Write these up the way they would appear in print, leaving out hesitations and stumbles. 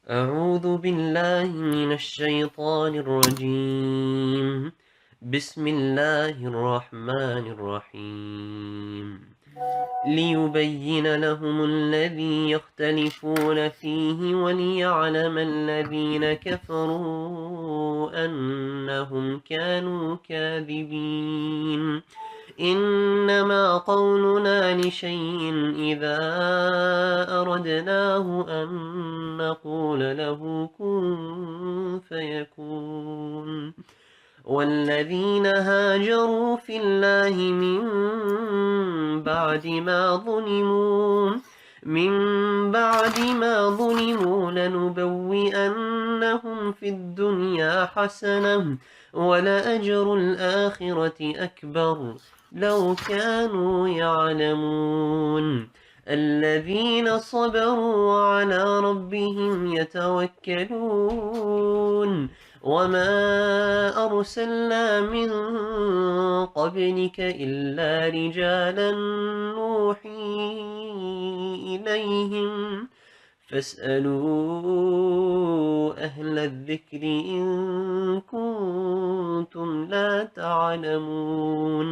أعوذ بالله من الشيطان الرجيم. بسم الله الرحمن الرحيم. ليبين لهم الذي يختلفون فيه وليعلم الذين كفروا أنهم كانوا كاذبين. إنما قولنا لشيء إذا أردناه أن نقول له كن فيكون. والذين هاجروا في الله من بعد ما ظلموا لنبوئنهم في الدنيا حسنة ولأجر الآخرة أكبر لو كانوا يعلمون. الذين صبروا وعلى ربهم يتوكلون. وما أرسلنا من قبلك إلا رجالا نوحي إليهم فاسألوا أهل الذكر إن كنتم لا تعلمون.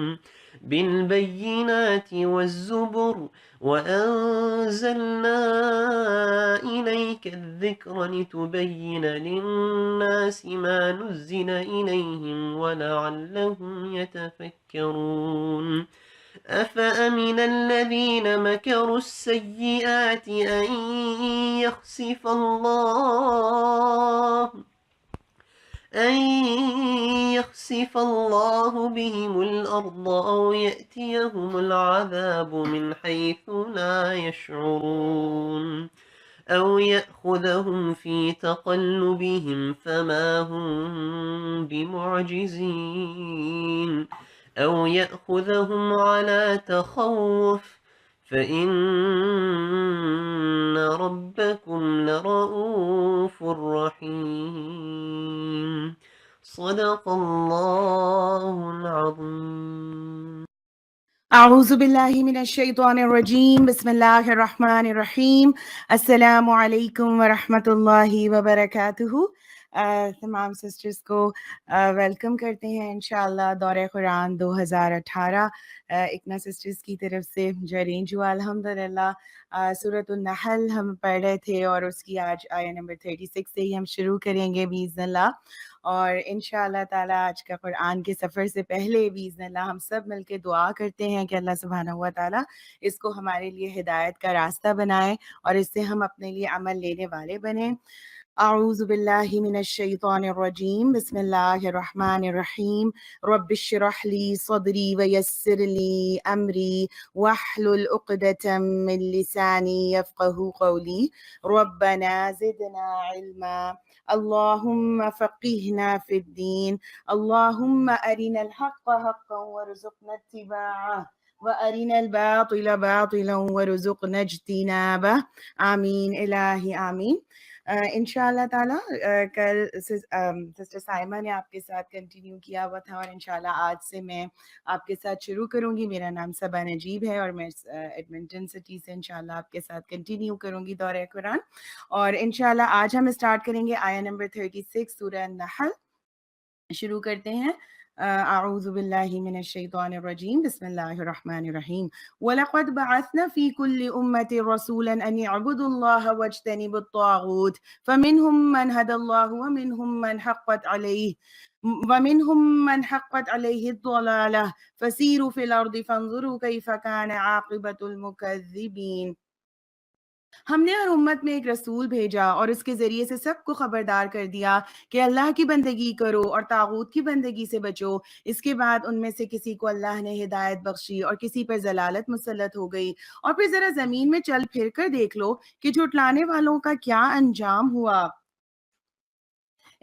بالبينات والزبر وأنزلنا إليك الذكر لتبين للناس ما نزل إليهم ولعلهم يتفكرون. أفأمن الذين مكروا السيئات أن يخسف الله بهم الأرض أو يأتيهم العذاب من حيث لا يشعرون أو يأخذهم في تقلبهم فما هم بمعجزين أو يأخذهم على تخوف فإن ربكم لرؤوف رحيم. صدق الله العظيم. أعوذ بالله من الشيطان الرجيم بسم الله الرحمن الرحیم السلام علیکم ورحمۃ اللہ وبرکاتہ. تمام سسٹرز کو ویلکم کرتے ہیں انشاءاللہ دورہ قرآن 2018 اکنا سسٹرز کی طرف سے جو ارینج ہوا. الحمدللہ سورۃ النحل ہم پڑھ رہے تھے اور اس کی آج آیہ نمبر 36 سے ہی ہم شروع کریں گے باذن اللہ. اور انشاءاللہ تعالیٰ آج کا قرآن کے سفر سے پہلے باذن اللہ ہم سب مل کے دعا کرتے ہیں کہ اللہ سبحانہ و تعالیٰ اس کو ہمارے لیے ہدایت کا راستہ بنائے اور اس سے ہم اپنے لیے عمل لینے والے بنیں. اعوذ باللہ من الشیطان الرجیم بسم اللہ الرحمن الرحیم رب اشرح لی صدری ویسر لی امری واحلل عقدۃ من لسانی یفقہوا قولی ربنا زدنا علما اللهم فقهنا في الدين اللهم أرنا الحق حقا وارزقنا اتباعه وأرنا الباطل باطلا وارزقنا اجتنابه آمین الہی آمین. انشاءاللہ تعالیٰ کل سسٹر سائمہ نے آپ کے ساتھ کنٹینیو کیا ہوا تھا اور انشاءاللہ آج سے میں آپ کے ساتھ شروع کروں گی. میرا نام صبا نجیب ہے اور میں ایڈمنٹن سٹی سے انشاءاللہ آپ کے ساتھ کنٹینیو کروں گی دورہ قرآن. اور انشاءاللہ آج ہم اسٹارٹ کریں گے آیہ نمبر 36 سورہ النحل. شروع کرتے ہیں. اعوذ باللہ من الشیطان الرجیم بسم اللہ الرحمن الرحیم وَلَقَدْ بَعَثْنَا فِي كُلِّ أُمَّةٍ رَسُولًا أَنِ اعْبُدُوا اللَّهَ وَاجْتَنِبُوا الطَّاغُوتَ فَمِنْهُمْ مَنْ هَدَى اللَّهُ وَمِنْهُمْ مَنْ حَقَّتْ عَلَيْهِ الضَّلَالَةُ فَسِيرُوا فِي الْأَرْضِ فَانظُرُوا كَيْفَ كَانَ عَاقِبَةُ الْمُكَذِّبِينَ. ہم نے ہر امت میں ایک رسول بھیجا اور اس کے ذریعے سے سب کو خبردار کر دیا کہ اللہ کی بندگی کرو اور طاغوت کی بندگی سے بچو. اس کے بعد ان میں سے کسی کو اللہ نے ہدایت بخشی اور کسی پر ضلالت مسلط ہو گئی. اور پھر ذرا زمین میں چل پھر کر دیکھ لو کہ جھٹلانے والوں کا کیا انجام ہوا.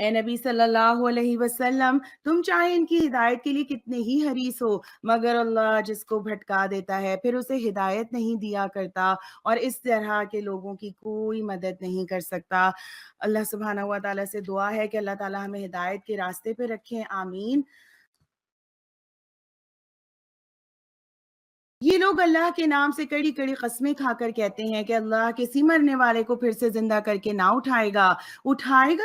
اے نبی صلی اللہ علیہ وسلم تم چاہے ان کی ہدایت کے لیے کتنے ہی حریص ہو مگر اللہ جس کو بھٹکا دیتا ہے پھر اسے ہدایت نہیں دیا کرتا اور اس طرح کے لوگوں کی کوئی مدد نہیں کر سکتا. اللہ سبحانہ و تعالیٰ سے دعا ہے کہ اللہ تعالیٰ ہمیں ہدایت کے راستے پہ رکھیں. آمین. یہ لوگ اللہ کے نام سے کڑی کڑی قسمیں کھا کر کہتے ہیں کہ اللہ کسی مرنے والے کو پھر سے زندہ کر کے نہ اٹھائے گا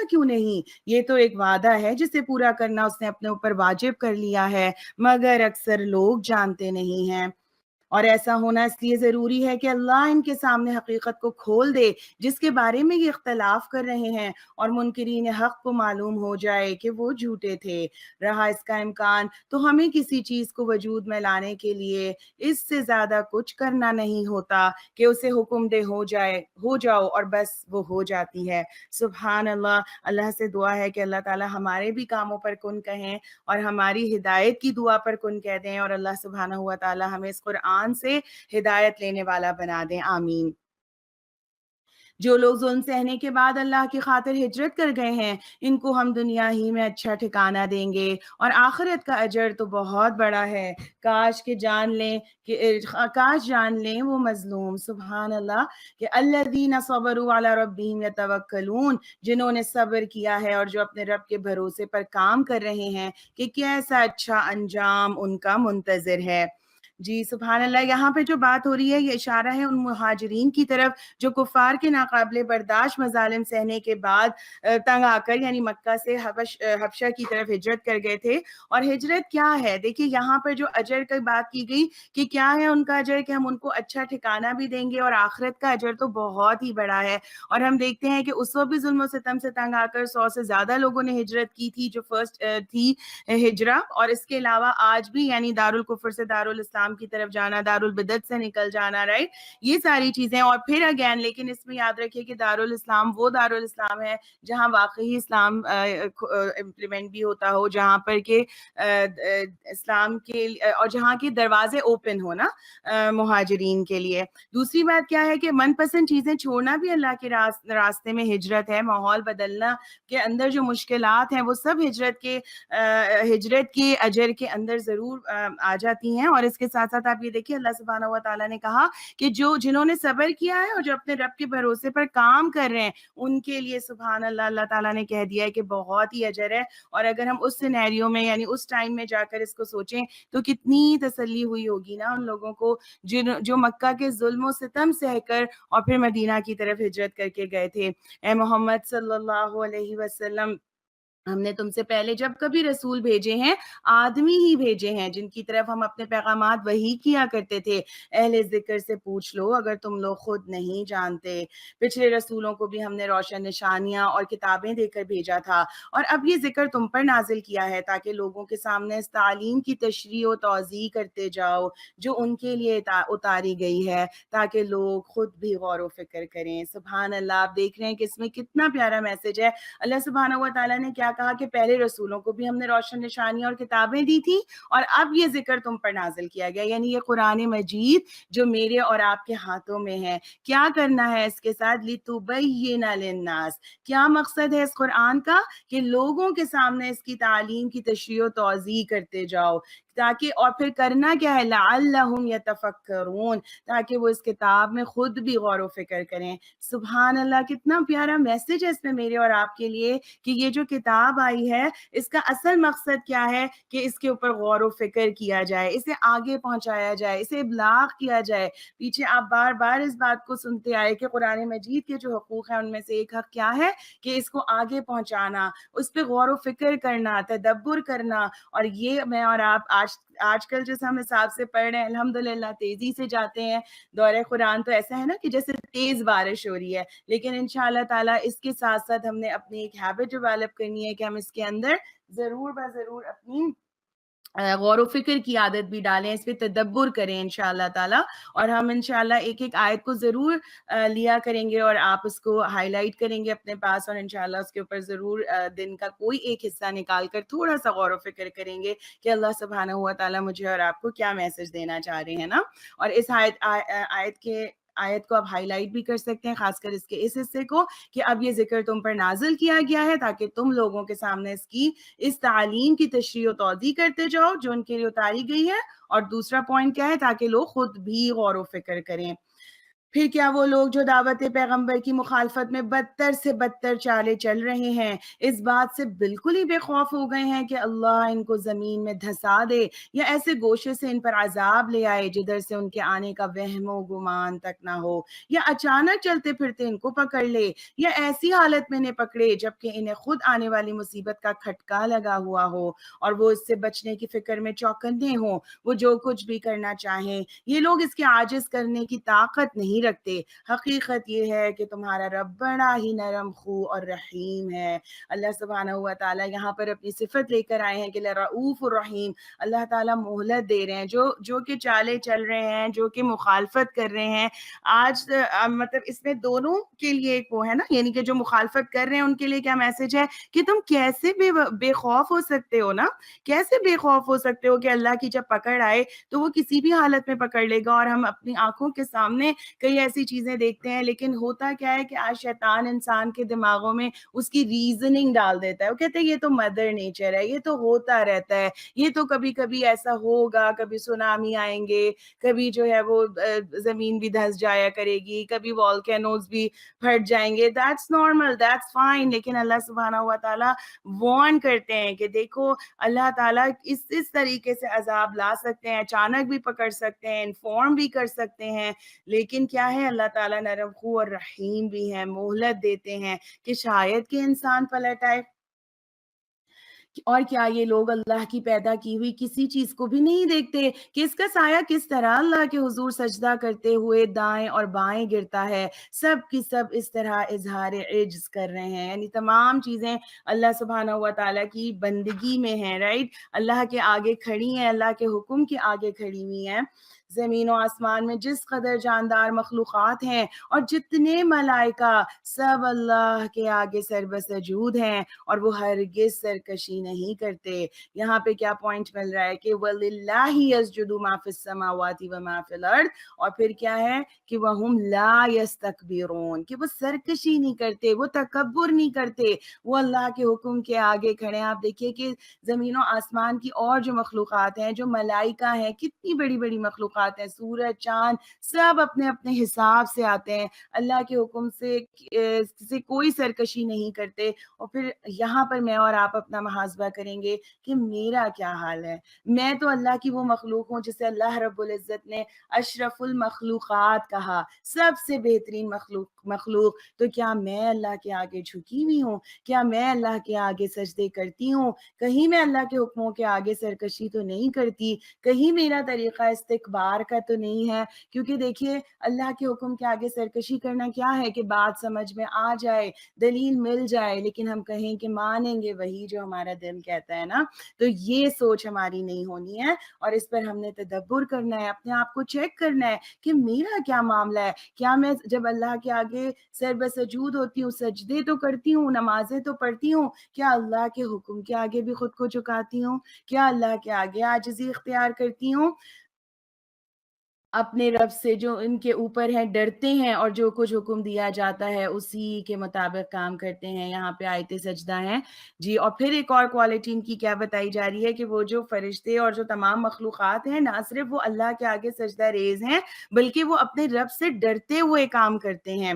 کیوں نہیں؟ یہ تو ایک وعدہ ہے جسے پورا کرنا اس نے اپنے اوپر واجب کر لیا ہے، مگر اکثر لوگ جانتے نہیں ہیں۔ اور ایسا ہونا اس لیے ضروری ہے کہ اللہ ان کے سامنے حقیقت کو کھول دے جس کے بارے میں یہ اختلاف کر رہے ہیں، اور منکرین حق کو معلوم ہو جائے کہ وہ جھوٹے تھے۔ رہا اس کا امکان تو ہمیں کسی چیز کو وجود میں لانے کے لیے اس سے زیادہ کچھ کرنا نہیں ہوتا کہ اسے حکم دے ہو جاؤ اور بس وہ ہو جاتی ہے۔ سبحان اللہ۔ اللہ سے دعا ہے کہ اللہ تعالی ہمارے بھی کاموں پر کن کہیں اور ہماری ہدایت کی دعا پر کن کہہ دیں، اور اللہ سبحانہ ہوا تعالی ہمیں اس قرآن سے ہدایت لینے والا بنا دیں، آمین۔ جو لوگ ظلم سہنے کے بعد اللہ کی خاطر ہجرت کر گئے ہیں، ان کو ہم دنیا ہی میں اچھا ٹھکانہ دیں گے، اور آخرت کا اجر تو بہت بڑا ہے۔ کاش جان لیں وہ مظلوم، سبحان اللہ، کہ الذین صبروا علی ربہم یتوکلون، جنہوں نے صبر کیا ہے اور جو اپنے رب کے بھروسے پر کام کر رہے ہیں، کہ کیسا اچھا انجام ان کا منتظر ہے۔ جی سبحان اللہ۔ یہاں پہ جو بات ہو رہی ہے یہ اشارہ ہے ان مہاجرین کی طرف جو کفار کے ناقابل برداشت مظالم سہنے کے بعد تنگ آ کر یعنی مکہ سے حبشہ کی طرف ہجرت کر گئے تھے۔ اور ہجرت کیا ہے؟ دیکھیے یہاں پر جو اجر کی بات کی گئی کہ کیا ہے ان کا اجر، کہ ہم ان کو اچھا ٹھکانہ بھی دیں گے، اور آخرت کا اجر تو بہت ہی بڑا ہے۔ اور ہم دیکھتے ہیں کہ اس وقت بھی ظلم و ستم سے تنگ آ کر 100 سے زیادہ لوگوں نے ہجرت کی تھی، جو فرسٹ تھی ہجرہ، اور اس کے علاوہ آج بھی یعنی دارالکفر سے دارالاسلام کی طرف جانا، دارالبدعت سے نکل جانا، رائٹ، یہ ساری چیزیں۔ اور پھر اگین لیکن اس میں یاد رکھیے کہ دارالاسلام وہ دارالاسلام ہے جہاں واقعی اسلام امپلیمنٹ بھی ہوتا ہو، جہاں پر کہ اسلام کے اور جہاں کے دروازے اوپن ہو نا مہاجرین کے لیے۔ دوسری بات کیا ہے کہ من پسند چیزیں چھوڑنا بھی اللہ کے راستے میں ہجرت ہے۔ ماحول بدلنا کے اندر جو مشکلات ہیں وہ سب ہجرت کے اجر کے اندر ضرور آ جاتی ہیں۔ اور اس کے ساتھ ساتھ آپ یہ دیکھیے اللہ سبحانہ و تعالیٰ نے کہا کہ جنہوں نے صبر کیا ہے اور جو اپنے رب کے بھروسے پر کام کر رہے ہیں ان کے لیے سبحان اللہ اللہ تعالیٰ نے کہہ دیا ہے کہ بہت ہی اجر ہے۔ اور اگر ہم اس سینیریو میں یعنی اس ٹائم میں جا کر اس کو سوچیں تو کتنی تسلی ہوئی ہوگی نا ان لوگوں کو جو مکہ کے ظلم و ستم سہ کر اور پھر مدینہ کی طرف ہجرت کر کے گئے تھے۔ اے محمد صلی اللہ علیہ وسلم، ہم نے تم سے پہلے جب کبھی رسول بھیجے ہیں آدمی ہی بھیجے ہیں جن کی طرف ہم اپنے پیغامات وحی کیا کرتے تھے۔ اہل ذکر سے پوچھ لو اگر تم لوگ خود نہیں جانتے۔ پچھلے رسولوں کو بھی ہم نے روشن نشانیاں اور کتابیں دے کر بھیجا تھا، اور اب یہ ذکر تم پر نازل کیا ہے تاکہ لوگوں کے سامنے اس تعلیم کی تشریح و توضیح کرتے جاؤ جو ان کے لیے اتاری گئی ہے، تاکہ لوگ خود بھی غور و فکر کریں۔ سبحان اللہ۔ آپ دیکھ رہے ہیں کہ اس میں کتنا پیارا میسج ہے۔ اللہ سبحانہ و تعالیٰ نے کیا کہا کہ پہلے رسولوں کو بھی ہم نے روشن نشانیاں اور کتابیں دی تھی، اور اب یہ ذکر تم پر نازل کیا گیا، یعنی یہ قرآن مجید جو میرے اور آپ کے ہاتھوں میں ہے۔ کیا کرنا ہے اس کے ساتھ؟ لِتُبَيِّنَ لِلنَّاسِ، کیا مقصد ہے اس قرآن کا؟ کہ لوگوں کے سامنے اس کی تعلیم کی تشریح و توضیح کرتے جاؤ، تاکہ اور پھر کرنا کیا ہے؟ لَعَلَّهُمْ يَتَفَكَّرُونَ، تاکہ وہ اس کتاب میں خود بھی غور و فکر کریں۔ سبحان اللہ، کتنا پیارا میسج ہے اس میں میرے اور آپ کے لیے کہ یہ جو کتاب آئی ہے اس کا اصل مقصد کیا ہے؟ کہ اس کے اوپر غور و فکر کیا جائے، اسے آگے پہنچایا جائے، اسے ابلاغ کیا جائے۔ پیچھے آپ بار بار اس بات کو سنتے آئے کہ قرآن مجید کے جو حقوق ہیں ان میں سے ایک حق کیا ہے؟ کہ اس کو آگے پہنچانا، اس پہ غور و فکر کرنا، تدبر کرنا۔ اور یہ میں اور آپ آج کل جس ہم حساب سے پڑھ رہے ہیں الحمدللہ تیزی سے جاتے ہیں۔ دورہ قرآن تو ایسا ہے نا کہ جیسے تیز بارش ہو رہی ہے، لیکن انشاءاللہ تعالیٰ اس کے ساتھ ساتھ ہم نے اپنی ایک ہیبٹ ڈیولپ کرنی ہے کہ ہم اس کے اندر ضرور ضرور اپنی غور و فکر کی عادت بھی ڈالیں، اس پہ تدبر کریں انشاءاللہ تعالیٰ۔ اور ہم انشاءاللہ ایک ایک آیت کو ضرور لیا کریں گے اور آپ اس کو ہائی لائٹ کریں گے اپنے پاس، اور انشاءاللہ اس کے اوپر ضرور دن کا کوئی ایک حصہ نکال کر تھوڑا سا غور و فکر کریں گے کہ اللہ سبحانہ ہوا تعالیٰ مجھے اور آپ کو کیا میسج دینا چاہ رہے ہیں نا۔ اور اس آیت کو آپ ہائی لائٹ بھی کر سکتے ہیں، خاص کر اس کے اس حصے کو کہ اب یہ ذکر تم پر نازل کیا گیا ہے تاکہ تم لوگوں کے سامنے اس تعلیم کی تشریح و توضیح کرتے جاؤ جو ان کے لیے اتاری گئی ہے، اور دوسرا پوائنٹ کیا ہے؟ تاکہ لوگ خود بھی غور و فکر کریں۔ پھر کیا وہ لوگ جو دعوت پیغمبر کی مخالفت میں بدتر سے بدتر چالیں چل رہے ہیں اس بات سے بالکل ہی بے خوف ہو گئے ہیں کہ اللہ ان کو زمین میں دھسا دے یا ایسے گوشے سے ان پر عذاب لے آئے جدھر سے ان کے آنے کا وہم و گمان تک نہ ہو، یا اچانک چلتے پھرتے ان کو پکڑ لے، یا ایسی حالت میں انہیں پکڑے جبکہ انہیں خود آنے والی مصیبت کا کھٹکا لگا ہوا ہو اور وہ اس سے بچنے کی فکر میں چوکنے ہوں، وہ جو کچھ بھی کرنا چاہیں۔ یہ لوگ اس کے عاجز کرنے کی طاقت نہیں رکھتے۔ حقیقت یہ ہے کہ تمہارا رب بڑا ہی نرم خو اور رحیم ہے۔ اللہ سبحانہ و تعالیٰ یہاں پر اپنی صفت لے کر آئے ہیں کہ رؤوف الرحیم، اللہ تعالیٰ مہلت دے رہے ہیں جو کہ چالے چل رہے ہیں، جو کہ مخالفت کر رہے ہیں۔ آج مطلب اس میں دونوں کے لیے ایک وہ ہے نا، یعنی کہ جو مخالفت کر رہے ہیں ان کے لیے کیا میسج ہے کہ تم کیسے بے خوف ہو سکتے ہو نا، کیسے بے خوف ہو سکتے ہو کہ اللہ کی جب پکڑ آئے تو وہ کسی بھی حالت میں پکڑ لے گا۔ اور ہم اپنی آنکھوں کے سامنے کئی ایسی چیزیں دیکھتے ہیں، لیکن ہوتا کیا ہے کہ آج شیطان انسان کے دماغوں میں اس کی ریزننگ ڈال دیتا ہے۔ وہ کہتے ہیں یہ تو مدر نیچر ہے، یہ تو ہوتا رہتا ہے، یہ تو کبھی کبھی ایسا ہوگا، کبھی سونامی آئیں گے، کبھی جو ہے وہ زمین بھی دھس جایا کرے گی، کبھی والکینوز بھی پھٹ جائیں گے، دیٹس نارمل، دیٹس فائن۔ لیکن اللہ سبحانہ و تعالیٰ وارن کرتے ہیں کہ دیکھو اللہ تعالیٰ اس طریقے سے عذاب لا سکتے ہیں، اچانک بھی پکڑ سکتے ہیں، انفارم بھی کر سکتے ہیں، لیکن کیا ہے اللہ تعالیٰ نرم خو اور رحیم بھی ہیں، مہلت دیتے ہیں کہ شاید کہ انسان پلٹ آئے۔ اور کیا یہ لوگ اللہ کی پیدا کی ہوئی کسی چیز کو بھی نہیں دیکھتے کہ اس کا سایہ کس طرح اللہ کے حضور سجدہ کرتے ہوئے دائیں اور بائیں گرتا ہے، سب کی سب اس طرح اظہار عجز کر رہے ہیں، یعنی تمام چیزیں اللہ سبحانہ و تعالیٰ کی بندگی میں ہیں، رائٹ، اللہ کے آگے کھڑی ہیں، اللہ کے حکم کے آگے کھڑی ہوئی ہیں۔ زمین و آسمان میں جس قدر جاندار مخلوقات ہیں اور جتنے ملائکہ سب اللہ کے آگے سر بسجود ہیں اور وہ ہرگز سرکشی نہیں کرتے۔ یہاں پہ کیا پوائنٹ مل رہا ہے کہ وَلِلَّهِ يَسْجُدُ مَا فِي السَّمَاوَاتِ وَمَا فِي الْأَرْضِ، اور پھر کیا ہے کہ وَهُمْ لَا يَسْتَكْبِرُونَ، کہ وہ سرکشی نہیں کرتے، وہ تکبر نہیں کرتے، وہ اللہ کے حکم کے آگے کھڑے ہیں۔ آپ دیکھیے کہ زمین و آسمان کی اور جو مخلوقات ہیں، جو ملائکہ ہیں، کتنی بڑی بڑی مخلوقات ہیں، سورج چاند سب اپنے اپنے حساب سے آتے ہیں، اللہ کے حکم سے کوئی سرکشی نہیں کرتے۔ اور پھر یہاں پر میں اور آپ اپنا محاسبہ کریں گے کہ میرا کیا حال ہے۔ میں تو اللہ کی وہ مخلوق ہوں جسے اللہ رب العزت نے اشرف المخلوقات کہا، سب سے بہترین مخلوق، تو کیا میں اللہ کے آگے جھکی ہوئی ہوں؟ کیا میں اللہ کے آگے سجدے کرتی ہوں؟ کہیں میں اللہ کے حکموں کے آگے سرکشی تو نہیں کرتی؟ کہیں میرا طریقہ استکبار کا تو نہیں ہے؟ کیونکہ دیکھیے اللہ کے حکم کے آگے سرکشی کرنا کیا ہے کہ بات سمجھ میں آ جائے، دلیل مل جائے، لیکن ہم کہیں کہ مانیں گے وہی جو ہمارا دل کہتا ہے نا۔ تو یہ سوچ ہماری نہیں ہونی ہے، اور اس پر ہم نے تدبر کرنا ہے، اپنے آپ کو چیک کرنا ہے کہ میرا کیا معاملہ ہے۔ کیا میں جب اللہ کے آگے سر بسجود ہوتی ہوں، سجدے تو کرتی ہوں، نمازیں تو پڑھتی ہوں، کیا اللہ کے حکم کے آگے بھی خود کو جھکاتی ہوں؟ کیا اللہ کے آگے عاجزی اختیار کرتی ہوں؟ اپنے رب سے جو ان کے اوپر ہیں ڈرتے ہیں اور جو کچھ حکم دیا جاتا ہے اسی کے مطابق کام کرتے ہیں۔ یہاں پہ آیت سجدہ ہیں جی۔ اور پھر ایک اور کوالٹی ان کی کیا بتائی جا رہی ہے کہ وہ جو فرشتے اور جو تمام مخلوقات ہیں نہ صرف وہ اللہ کے آگے سجدہ ریز ہیں بلکہ وہ اپنے رب سے ڈرتے ہوئے کام کرتے ہیں۔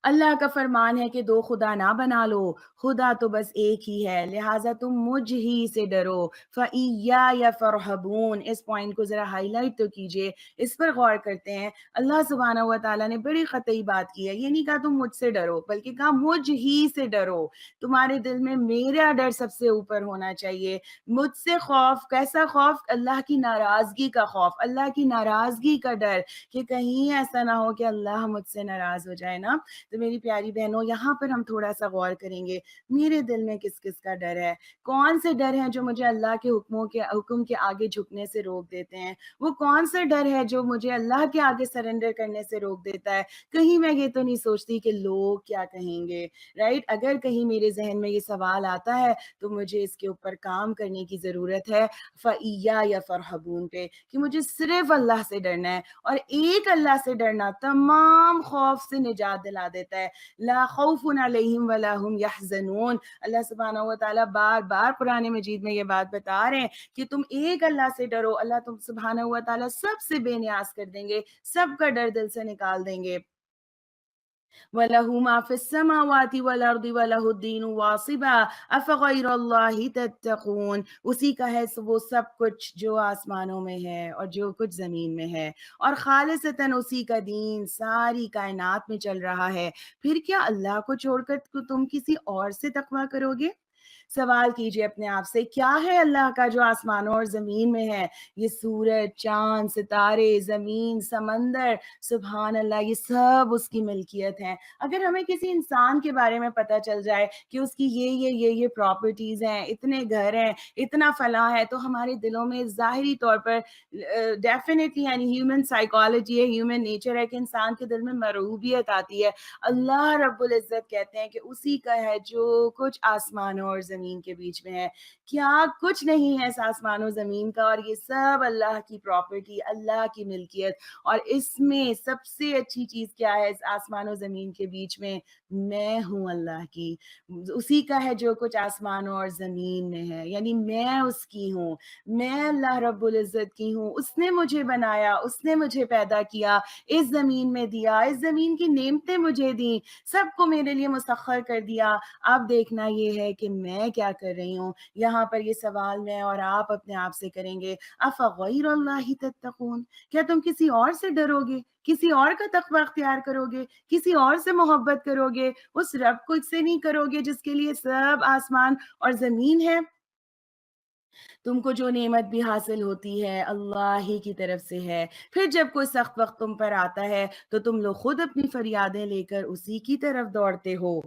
اللہ کا فرمان ہے کہ دو خدا نہ بنا لو، خدا تو بس ایک ہی ہے، لہٰذا تم مجھ ہی سے ڈرو۔ فَإِيَّايَ فَارْهَبُونَ، اس پوائنٹ کو ذرا ہائی لائٹ تو کیجئے، اس پر غور کرتے ہیں۔ اللہ سبحانہ و تعالیٰ نے بڑی قطعی بات کی ہے، یہ نہیں کہا تم مجھ سے ڈرو بلکہ کہا مجھ ہی سے ڈرو۔ تمہارے دل میں میرا ڈر سب سے اوپر ہونا چاہیے۔ مجھ سے خوف، کیسا خوف؟ اللہ کی ناراضگی کا خوف، اللہ کی ناراضگی کا ڈر کہ کہیں ایسا نہ ہو کہ اللہ مجھ سے ناراض ہو جائے نا۔ تو میری پیاری بہنوں یہاں پر ہم تھوڑا سا غور کریں گے، میرے دل میں کس کس کا ڈر ہے؟ کون سے ڈر ہیں جو مجھے اللہ کے حکم کے آگے جھکنے سے روک دیتے ہیں؟ وہ کون سا ڈر ہے جو مجھے اللہ کے آگے سرنڈر کرنے سے روک دیتا ہے؟ کہیں میں یہ تو نہیں سوچتی کہ لوگ کیا کہیں گے، رائٹ؟ اگر کہیں میرے ذہن میں یہ سوال آتا ہے تو مجھے اس کے اوپر کام کرنے کی ضرورت ہے، فَإِيَّايَ فَارْهَبُونَ پہ، کہ مجھے صرف اللہ سے ڈرنا ہے، اور ایک اللہ سے ڈرنا تمام خوف سے نجات دلا دیتا ہے۔ لا خوف علیہم ولا هم تحزنون. اللہ سبحانہ و تعالیٰ بار بار قرآن مجید میں یہ بات بتا رہے ہیں کہ تم ایک اللہ سے ڈرو, اللہ تم سبحانہ و تعالیٰ سب سے بے نیاز کر دیں گے, سب کا ڈر دل سے نکال دیں گے. وَلَهُ مَا فِي السَّمَاوَاتِ وَالْأَرْضِ وَلَهُ الدِّينُ وَاصِبًا أَفَغَيْرَ اللَّهِ تَتَّقُونَ. اسی کا ہے وہ سب کچھ جو آسمانوں میں ہے اور جو کچھ زمین میں ہے, اور خالصتاً اسی کا دین ساری کائنات میں چل رہا ہے. پھر کیا اللہ کو چھوڑ کر تم کسی اور سے تقویٰ کرو گے؟ سوال کیجئے اپنے آپ سے, کیا ہے اللہ کا جو آسمانوں اور زمین میں ہے؟ یہ سورج, چاند, ستارے, زمین, سمندر, سبحان اللہ, یہ سب اس کی ملکیت ہیں. اگر ہمیں کسی انسان کے بارے میں پتہ چل جائے کہ اس کی یہ پراپرٹیز ہیں, اتنے گھر ہیں, اتنا فلاں ہے, تو ہمارے دلوں میں ظاہری طور پر ڈیفینیٹلی, یعنی ہیومن سائیکالوجی ہے, ہیومن نیچر ہے کہ انسان کے دل میں مرعوبیت آتی ہے. اللہ رب العزت کہتے ہیں کہ اسی کا ہے جو کچھ آسمانوں اور زمین کے بیچ میں ہے. کیا کچھ نہیں ہے اس آسمان و زمین کا, اور یہ سب اللہ کی پراپرٹی, اللہ کی ملکیت. اور اس میں سب سے اچھی چیز کیا ہے اس آسمان و زمین کے بیچ میں؟ میں ہوں اللہ کی. اسی کا ہے جو کچھ آسمانوں اور زمین میں ہے, یعنی میں اس کی ہوں, میں اللہ رب العزت کی ہوں. اس نے مجھے بنایا, اس نے مجھے پیدا کیا, اس زمین میں دیا, اس زمین کی نعمتیں مجھے دیں, سب کو میرے لیے مسخر کر دیا. اب دیکھنا یہ ہے کہ میں کیا کر رہی ہوں. یہاں پر یہ سوال میں اور آپ اپنے آپ سے کریں گے, افغیر اللہ تتقون, کیا تم کسی اور سے ڈرو گے, کسی اور کا تقوی اختیار کرو گے, کسی اور سے محبت کرو گے, اس رب کو سے نہیں کرو گے جس کے لیے سب آسمان اور زمین ہے؟ تم کو جو نعمت بھی حاصل ہوتی ہے اللہ ہی کی طرف سے ہے. پھر جب کوئی سخت وقت تم پر آتا ہے تو تم لوگ خود اپنی فریادیں لے کر اسی کی طرف دوڑتے ہو,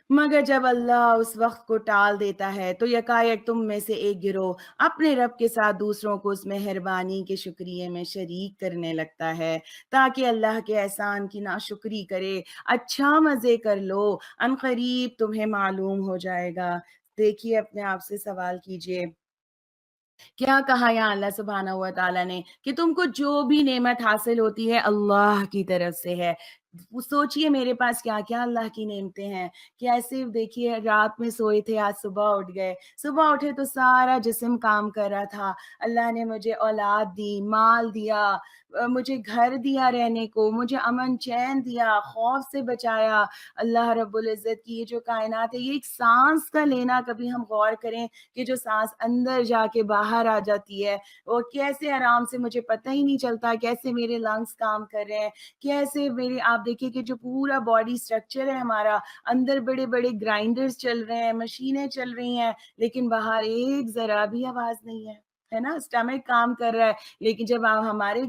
مگر جب اللہ اس وقت کو ٹال دیتا ہے تو یکایک تم میں سے ایک گروہ اپنے رب کے ساتھ دوسروں کو اس مہربانی کے شکریہ میں شریک کرنے لگتا ہے تاکہ اللہ کے احسان کی ناشکری کرے. اچھا مزے کر لو, ان قریب تمہیں معلوم ہو جائے گا. دیکھیے اپنے آپ سے سوال کیجئے, کیا کہا یہاں اللہ سبحانہ و تعالیٰ نے کہ تم کو جو بھی نعمت حاصل ہوتی ہے اللہ کی طرف سے ہے. سوچئے میرے پاس کیا کیا اللہ کی نعمتیں ہیں. کیسے دیکھیے, رات میں سوئے تھے, آج صبح اٹھ گئے, صبح اٹھے تو سارا جسم کام کر رہا تھا. اللہ نے مجھے اولاد دی, مال دیا, مجھے گھر دیا رہنے کو, مجھے امن چین دیا, خوف سے بچایا. اللہ رب العزت کی یہ جو کائنات ہے, یہ ایک سانس کا لینا, کبھی ہم غور کریں کہ جو سانس اندر جا کے باہر آ جاتی ہے وہ کیسے آرام سے, مجھے پتہ ہی نہیں چلتا کیسے میرے لنگس کام کر رہے ہیں, کیسے میرے, آپ دیکھیں کہ جو پورا باڈی سٹرکچر ہے ہمارا, اندر بڑے بڑے گرائنڈرز چل رہے ہیں, مشینیں چل رہی ہیں, لیکن باہر ایک ذرا بھی آواز نہیں ہے نا. اسٹمک کام کر رہا ہے, لیکن جب ہمارے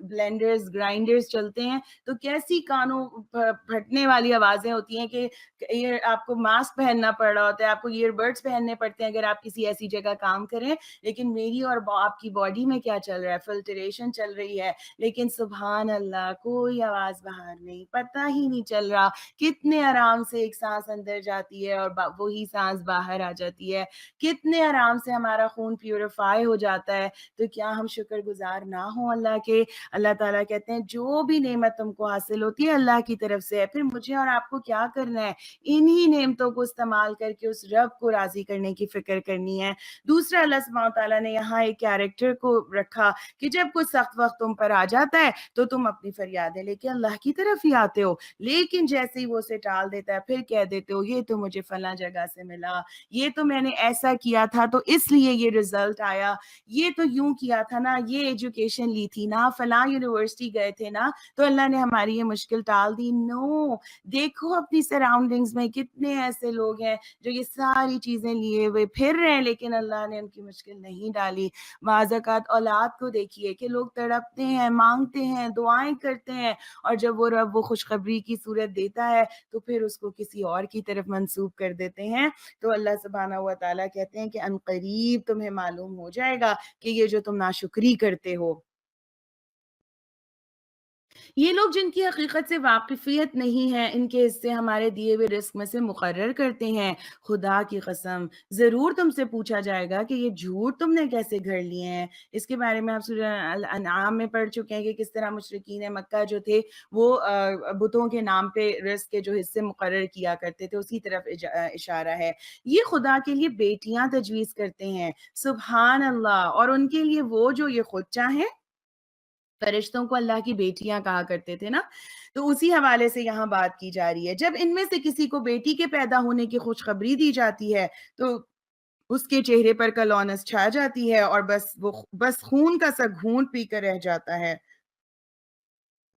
بلینڈرز, گرائنڈرز چلتے ہیں تو کیسی کانوں پھٹنے والی آوازیں ہوتی ہیں کہ یہ آپ کو ماسک پہننا پڑ رہا ہوتا ہے, آپ کو ایئر بڈس پہننے پڑتے ہیں اگر آپ کسی ایسی جگہ کام کریں. لیکن میری اور آپ کی باڈی میں کیا چل رہا ہے, فلٹریشن چل رہی ہے, لیکن سبحان اللہ کوئی آواز باہر نہیں, پتہ ہی نہیں چل رہا کتنے آرام سے ایک سانس اندر جاتی ہے اور وہی سانس باہر آ جاتی ہے, کتنے آرام سے ہمارا خون پیوریفائی ہو جاتا ہے. تو کیا ہم شکر گزار نہ ہوں اللہ کے؟ اللہ تعالیٰ کہتے ہیں جو بھی نعمت تم کو حاصل ہوتی ہے اللہ کی طرف سے ہے. پھر مجھے اور آپ کو کیا کرنا ہے؟ انہی نعمتوں کو استعمال کر کے اس رب کو راضی کرنے کی فکر کرنی ہے. دوسرا, اللہ سبحانہ تعالیٰ نے یہاں ایک کیریکٹر کو رکھا کہ جب کوئی سخت وقت تم پر آ جاتا ہے تو تم اپنی فریادیں لے کے اللہ کی طرف ہی آتے ہو, لیکن جیسے ہی وہ اسے ٹال دیتا ہے پھر کہہ دیتے ہو یہ تو مجھے فلاں جگہ سے ملا, یہ تو میں نے ایسا کیا تھا تو اس لیے یہ رزلٹ آیا, یہ تو یوں کیا تھا نا, یہ ایجوکیشن لی تھی نا, فلاں یونیورسٹی گئے تھے نا تو اللہ نے ہماری یہ مشکل ٹال دی. نو, دیکھو اپنی سراؤنڈنگز میں کتنے ایسے لوگ ہیں جو یہ ساری چیزیں لیے ہوئے پھر رہے ہیں, لیکن اللہ نے ان کی مشکل نہیں ڈالی. بعض اوقات اولاد کو دیکھیے کہ لوگ تڑپتے ہیں, مانگتے ہیں, دعائیں کرتے ہیں, اور جب وہ رب وہ خوشخبری کی صورت دیتا ہے تو پھر اس کو کسی اور کی طرف منسوب کر دیتے ہیں. تو اللہ سبحانہ و تعالیٰ کہتے ہیں کہ ان قریب تمہیں معلوم ہو جائے گا کہ یہ جو تم ناشکری کرتے ہو یہ لوگ جن کی حقیقت سے واقفیت نہیں ہے، ان کے حصے ہمارے دیے ہوئے رزق میں سے مقرر کرتے ہیں۔ خدا کی قسم ضرور تم سے پوچھا جائے گا کہ یہ جھوٹ تم نے کیسے گھڑ لیے ہیں۔ اس کے بارے میں آپ سورہ الانعام میں پڑھ چکے ہیں کہ کس طرح مشرکین مکہ جو تھے وہ بتوں کے نام پہ رزق کے جو حصے مقرر کیا کرتے تھے، اسی طرف اشارہ ہے۔ یہ خدا کے لیے بیٹیاں تجویز کرتے ہیں، سبحان اللہ، اور ان کے لیے وہ جو یہ خود چاہیں۔ فرشتوں کو اللہ کی بیٹیاں کہا کرتے تھے نا، تو اسی حوالے سے یہاں بات کی جا رہی ہے۔ جب ان میں سے کسی کو بیٹی کے پیدا ہونے کی خوشخبری دی جاتی ہے تو اس کے چہرے پر کلونس چھا جاتی ہے اور بس خون کا سا گھونٹ پی کر رہ جاتا ہے،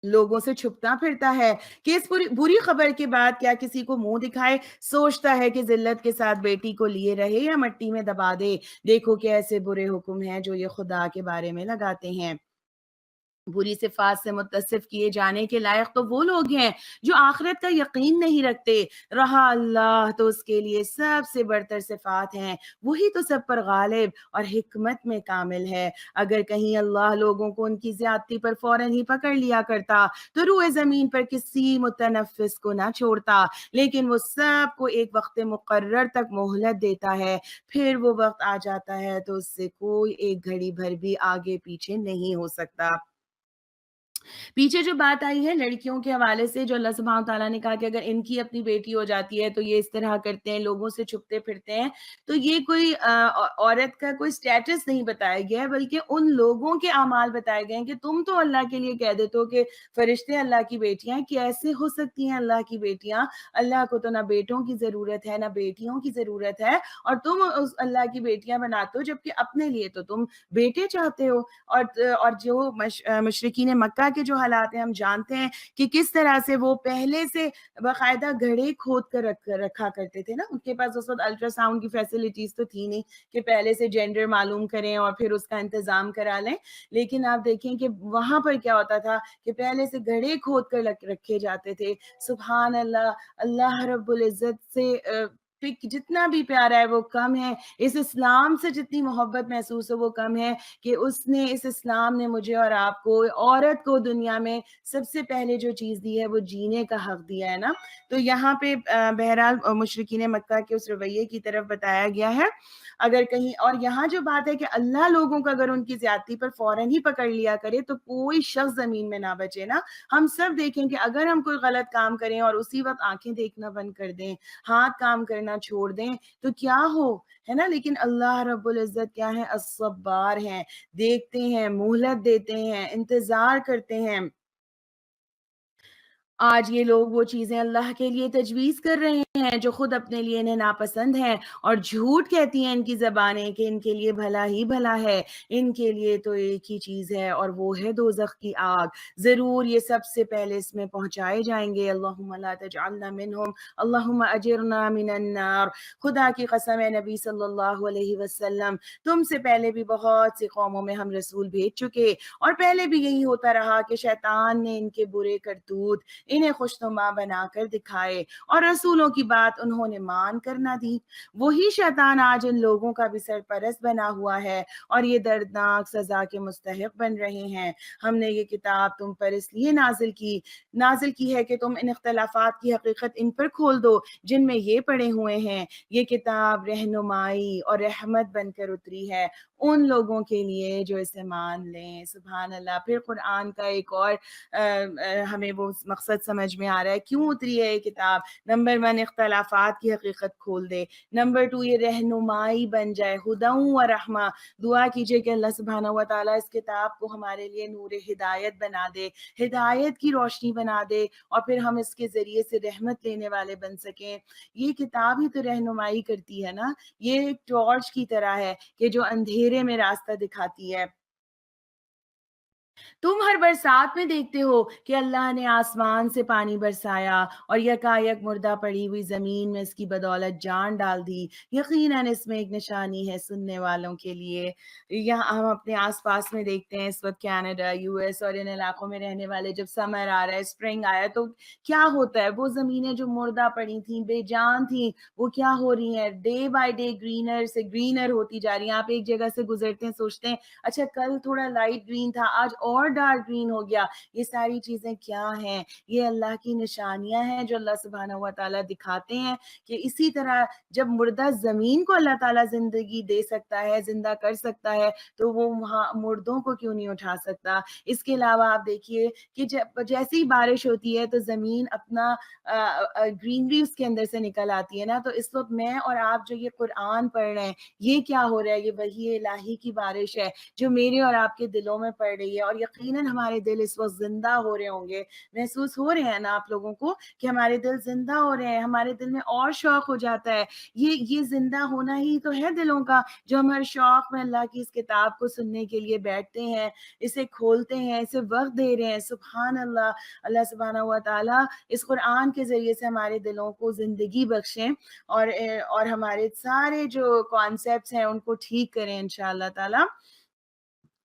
لوگوں سے چھپتا پھرتا ہے کہ اس بری خبر کے بعد کیا کسی کو منہ دکھائے، سوچتا ہے کہ ذلت کے ساتھ بیٹی کو لیے رہے یا مٹی میں دبا دے۔ دیکھو کہ ایسے برے حکم ہیں جو یہ خدا کے بارے میں لگاتے ہیں۔ بری صفات سے متصف کیے جانے کے لائق تو وہ لوگ ہیں جو آخرت کا یقین نہیں رکھتے۔ رہا اللہ تو اس کے لیے سب سے برتر صفات ہیں، وہی تو سب پر غالب اور حکمت میں کامل ہے۔ اگر کہیں اللہ لوگوں کو ان کی زیادتی پر فوراً ہی پکڑ لیا کرتا تو روئے زمین پر کسی متنفس کو نہ چھوڑتا، لیکن وہ سب کو ایک وقت مقرر تک مہلت دیتا ہے، پھر وہ وقت آ جاتا ہے تو اس سے کوئی ایک گھڑی بھر بھی آگے پیچھے نہیں ہو سکتا۔ پیچھے جو بات آئی ہے لڑکیوں کے حوالے سے، جو اللہ سبحانہ تعالیٰ نے کہا کہ اگر ان کی اپنی بیٹی ہو جاتی ہے تو یہ اس طرح کرتے ہیں، لوگوں سے چھپتے پھرتے ہیں، تو یہ کوئی عورت کا کوئی سٹیٹس نہیں بتایا گیا ہے، بلکہ ان لوگوں کے اعمال بتائے گئے ہیں کہ تم تو اللہ کے لیے کہہ دیتے ہو کہ فرشتے اللہ کی بیٹیاں ہیں، کیسے ہو سکتی ہیں اللہ کی بیٹیاں؟ اللہ کو تو نہ بیٹوں کی ضرورت ہے نہ بیٹیوں کی ضرورت ہے، اور تم اس اللہ کی بیٹیاں بناتے ہو، جبکہ اپنے لیے تو تم بیٹے چاہتے ہو۔ اور جو مشرکین مکہ کے جو حالات ہیں ہم جانتے ہیں کہ کس طرح سے وہ پہلے سے باقاعدہ گھڑے کھود کر رکھا کرتے تھے نا۔ ان کے پاس اس وقت الٹرا ساؤنڈ کی فیسلٹیز تو تھی نہیں کہ پہلے سے جینڈر معلوم کریں اور پھر اس کا انتظام کرا لیں، لیکن آپ دیکھیں کہ وہاں پر کیا ہوتا تھا کہ پہلے سے گھڑے کھود کر رکھے جاتے تھے۔ سبحان اللہ، اللہ رب العزت سے جتنا بھی پیارا ہے وہ کم ہے، اس اسلام سے جتنی محبت محسوس ہو وہ کم ہے کہ اس اسلام نے مجھے اور آپ کو، عورت کو دنیا میں سب سے پہلے جو چیز دی ہے وہ جینے کا حق دیا ہے نا۔ تو یہاں پہ بہرحال مشرکین مکہ کے اس رویے کی طرف بتایا گیا ہے۔ اگر کہیں اور یہاں جو بات ہے کہ اللہ لوگوں کو اگر ان کی زیادتی پر فوراً ہی پکڑ لیا کرے تو کوئی شخص زمین میں نہ بچے نا۔ ہم سب دیکھیں کہ اگر ہم کوئی غلط کام کریں اور اسی وقت آنکھیں دیکھنا بند کر دیں، ہاتھ کام کرنا چھوڑ دیں تو کیا ہو، ہے نا؟ لیکن اللہ رب العزت کیا ہے؟ الصبار ہیں، دیکھتے ہیں، مہلت دیتے ہیں، انتظار کرتے ہیں۔ آج یہ لوگ وہ چیزیں اللہ کے لیے تجویز کر رہے ہیں جو خود اپنے لیے انہیں ناپسند ہیں، اور جھوٹ کہتی ہیں ان کی زبانیں کہ ان کے لیے بھلا ہی بھلا ہے، ان کے لیے تو ایک ہی چیز ہے اور وہ ہے دوزخ کی آگ، ضرور یہ سب سے پہلے اس میں پہنچائے جائیں گے۔ اللہم لا تجعلنا منہم، اللہم اجرنا من النار۔ خدا کی قسم ہے نبی صلی اللہ علیہ وسلم، تم سے پہلے بھی بہت سی قوموں میں ہم رسول بھیج چکے، اور پہلے بھی یہی ہوتا رہا کہ شیطان نے ان کے برے کرتوت انہیں خوشنما بنا کر دکھائے اور رسولوں کی بات انہوں نے مان کر نہ دی۔ وہی شیطان آج ان لوگوں کا بھی سرپرست بنا ہوا ہے اور یہ دردناک سزا کے مستحق بن رہے ہیں۔ ہم نے یہ کتاب تم پر اس لیے نازل کی ہے کہ تم ان اختلافات کی حقیقت ان پر کھول دو جن میں یہ پڑے ہوئے ہیں۔ یہ کتاب رہنمائی اور رحمت بن کر اتری ہے ان لوگوں کے لیے جو اسے مان لیں۔ سبحان اللہ۔ پھر قرآن کا ایک اور ہمیں وہ مقصد سمجھ میں آ رہا ہے کیوں اتری ہے یہ کتاب۔ نمبر 1، اختلافات کی حقیقت کھول دے۔ نمبر 2، یہ رہنمائی بن جائے، ہدیٰ و رحمہ۔ دعا کیجئے کہ اللہ سبحانہ و تعالیٰ اس کتاب کو ہمارے لیے نور ہدایت بنا دے، ہدایت کی روشنی بنا دے، اور پھر ہم اس کے ذریعے سے رحمت لینے والے بن سکیں۔ یہ کتاب ہی تو رہنمائی کرتی ہے نا، یہ ایک ٹارچ کی طرح ہے کہ جو اندھیرے میں راستہ دکھاتی ہے۔ تم ہر برسات میں دیکھتے ہو کہ اللہ نے آسمان سے پانی برسایا اور یکایک مردہ پڑی ہوئی زمین میں اس کی بدولت جان ڈال دی، یقیناً اس میں ایک نشانی ہے سننے والوں کے لیے۔ یہاں ہم اپنے آس پاس میں دیکھتے ہیں اس وقت کینیڈا، یو ایس اور ان علاقوں میں رہنے والے، جب سمر آ رہا ہے، اسپرنگ آیا تو کیا ہوتا ہے؟ وہ زمینیں جو مردہ پڑی تھیں، بے جان تھیں، وہ کیا ہو رہی ہیں؟ ڈے بائی ڈے گرینر سے گرینر ہوتی جا رہی ہیں۔ آپ ایک جگہ سے گزرتے ہیں، سوچتے ہیں اچھا کل تھوڑا لائٹ گرین تھا، آج اور ڈارک گرین ہو گیا. یہ ساری چیزیں کیا ہیں؟ یہ اللہ کی نشانیاں ہیں جو اللہ سبحانہ و تعالیٰ دکھاتے ہیں کہ اسی طرح جب مردہ زمین کو اللہ تعالیٰ زندگی دے سکتا ہے, زندہ کر سکتا ہے, تو وہ وہاں مردوں کو کیوں نہیں اٹھا سکتا. اس کے علاوہ آپ دیکھیے کہ جیسے ہی بارش ہوتی ہے تو زمین اپنا گرینری اس کے اندر سے نکل آتی ہے نا. تو اس وقت میں اور آپ جو یہ قرآن پڑھ رہے ہیں, یہ کیا ہو رہا ہے؟ یہ وحی الہی کی بارش ہے جو میرے اور آپ کے دلوں میں پڑ رہی ہے. اور یقیناً ہمارے دل اس وقت زندہ ہو رہے ہوں گے, محسوس ہو رہے ہیں نا آپ لوگوں کو کہ ہمارے دل زندہ ہو رہے ہیں, ہمارے دل میں اور شوق ہو جاتا ہے. یہ زندہ ہونا ہی تو ہے دلوں کا, جو ہم ہر شوق میں اللہ کی اس کتاب کو سننے کے لیے بیٹھتے ہیں, اسے کھولتے ہیں, اسے وقت دے رہے ہیں. سبحان اللہ, اللہ سبحانہ و تعالیٰ اس قرآن کے ذریعے سے ہمارے دلوں کو زندگی بخشیں اور ہمارے سارے جو کانسیپٹس ہیں ان کو ٹھیک کریں انشاءاللہ تعالیٰ,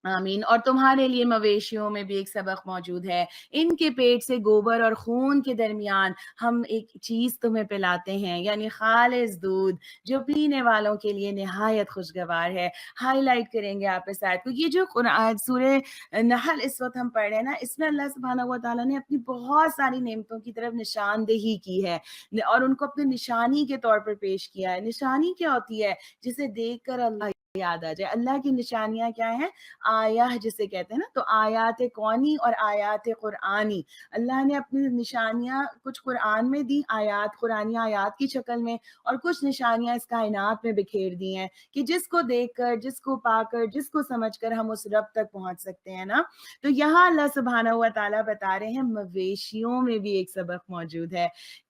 آمین. اور تمہارے لیے مویشیوں میں بھی ایک سبق موجود ہے. ان کے پیٹ سے گوبر اور خون کے درمیان ہم ایک چیز تمہیں پلاتے ہیں, یعنی خالص دودھ جو پینے والوں کے لیے نہایت خوشگوار ہے. ہائی لائٹ کریں گے آپ اس آیت کو. یہ جو قرآن سورہ نحل اس وقت ہم پڑھ رہے ہیں نا, اس میں اللہ سبحانہ و تعالیٰ نے اپنی بہت ساری نعمتوں کی طرف نشاندہی کی ہے اور ان کو اپنے نشانی کے طور پر پیش کیا ہے. نشانی کیا ہوتی ہے؟ جسے دیکھ کر اللہ یاد آ جائے. اللہ کی نشانیاں کیا ہیں؟ آیات جسے کہتے ہیں نا, تو آیات کونی اور آیات قرآنی. اللہ نے اپنی نشانیاں کچھ قرآن میں دی, آیات قرآنی آیات کی شکل میں, اور کچھ نشانیاں اس کائنات میں بکھیر دی ہیں کہ جس کو دیکھ کر, جس کو پا کر, جس کو سمجھ کر ہم اس رب تک پہنچ سکتے ہیں نا. تو یہاں اللہ سبحانہ و تعالیٰ بتا رہے ہیں مویشیوں میں بھی ایک سبق موجود ہے.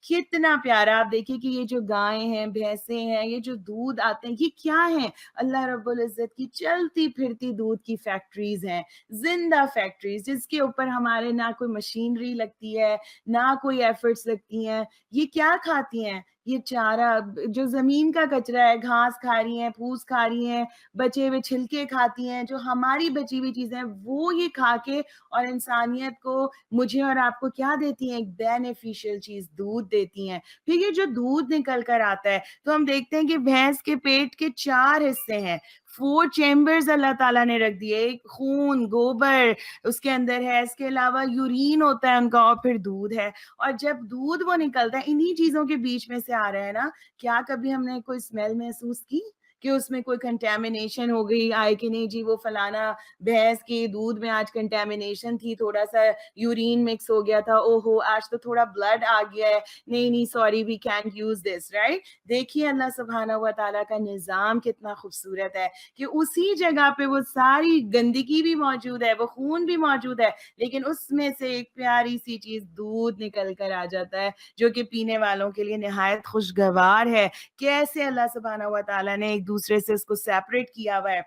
کتنا پیارا. آپ دیکھیے کہ یہ جو گائیں ہیں, بھینسیں ہیں, یہ جو دودھ آتے ہیں, یہ کیا ہیں؟ اللہ رب العزت کی چلتی پھرتی دودھ کی فیکٹریز ہیں, زندہ فیکٹریز, جس کے اوپر ہمارے نہ کوئی مشینری لگتی ہے, نہ کوئی ایفرٹس لگتی ہیں. یہ کیا کھاتی ہیں؟ یہ چارہ جو زمین کا کچرا ہے, گھاس کھا رہی ہیں, پھوس کھا رہی ہیں, بچے ہوئے چھلکے کھاتی ہیں, جو ہماری بچی ہوئی چیزیں ہیں وہ یہ کھا کے اور انسانیت کو, مجھے اور آپ کو کیا دیتی ہیں؟ ایک بینیفیشل چیز, دودھ دیتی ہیں. پھر یہ جو دودھ نکل کر آتا ہے تو ہم دیکھتے ہیں کہ بھینس کے پیٹ کے 4 حصے ہیں, 4 چیمبرز اللہ تعالیٰ نے رکھ دیے. ایک خون, گوبر اس کے اندر ہے, اس کے علاوہ یورین ہوتا ہے ان کا, اور پھر دودھ ہے. اور جب دودھ وہ نکلتا ہے, انہی چیزوں کے بیچ میں سے آ رہا ہے نا, کیا کبھی ہم نے کوئی اسمیل محسوس کی کہ اس میں کوئی کنٹامینیشن ہو گئی آئے کہ نہیں جی وہ فلانا بھینس کی دودھ میں آج کنٹامینیشن تھی, تھوڑا سا یورین مکس ہو گیا تھا, او ہو آج تو تھوڑا بلڈ آ گیا ہے, نہیں sorry we can't use this, right. دیکھیے اللہ سبحانہ و تعالیٰ کا نظام کتنا خوبصورت ہے کہ اسی جگہ پہ وہ ساری گندگی بھی موجود ہے, وہ خون بھی موجود ہے, لیکن اس میں سے ایک پیاری سی چیز دودھ نکل کر آ جاتا ہے جو کہ پینے والوں کے لیے نہایت خوشگوار ہے. کیسے اللہ سبحانہ و تعالیٰ نے ایک دوسرے سے اس کو سیپریٹ کیا ہوا ہے.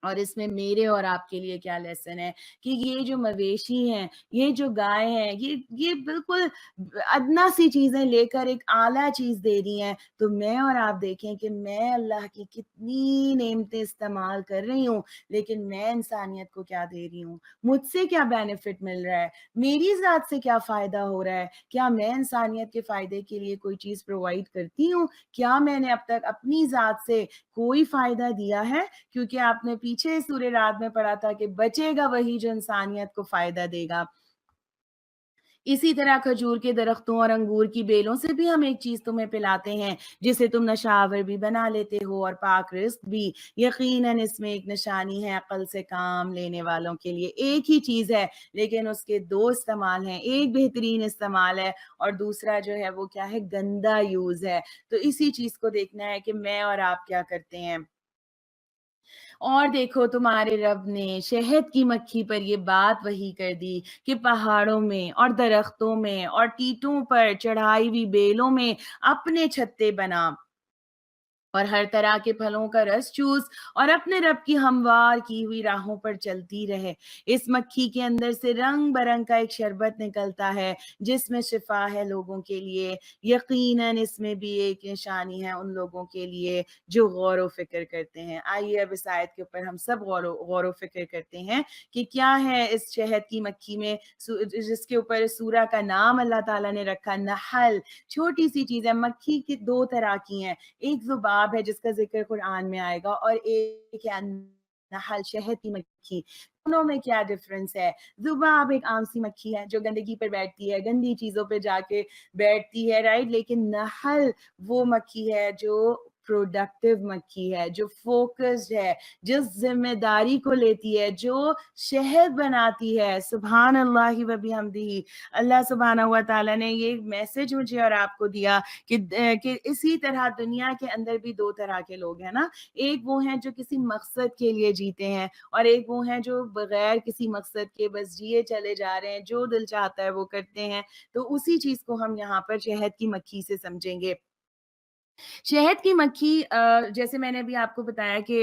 اور اس میں میرے اور آپ کے لیے کیا لیسن ہے کہ یہ جو مویشی ہیں, یہ جو گائے ہیں, یہ بالکل ادنا سی چیزیں لے کر ایک اعلیٰ چیز دے رہی ہیں. تو میں اور آپ دیکھیں کہ میں اللہ کی کتنی نعمتیں استعمال کر رہی ہوں, لیکن میں انسانیت کو کیا دے رہی ہوں, مجھ سے کیا بینیفٹ مل رہا ہے, میری ذات سے کیا فائدہ ہو رہا ہے. کیا میں انسانیت کے فائدے کے لیے کوئی چیز پرووائڈ کرتی ہوں؟ کیا میں نے اب تک اپنی ذات سے کوئی فائدہ دیا ہے؟ کیونکہ آپ نے پیچھے سورہ رات میں پڑھا تھا کہ بچے گا وہی جو انسانیت کو فائدہ دے گا. اسی طرح کھجور کے درختوں اور انگور کی بیلوں سے بھی ہم ایک چیز تمہیں پلاتے ہیں جسے تم نشاور بھی بنا لیتے ہو اور پاک رزق بھی. یقیناً اس میں ایک نشانی ہے عقل سے کام لینے والوں کے لیے. ایک ہی چیز ہے لیکن اس کے 2 استعمال ہیں, ایک بہترین استعمال ہے اور دوسرا جو ہے وہ کیا ہے, گندا یوز ہے. تو اسی چیز کو دیکھنا ہے کہ میں اور آپ کیا کرتے ہیں. اور دیکھو تمہارے رب نے شہد کی مکھی پر یہ بات وحی کر دی کہ پہاڑوں میں اور درختوں میں اور ٹیٹوں پر چڑھائی ہوئی بیلوں میں اپنے چھتے بنا اور ہر طرح کے پھلوں کا رس چوس اور اپنے رب کی ہموار کی ہوئی راہوں پر چلتی رہے. اس مکھی کے اندر سے رنگ برنگ کا ایک شربت نکلتا ہے جس میں شفا ہے لوگوں کے لیے. یقیناً اس میں بھی ایک نشانی ہے ان لوگوں کے لیے جو غور و فکر کرتے ہیں. آئیے اب اس آیت کے اوپر ہم سب غور و فکر کرتے ہیں کہ کیا ہے اس شہد کی مکھی میں, جس کے اوپر سورہ کا نام اللہ تعالیٰ نے رکھا نحل. چھوٹی سی چیز ہے, مکھی کی 2 طرح کی ہیں, ایک ذباب ہے جس کا ذکر قرآن میں آئے گا اور ایک ہے نحل, شہد کی مکھی. دونوں میں کیا ڈفرنس ہے. ذباب ایک عام سی مکھی ہے جو گندگی پر بیٹھتی ہے, گندی چیزوں پہ جا کے بیٹھتی ہے, رائٹ. لیکن نحل وہ مکھی ہے جو پروڈکٹیو مکھی ہے, جو فوکسڈ ہے, جو ذمہ داری کو لیتی ہے, جو شہد بناتی ہے. سبحان اللہ و بحمدہ. اللہ سبحانہ و تعالیٰ نے یہ میسج مجھے اور آپ کو دیا کہ اسی طرح دنیا کے اندر بھی دو طرح کے لوگ ہیں نا. ایک وہ ہیں جو کسی مقصد کے لیے جیتے ہیں, اور ایک وہ ہیں جو بغیر کسی مقصد کے بس جیے چلے جا رہے ہیں, جو دل چاہتا ہے وہ کرتے ہیں. تو اسی چیز کو ہم یہاں پر شہد کی مکھی سے سمجھیں گے. شہد کی مکھی جیسے میں نے بھی آپ کو بتایا کہ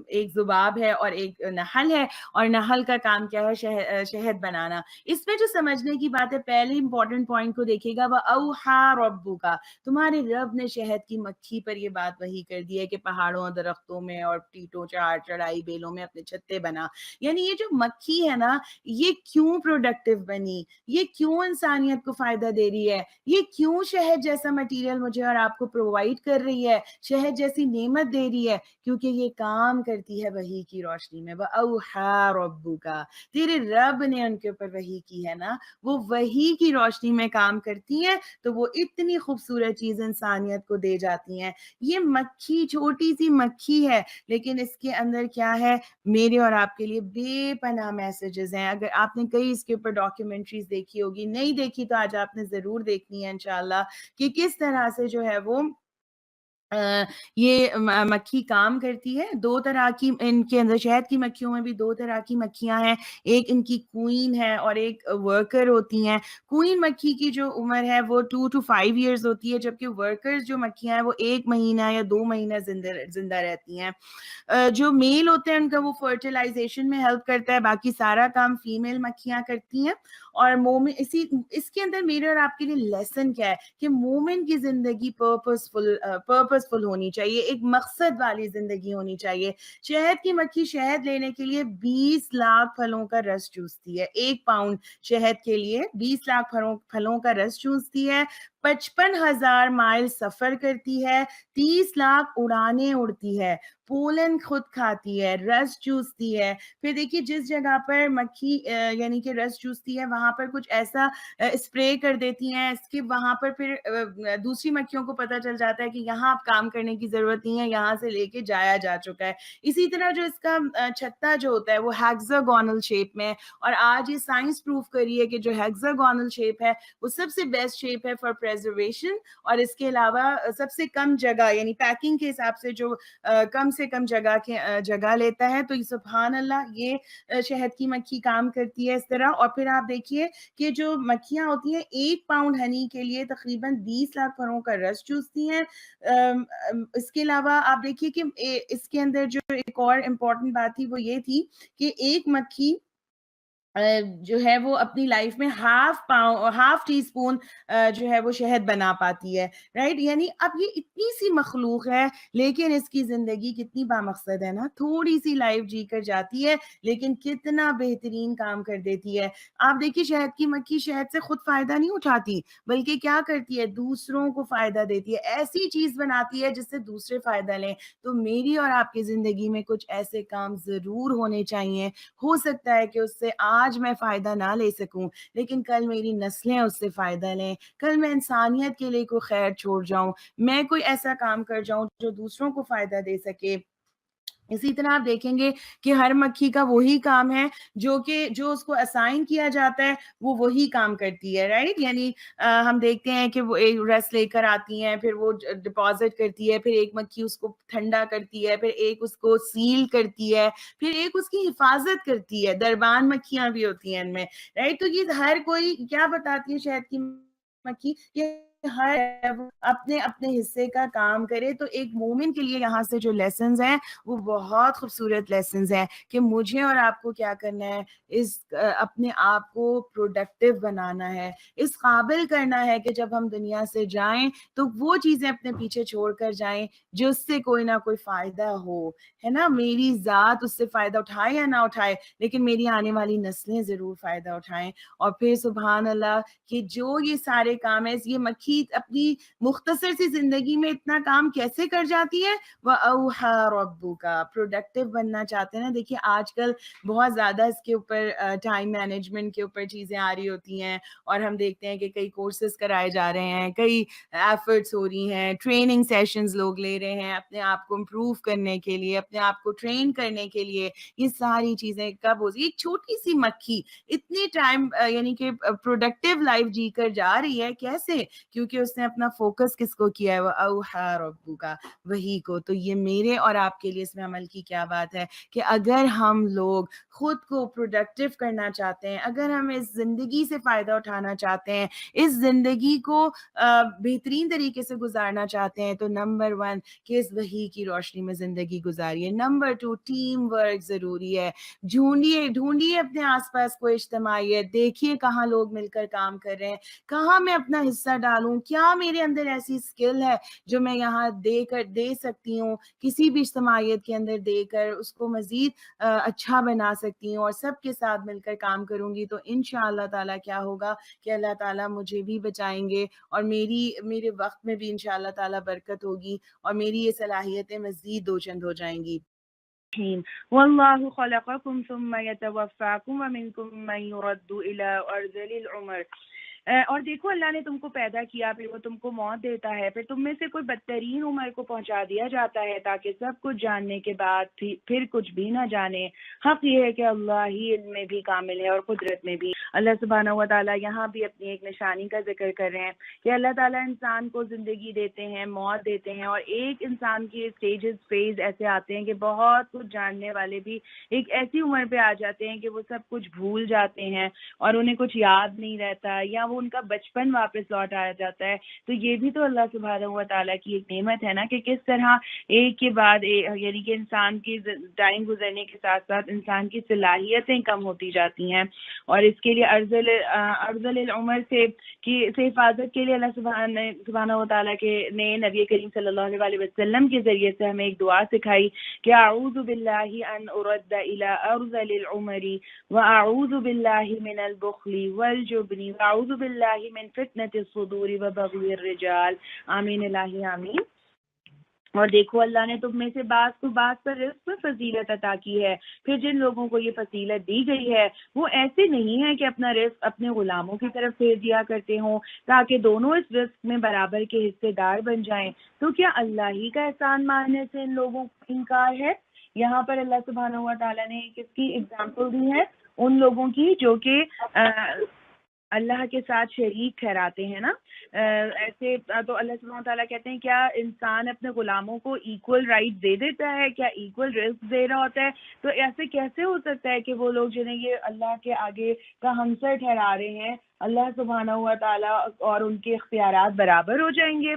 ایک ذباب ہے اور ایک نحل ہے, اور نحل کا کام کیا ہے, شہد بنانا. اس میں جو سمجھنے کی بات ہے, پہلے امپورٹنٹ پوائنٹ کو دیکھیے گا, وہ اوحا ربک, تمہارے رب نے شہد کی مکھی پر یہ بات وحی کر دی ہے کہ پہاڑوں درختوں میں اور ٹیٹوں چڑھائی بیلوں میں اپنے چھتے بنا. یعنی یہ جو مکھی ہے نا, یہ کیوں پروڈکٹیو بنی, یہ کیوں انسانیت کو فائدہ دے رہی ہے, یہ کیوں شہد جیسا مٹیریل مجھے اور آپ کو پرووائڈ کر رہی ہے, شہد جیسی نعمت دے رہی ہے, کیونکہ یہ کام کرتی ہے وحی کی روشنی میں. وَأَوْحَىٰ رَبُّكَ, تیرے رب نے ان کے اوپر وحی کی ہے نا, وہ وحی کی روشنی میں کام کرتی ہیں, تو وہ اتنی خوبصورت چیز انسانیت کو دے جاتی ہیں. یہ مکھی چھوٹی سی مکھی ہے, لیکن اس کے اندر کیا ہے, میرے اور آپ کے لیے بے پناہ میسیجز ہیں. اگر آپ نے کئی اس کے اوپر ڈاکیومنٹریز دیکھی ہوگی, نہیں دیکھی تو آج آپ نے ضرور دیکھنی ہے انشاءاللہ, کہ کس طرح سے جو ہے وہ یہ مکھی کام کرتی ہے. دو طرح کی ان کے اندر, شہد کی مکھیوں میں بھی دو طرح کی مکھیاں ہیں, ایک ان کی کوئین ہے اور ایک ورکر ہوتی ہیں. کوئین مکھی کی جو عمر ہے وہ 2 to 5 years ہوتی ہے, جبکہ ورکرز جو مکھیاں ہیں وہ 1 مہینہ یا 2 مہینہ زندہ رہتی ہیں. جو میل ہوتے ہیں ان کا وہ فرٹیلائزیشن میں ہیلپ کرتا ہے, باقی سارا کام فیمیل مکھیاں کرتی ہیں. اور مومن اس کے اندر میرے اور آپ کے لیے لیسن کیا ہے کہ مومن کی زندگی پرپسفل ہونی چاہیے, ایک مقصد والی زندگی ہونی چاہیے. شہد کی مکھی شہد لینے کے لیے 20 لاکھ پھلوں کا رس چوستی ہے. 1 پاؤنڈ شہد کے لیے 20 لاکھ پھلوں کا رس چوستی ہے, 55,000 مائل سفر کرتی ہے, 30 لاکھ اڑانیں اڑتی ہے, پولن خود کھاتی ہے, رس چوستی ہے. پھر دیکھیے جس جگہ پر مکھی یعنی کہ رس چوستی ہے وہاں پر کچھ ایسا اسپرے کر دیتی ہیں اس کے, وہاں پر پھر دوسری مکھیوں کو پتہ چل جاتا ہے کہ یہاں اب کام کرنے کی ضرورت نہیں ہے, یہاں سے لے کے جایا جا چکا ہے. اسی طرح جو اس کا چھتا جو ہوتا ہے وہ ہیگزاگونل شیپ میں, اور آج یہ سائنس پروف کری ہے کہ جو ہیگزاگونل شیپ ہے وہ سب سے بیسٹ شیپ ہے فار پریزرویشن, اور اس کے علاوہ سب سے کم جگہ یعنی پیکنگ کے حساب سے جو کم سے کم جگہ لیتا ہے. تو سبحان اللہ یہ شہد کی مکھی کام کرتی ہے اس طرح. اور پھر آپ دیکھیے کہ جو مکھیاں ہوتی ہیں 1 پاؤنڈ ہنی کے لیے تقریباً 20 لاکھ پھلوں کا رس چوستی ہیں. اس کے علاوہ آپ دیکھیے کہ اس کے اندر جو ایک اور امپورٹنٹ بات تھی وہ یہ تھی کہ ایک مکھی جو ہے وہ اپنی لائف میں ہاف ٹی اسپون جو ہے وہ شہد بنا پاتی ہے, رائٹ. یعنی اب یہ اتنی سی مخلوق ہے لیکن اس کی زندگی کتنی بامقصد ہے نا, تھوڑی سی لائف جی کر جاتی ہے لیکن کتنا بہترین کام کر دیتی ہے. آپ دیکھیے شہد کی مکھی شہد سے خود فائدہ نہیں اٹھاتی, بلکہ کیا کرتی ہے, دوسروں کو فائدہ دیتی ہے, ایسی چیز بناتی ہے جس سے دوسرے فائدہ لیں. تو میری اور آپ کی زندگی میں کچھ ایسے کام ضرور ہونے چاہیے. ہو سکتا ہے کہ اس سے آج میں فائدہ نہ لے سکوں, لیکن کل میری نسلیں اس سے فائدہ لیں, کل میں انسانیت کے لیے کوئی خیر چھوڑ جاؤں, میں کوئی ایسا کام کر جاؤں جو دوسروں کو فائدہ دے سکے. اسی طرح آپ دیکھیں گے کہ ہر مکھی کا وہی کام ہے جو اس کو اسائن کیا جاتا ہے وہ وہی کام کرتی ہے, رائٹ. یعنی ہم دیکھتے ہیں کہ وہ ایک رس لے کر آتی ہیں, پھر وہ ڈپازٹ کرتی ہے, پھر ایک مکھی اس کو ٹھنڈا کرتی ہے, پھر ایک اس کو سیل کرتی ہے, پھر ایک اس کی حفاظت کرتی ہے. دربان مکھیاں بھی ہوتی ہیں ان میں, رائٹ. تو یہ ہر کوئی کیا بتاتی ہے شہد کی مکھی کہ ہر اپنے اپنے حصے کا کام کرے. تو ایک مومن کے لیے یہاں سے جو لیسنز ہیں وہ بہت خوبصورت لیسنز ہیں کہ مجھے اور آپ کو کیا کرنا ہے, اپنے آپ کو پروڈکٹیو بنانا ہے, اس قابل کرنا ہے کہ جب ہم دنیا سے جائیں تو وہ چیزیں اپنے پیچھے چھوڑ کر جائیں جس سے کوئی نہ کوئی فائدہ ہو, ہے نا. میری ذات اس سے فائدہ اٹھائے یا نہ اٹھائے, لیکن میری آنے والی نسلیں ضرور فائدہ اٹھائیں. اور پھر سبحان اللہ کہ جو یہ سارے کام ہے, یہ مکھی مکھی اپنی مختصر سی زندگی میں اتنا کام کیسے کر جاتی ہے؟ وَأَوْحَى رَبُّكَ. پروڈکٹیو بننا چاہتے ہیں نا، دیکھیے آج کل بہت زیادہ اس کے اوپر ٹائم مینجمنٹ کے اوپر چیزیں آ رہی ہوتی ہیں، اور ہم دیکھتے ہیں کہ کئی کورسز کرائے جا رہے ہیں، کئی ایفرٹس ہو رہی ہیں، ٹریننگ سیشنز لوگ لے رہے ہیں اپنے آپ کو امپروو کرنے کے لیے، اپنے آپ کو ٹرین کرنے کے لیے. یہ ساری چیزیں کب ہوتی؟ ایک چھوٹی سی مکھی اتنی ٹائم یعنی کہ پروڈکٹیو لائف جی کر جا رہی ہے، کیسے؟ کیونکہ اس نے اپنا فوکس کس کو کیا ہے؟ وَأَوْحَى رَبُّكَ، وہی کو. تو یہ میرے اور آپ کے لیے اس میں عمل کی کیا بات ہے کہ اگر ہم لوگ خود کو پروڈکٹیو کرنا چاہتے ہیں، اگر ہم اس زندگی سے فائدہ اٹھانا چاہتے ہیں، اس زندگی کو بہترین طریقے سے گزارنا چاہتے ہیں، تو نمبر 1 کہ اس وحی کی روشنی میں زندگی گزاریے. نمبر 2 ٹیم ورک ضروری ہے. ڈھونڈیے اپنے آس پاس کو اجتماعیت، دیکھیے کہاں لوگ مل کر کام کر رہے ہیں، کہاں میں اپنا حصہ ڈالوں، کیا میرے اندر ایسی اسکل ہے جو میں یہاں دے سکتی ہوں، کسی بھی اجتماعیت کے اندر دے کر اس کو مزید اچھا بنا سکتی ہوں، اور سب کے ساتھ مل کر کام کروں گی تو انشاءاللہ تعالیٰ کیا ہوگا کہ اللہ تعالیٰ مجھے بھی بچائیں گے، اور میرے وقت میں بھی انشاءاللہ تعالیٰ برکت ہوگی، اور میری یہ صلاحیتیں مزید دو چند ہو جائیں گی. واللہ خلقکم ثم یتوفاکم ومنکم من یرد الی ارذل العمر. اور دیکھو اللہ نے تم کو پیدا کیا، پھر وہ تم کو موت دیتا ہے، پھر تم میں سے کوئی بدترین عمر کو پہنچا دیا جاتا ہے تاکہ سب کچھ جاننے کے بعد پھر کچھ بھی نہ جانے. حق یہ ہے کہ اللہ ہی علم میں بھی کامل ہے اور قدرت میں بھی. اللہ سبحانہ و تعالیٰ یہاں بھی اپنی ایک نشانی کا ذکر کر رہے ہیں کہ اللہ تعالیٰ انسان کو زندگی دیتے ہیں، موت دیتے ہیں، اور ایک انسان کے فیز ایسے آتے ہیں کہ بہت کچھ جاننے والے بھی ایک ایسی عمر پہ آ جاتے ہیں کہ وہ سب کچھ بھول جاتے ہیں اور انہیں کچھ یاد نہیں رہتا، یا وہ ان کا بچپن واپس لوٹ آ جاتا ہے. تو یہ بھی تو اللہ سبحانہ و تعالیٰ کی ایک نعمت ہے نا کہ کس طرح ایک کے بعد یعنی کہ انسان کی ٹائم گزرنے کے ساتھ ساتھ انسان کی صلاحیتیں کم ہوتی جاتی ہیں. اور اس کے لیے ارذل العمر سے حفاظت کے لیے اللہ سبحانہ و تعالیٰ کے نے نبی کریم صلی اللہ علیہ وسلم کے ذریعے سے ہمیں ایک دعا سکھائی کہ اعوذ باللہ ان ارد الی ارذل العمر واعوذ باللہ من البخل والجبن واعوذ باللہ من فتنة الصدور وبغي الرجال. آمین الہی آمین. اور دیکھو اللہ نے تم میں سے بعض کو بعض پر رزق میں فضیلت عطا کی ہے، پھر جن لوگوں کو یہ فضیلت دی گئی ہے وہ ایسے نہیں ہیں کہ اپنا رزق اپنے غلاموں کی طرف پھیر دیا کرتے ہوں تاکہ دونوں اس رزق میں برابر کے حصے دار بن جائیں. تو کیا اللہ ہی کا احسان ماننے سے ان لوگوں کو انکار ہے؟ یہاں پر اللہ سبحانہ و تعالیٰ نے کس کی اگزامپل دی ہے؟ ان لوگوں کی جو کہ اللہ کے ساتھ شریک ٹھہراتے ہیں نا. ایسے تو اللہ سبحانہ تعالیٰ کہتے ہیں کیا انسان اپنے غلاموں کو ایکول رائٹ دے دیتا ہے؟ کیا ایکول رزق دے رہا ہوتا ہے؟ تو ایسے کیسے ہو سکتا ہے کہ وہ لوگ جنہیں یہ اللہ کے آگے کا ہمسر ٹھہرا رہے ہیں اللہ سبحانہ و تعالیٰ اور ان کے اختیارات برابر ہو جائیں گے؟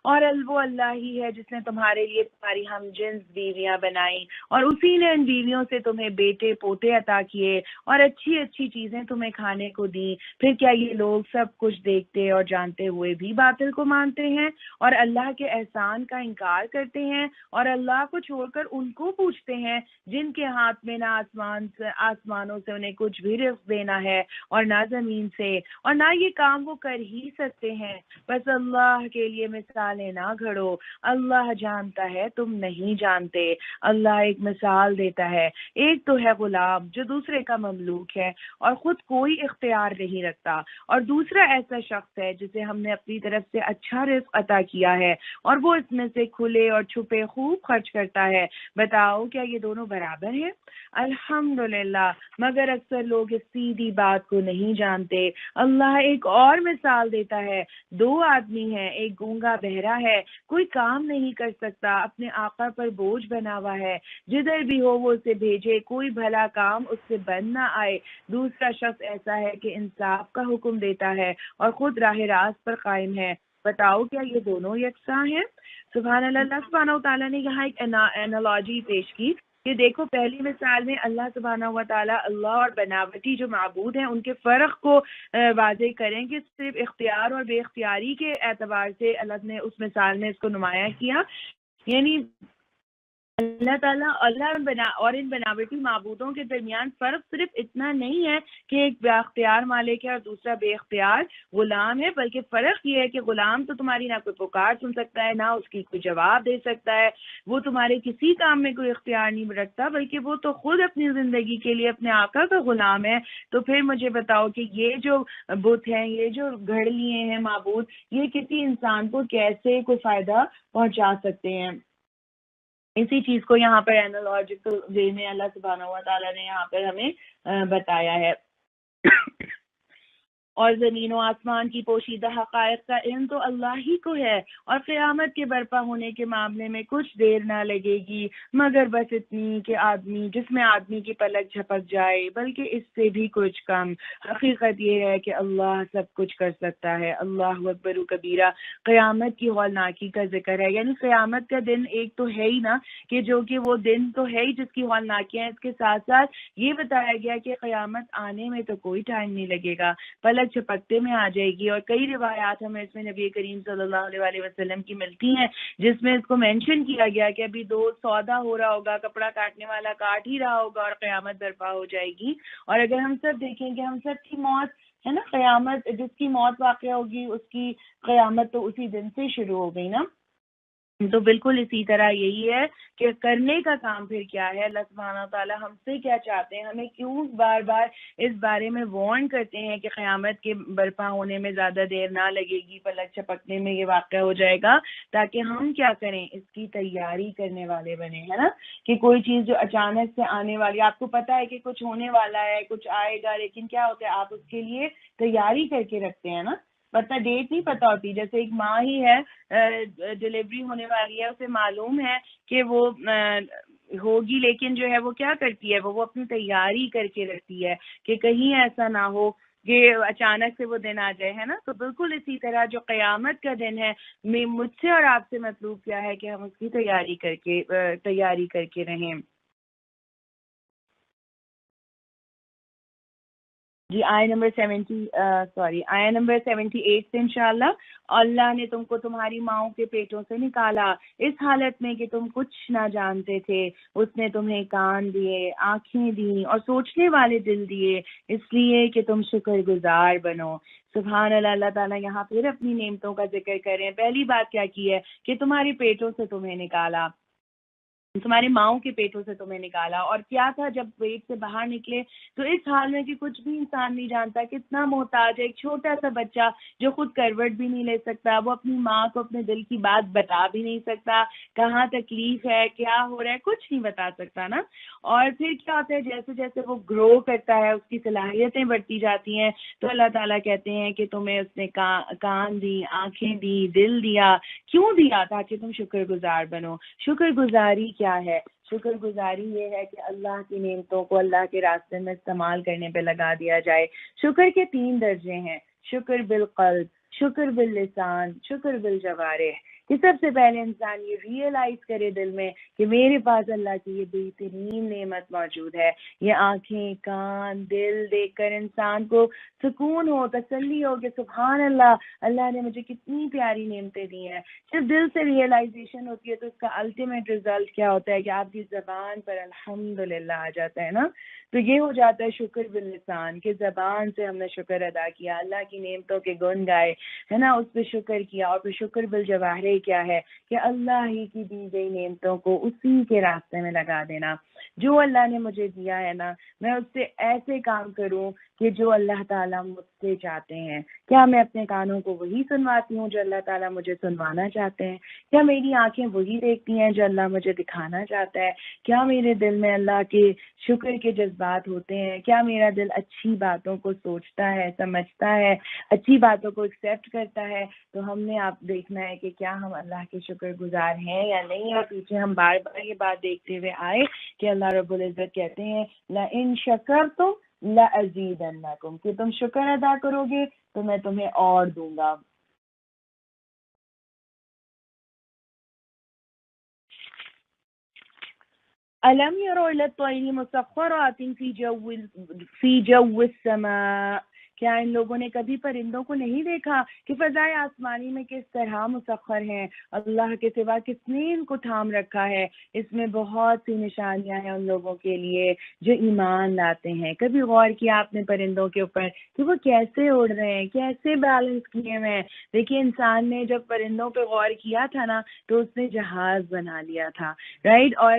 اور وہ اللہ ہی ہے جس نے تمہارے لیے تمہاری ہم جنس بیویاں بنائیں، اور اسی نے ان بیویوں سے تمہیں بیٹے پوتے عطا کیے اور اچھی اچھی چیزیں تمہیں کھانے کو دیں. پھر کیا یہ لوگ سب کچھ دیکھتے اور جانتے ہوئے بھی باطل کو مانتے ہیں اور اللہ کے احسان کا انکار کرتے ہیں، اور اللہ کو چھوڑ کر ان کو پوچھتے ہیں جن کے ہاتھ میں نہ آسمانوں سے انہیں کچھ بھی رزق دینا ہے اور نہ زمین سے، اور نہ یہ کام وہ کر ہی سکتے ہیں. بس اللہ کے لیے مثالیں نہ گھڑو، اللہ جانتا ہے تم نہیں جانتے. اللہ ایک مثال دیتا ہے، ایک تو ہے غلام جو دوسرے کا مملوک ہے اور خود کوئی اختیار نہیں رکھتا، اور دوسرا ایسا شخص ہے جسے ہم نے اپنی طرف سے اچھا رزق عطا کیا ہے اور وہ اس میں سے کھلے اور چھپے خوب خرچ کرتا ہے. بتاؤ کیا یہ دونوں برابر ہیں؟ الحمدللہ، مگر اکثر لوگ اس سیدھی بات کو نہیں جانتے. اللہ ایک اور مثال دیتا ہے، 2 آدمی ہیں، ایک گونگا بہرا ہے، کوئی کام نہیں کر سکتا، اپنے آقا پر بوجھ بنا ہوا ہے، جدھر بھی ہو وہ اسے بھیجے، کوئی بھلا کام اس سے بن نہ آئے. دوسرا شخص ایسا ہے کہ انصاف کا حکم دیتا ہے اور خود راہ راست پر قائم ہے. بتاؤ کیا یہ دونوں یکساں ہیں؟ سبحان اللہ. اللہ سبحانہ و تعالیٰ نے یہاں ایک انالوجی پیش کی کہ دیکھو پہلی مثال میں اللہ سبحانہ و تعالیٰ اللہ اور بناوٹی جو معبود ہیں ان کے فرق کو واضح کریں کہ صرف اختیار اور بے اختیاری کے اعتبار سے اللہ نے اس مثال میں اس کو نمایاں کیا. یعنی اللہ تعالیٰ اور ان بناوٹی معبودوں کے درمیان فرق صرف اتنا نہیں ہے کہ ایک با اختیار مالک ہے اور دوسرا بے اختیار غلام ہے، بلکہ فرق یہ ہے کہ غلام تو تمہاری نہ کوئی پکار سن سکتا ہے، نہ اس کی کوئی جواب دے سکتا ہے، وہ تمہارے کسی کام میں کوئی اختیار نہیں رکھتا، بلکہ وہ تو خود اپنی زندگی کے لیے اپنے آقا کا غلام ہے۔ تو پھر مجھے بتاؤ کہ یہ جو بت ہیں، یہ جو گھڑ لیے ہیں معبود، یہ کسی انسان کو کیسے کوئی فائدہ پہنچا سکتے ہیں؟ اسی چیز کو یہاں پر اینالوجیکل وے میں اللہ سبحانہ و تعالیٰ نے یہاں پر ہمیں بتایا ہے۔ اور زمین و آسمان کی پوشیدہ حقائق کا علم تو اللہ ہی کو ہے، اور قیامت کے برپا ہونے کے معاملے میں کچھ دیر نہ لگے گی مگر بس اتنی کہ جس میں آدمی کی پلک جھپک جائے، بلکہ اس سے بھی کچھ کم۔ حقیقت یہ ہے کہ اللہ سب کچھ کر سکتا ہے۔ اللہ اکبر و کبیرہ۔ قیامت کی ہولناکی کا ذکر ہے، یعنی قیامت کا دن ایک تو ہے ہی نا، کہ جو کہ وہ دن تو ہے ہی جس کی ہولناکیاں، اس کے ساتھ ساتھ یہ بتایا گیا کہ قیامت آنے میں تو کوئی ٹائم نہیں لگے گا، پلک چھپکتے میں آ جائے گی۔ اور کئی روایات ہمیں اس میں نبی کریم صلی اللہ علیہ وسلم کی ملتی ہیں، جس میں اس کو مینشن کیا گیا کہ ابھی سودا ہو رہا ہوگا، کپڑا کاٹنے والا کاٹ ہی رہا ہوگا اور قیامت برپا ہو جائے گی۔ اور اگر ہم سب دیکھیں کہ ہم سب کی موت ہے نا، قیامت جس کی موت واقع ہوگی اس کی قیامت تو اسی دن سے شروع ہو گئی نا۔ تو بالکل اسی طرح یہی ہے کہ کرنے کا کام پھر کیا ہے، اللہ سبحانہ تعالیٰ ہم سے کیا چاہتے ہیں، ہمیں کیوں بار بار اس بارے میں وارن کرتے ہیں کہ قیامت کے برپا ہونے میں زیادہ دیر نہ لگے گی، پلک چھپکنے میں یہ واقع ہو جائے گا، تاکہ ہم کیا کریں، اس کی تیاری کرنے والے بنے، ہے نا، کہ کوئی چیز جو اچانک سے آنے والی، آپ کو پتہ ہے کہ کچھ ہونے والا ہے، کچھ آئے گا، لیکن کیا ہوتا ہے، آپ اس کے لیے تیاری کر کے رکھتے ہیں نا، پتہ ڈیٹ نہیں پتہ ہوتی۔ جیسے ایک ماں ہی ہے، ڈلیوری ہونے والی ہے، اسے معلوم ہے کہ وہ ہوگی، لیکن جو ہے وہ کیا کرتی ہے، وہ اپنی تیاری کر کے رکھتی ہے کہ کہیں ایسا نہ ہو کہ اچانک سے وہ دن آ جائے، ہے نا۔ تو بالکل اسی طرح جو قیامت کا دن ہے، مجھ سے اور آپ سے مطلوب کیا ہے کہ ہم اس کی تیاری کر کے رہیں۔ جی آیت نمبر 78 سے انشاءاللہ۔ اللہ نے تم کو تمہاری ماؤں کے پیٹوں سے نکالا اس حالت میں کہ تم کچھ نہ جانتے تھے، اس نے تمہیں کان دیے، آنکھیں دیں اور سوچنے والے دل دیے، اس لیے کہ تم شکر گزار بنو۔ سبحان اللہ۔ اللہ تعالیٰ یہاں پھر اپنی نعمتوں کا ذکر کر رہے ہیں۔ پہلی بات کیا کی ہے کہ تمہارے پیٹوں سے تمہیں نکالا، تمہارے ماؤں کے پیٹوں سے تمہیں نکالا، اور کیا تھا جب پیٹ سے باہر نکلے تو اس حال میں کہ کچھ بھی انسان نہیں جانتا، کتنا محتاج ہے، ایک چھوٹا سا بچہ جو خود کروٹ بھی نہیں لے سکتا، وہ اپنی ماں کو اپنے دل کی بات بتا بھی نہیں سکتا، کہاں تکلیف ہے، کیا ہو رہا ہے، کچھ نہیں بتا سکتا نا۔ اور پھر کیا ہوتا ہے، جیسے جیسے وہ گرو کرتا ہے، اس کی صلاحیتیں بڑھتی جاتی ہیں، تو اللہ تعالیٰ کہتے ہیں کہ تمہیں اس نے کان دی، آنکھیں دی، دل دیا، کیوں دیا؟ تاکہ تم شکر گزار بنو۔ شکر گزاری کیا ہے؟ شکر گزاری یہ ہے کہ اللہ کی نعمتوں کو اللہ کے راستے میں استعمال کرنے پہ لگا دیا جائے۔ شکر کے 3 درجے ہیں، شکر بالقلب، شکر باللسان، شکر بالجوارح، کہ سب سے پہلے انسان یہ ریئلائز کرے دل میں کہ میرے پاس اللہ کی یہ بہترین نعمت موجود ہے۔ یہ آنکھیں، کان، دل دیکھ کر انسان کو سکون ہو، تسلی ہو کہ سبحان اللہ، اللہ نے مجھے کتنی پیاری نعمتیں دی ہیں۔ جب دل سے ریئلائزیشن ہوتی ہے تو اس کا الٹیمیٹ رزلٹ کیا ہوتا ہے کہ آپ کی زبان پر الحمدللہ آ جاتا ہے نا۔ تو یہ ہو جاتا ہے شکر باللسان، کہ زبان سے ہم نے شکر ادا کیا، اللہ کی نعمتوں کے گن گائے، ہے نا، اس پہ شکر کیا۔ اور پھر شکر بالجوارح کیا ہے کہ اللہ ہی کی دی گئی نعمتوں کو اسی کے راستے میں لگا دینا۔ جو اللہ نے مجھے دیا ہے نا، میں اس سے ایسے کام کروں کہ جو اللہ تعالیٰ مجھ سے چاہتے ہیں۔ کیا میں اپنے کانوں کو وہی سنواتی ہوں جو اللہ تعالیٰ مجھے سنوانا چاہتے ہیں؟ کیا میری آنکھیں وہی دیکھتی ہیں جو اللہ مجھے دکھانا چاہتا ہے؟ کیا میرے دل میں اللہ کے شکر کے جذبات ہوتے ہیں؟ کیا میرا دل اچھی باتوں کو سوچتا ہے، سمجھتا ہے، اچھی باتوں کو ایکسیپٹ کرتا ہے؟ تو ہم نے آپ دیکھنا ہے کہ کیا ہم اللہ کے شکر گزار ہیں یا نہیں۔ اور پیچھے ہم بار بار یہ بات دیکھتے ہوئے آئے کہ اللہ رب العزت کہتے ہیں لَإِن شَكَرْتُمْ لَأَزِيدَنَّكُمْ، کہ تم شکر ادا کرو گے تو میں تمہیں اور دوں گا۔ أَلَمْ يَرَوْا إِلَى الطَّيْرِ مُسَخَّرَاتٍ فِي جَوِّ السَّمَاءِ، کیا ان لوگوں نے کبھی پرندوں کو نہیں دیکھا کہ فضائے آسمانی میں کس طرح مسخر ہیں؟ اللہ کے سوا کس نے ان کو تھام رکھا ہے؟ اس میں بہت سی نشانیاں ہیں ان لوگوں کے لیے جو ایمان لاتے ہیں۔ کبھی غور کیا آپ نے پرندوں کے اوپر کہ وہ کیسے اڑ رہے ہیں، کیسے بیلنس کیے ہوئے ہیں؟ دیکھیے انسان نے جب پرندوں پہ غور کیا تھا نا تو اس نے جہاز بنا لیا تھا، رائٹ؟ اور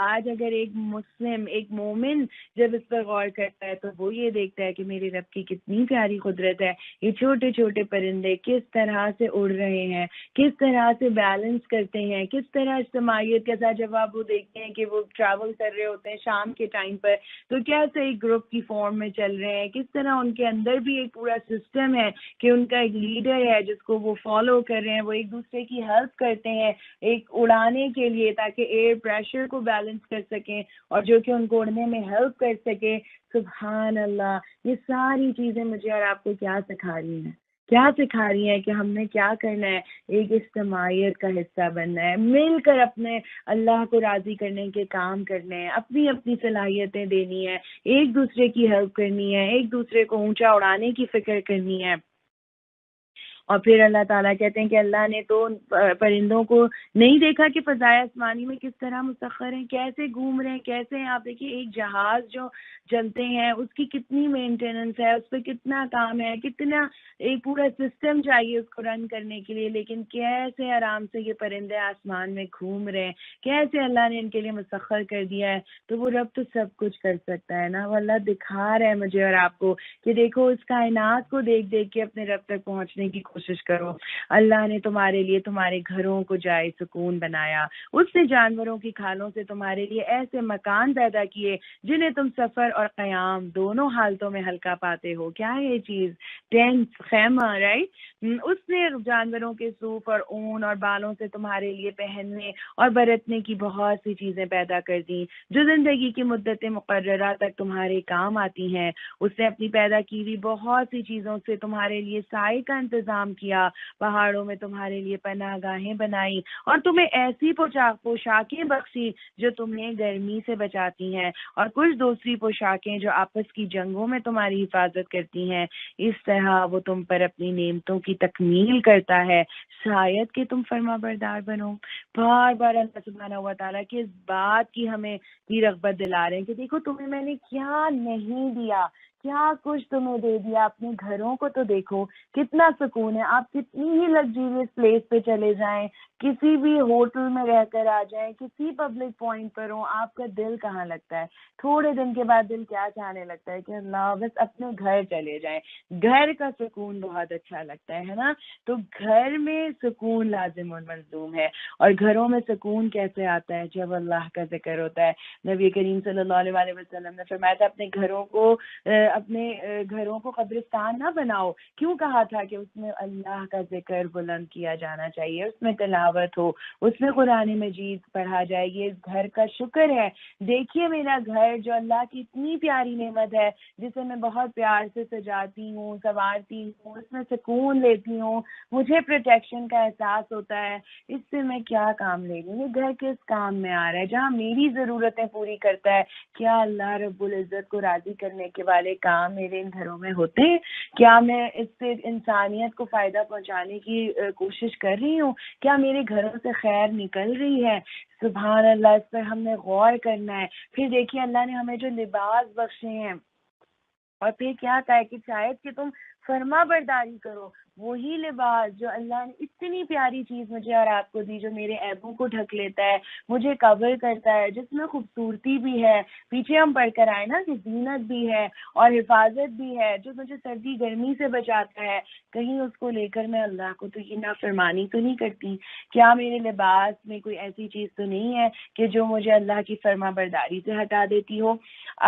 آج اگر ایک مسلم، ایک مومن جب اس پر غور کرتا ہے تو وہ یہ دیکھتا ہے کہ میرے رب کی کتنی پیاری قدرت ہے، یہ چھوٹے چھوٹے پرندے کس طرح سے اڑ رہے ہیں، کس طرح سے بیلنس کرتے ہیں، کس طرح اجتماعیت کے ساتھ جب آپ وہ دیکھتے ہیں کہ وہ ٹریول کر رہے ہوتے ہیں شام کے ٹائم پر تو کیسے ایک گروپ کی فارم میں چل رہے ہیں، کس طرح ان کے اندر بھی ایک پورا سسٹم ہے کہ ان کا ایک لیڈر ہے جس کو وہ فالو کر رہے ہیں، وہ ایک دوسرے کی ہیلپ کرتے ہیں ایک اڑانے کے لیے تاکہ ایئر پریشر کو بیلنس کر سکیں اور جو کہ ان کو اڑنے میں ہیلپ کر سکے۔ سبحان اللہ، یہ ساری چیزیں مجھے اور آپ کو کیا سکھا رہی ہیں؟ کیا سکھا رہی ہیں کہ ہم نے کیا کرنا ہے؟ ایک اجتماعیت کا حصہ بننا ہے، مل کر اپنے اللہ کو راضی کرنے کے کام کرنے ہیں، اپنی اپنی صلاحیتیں دینی ہے، ایک دوسرے کی ہیلپ کرنی ہے، ایک دوسرے کو اونچا اڑانے کی فکر کرنی ہے۔ اور پھر اللہ تعالیٰ کہتے ہیں کہ اللہ نے تو پرندوں کو نہیں دیکھا کہ فضائے آسمانی میں کس طرح مسخر ہیں، کیسے گھوم رہے ہیں، کیسے ہیں۔ آپ دیکھیے ایک جہاز جو چلتے ہیں اس کی کتنی مینٹیننس ہے، اس پہ کتنا کام ہے، کتنا ایک پورا سسٹم چاہیے اس کو رن کرنے کے لیے، لیکن کیسے آرام سے یہ پرندے آسمان میں گھوم رہے ہیں، کیسے اللہ نے ان کے لیے مسخر کر دیا ہے۔ تو وہ رب تو سب کچھ کر سکتا ہے نا، وہ اللہ دکھا رہا ہے مجھے اور آپ کو کہ دیکھو اس کائنات کو دیکھ دیکھ کے اپنے رب تک پہنچنے کی کوشش کرو۔ اللہ نے تمہارے لیے تمہارے گھروں کو جائے سکون بنایا، اس نے جانوروں کی کھالوں سے تمہارے لیے ایسے مکان پیدا کیے جنہیں تم سفر اور قیام دونوں حالتوں میں ہلکا پاتے ہو۔ کیا ہے یہ چیز؟ ٹینٹ، خیمہ، رائٹ؟ اس نے جانوروں کے صوف اور اون اور بالوں سے تمہارے لیے پہننے اور برتنے کی بہت سی چیزیں پیدا کر دیں جو زندگی کی مدت مقررہ تک تمہارے کام آتی ہیں۔ اس نے اپنی پیدا کی ہوئی بہت سی چیزوں سے تمہارے لیے سائے کا انتظام کیا، پہاڑوں میں تمہارے لیے پناہ گاہیں بنائی اور تمہیں ایسی پوشاکیں بخشی جو تمہیں گرمی سے بچاتی ہیں، اور کچھ دوسری پوشاکیں جو آپس کی جنگوں میں تمہاری حفاظت کرتی ہیں۔ اس طرح وہ تم پر اپنی نعمتوں کی تکمیل کرتا ہے شاید کہ تم فرما بردار بنو۔ بار بار اللہ سبحانہ و تعالیٰ کی اس بات کی ہمیں کی رغبت دلا رہے ہیں کہ دیکھو تمہیں میں نے کیا نہیں دیا، کیا کچھ تمہیں دے دیا۔ اپنے گھروں کو تو دیکھو کتنا سکون ہے، آپ کتنی ہی لگزریس پلیس پہ چلے جائیں، کسی بھی ہوٹل میں رہ کر آ جائیں، کسی پبلک پوائنٹ پر ہوں، آپ کا دل کہاں لگتا ہے؟ تھوڑے دن کے بعد دل کیا چاہنے لگتا ہے کہ اللہ بس اپنے گھر چلے جائیں۔ گھر کا سکون بہت اچھا لگتا ہے نا؟ تو گھر میں سکون لازم اور ملزوم ہے۔ اور گھروں میں سکون کیسے آتا ہے؟ جب اللہ کا ذکر ہوتا ہے۔ نبی کریم صلی اللہ علیہ وسلم نے فرمایا تھا اپنے گھروں کو قبرستان نہ بناؤ۔ کیوں کہا تھا؟ کہ اس میں اللہ کا ذکر بلند کیا جانا چاہیے، اس میں تلاوت ہو، اس میں قرآن مجید پڑھا جائے، یہ گھر کا شکر ہے۔ دیکھیے میرا گھر جو اللہ کی اتنی پیاری نعمت ہے جسے میں بہت پیار سے سجاتی ہوں، سنوارتی ہوں، اس میں سکون لیتی ہوں، مجھے پروٹیکشن کا احساس ہوتا ہے، اس سے میں کیا کام لے لوں؟ یہ گھر کس کام میں آ رہا ہے؟ جہاں میری ضرورتیں پوری کرتا ہے، کیا اللہ رب العزت کو راضی کرنے کے والے کام میرے ان گھروں میں ہوتے ہیں؟ کیا میں اس سے انسانیت کو فائدہ پہنچانے کی کوشش کر رہی ہوں؟ کیا میرے گھروں سے خیر نکل رہی ہے؟ سبحان اللہ، اس پر ہم نے غور کرنا ہے۔ پھر دیکھیے اللہ نے ہمیں جو لباس بخشے ہیں اور پھر کیا کہا ہے کہ شاید کہ تم فرما برداری کرو، وہی لباس جو اللہ نے اتنی پیاری چیز مجھے اور آپ کو دی، جو میرے عیبوں کو ڈھک لیتا ہے، مجھے کور کرتا ہے، جس میں خوبصورتی بھی ہے، پیچھے ہم پڑھ کر آئے نا کہ زینت بھی ہے اور حفاظت بھی ہے، جو مجھے سردی گرمی سے بچاتا ہے، کہیں اس کو لے کر میں اللہ کو تو یہ نافرمانی تو نہیں کرتی؟ کیا میرے لباس میں کوئی ایسی چیز تو نہیں ہے کہ جو مجھے اللہ کی فرما برداری سے ہٹا دیتی ہو؟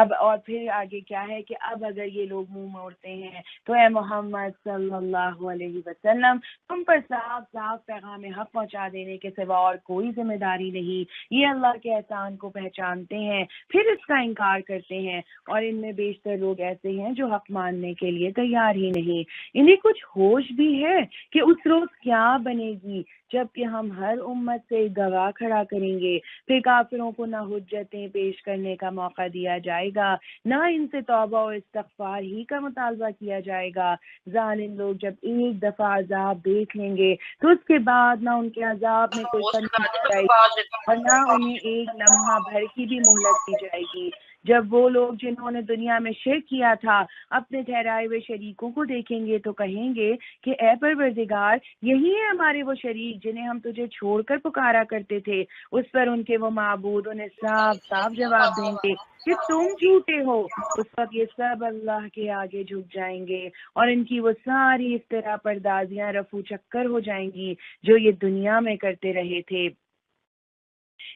اب اور پھر آگے کیا ہے کہ اب اگر یہ لوگ منہ موڑتے ہیں تو اے محمد صلی اللہ علیہ وسلم، تم پر صاف صاف پیغام حق پہنچا دینے کے سوا اور کوئی ذمہ داری نہیں۔ یہ اللہ کے احسان کو پہچانتے ہیں پھر اس کا انکار کرتے ہیں، اور ان میں بیشتر لوگ ایسے ہیں جو حق ماننے کے لیے تیار ہی نہیں۔ انہیں کچھ ہوش بھی ہے کہ اس روز کیا بنے گی جبکہ ہم ہر امت سے ایک گواہ کھڑا کریں گے۔ پھر کافروں کو نہ حجتیں پیش کرنے کا موقع دیا جائے گا، نہ ان سے توبہ و استغفار ہی کا مطالبہ کیا جائے گا۔ ظالم لوگ جب ایک دفعہ عذاب دیکھ لیں گے تو اس کے بعد نہ ان کے عذاب میں کوئی کمی کی جائے گی اور نہ انہیں ایک لمحہ بھر کی بھی مہلت دی جائے گی۔ جب وہ لوگ جنہوں نے دنیا میں شرک کیا تھا اپنے ٹھہرائے ہوئے شریکوں کو دیکھیں گے تو کہیں گے کہ اے پروردگار، یہی ہے ہمارے وہ شریک جنہیں ہم تجھے چھوڑ کر پکارا کرتے تھے۔ اس پر ان کے وہ معبود انہیں صاف صاف جواب دیں گے کہ تم جھوٹے ہو۔ اس وقت یہ سب اللہ کے آگے جھک جائیں گے اور ان کی وہ ساری افترا پردازیاں رفو چکر ہو جائیں گی جو یہ دنیا میں کرتے رہے تھے۔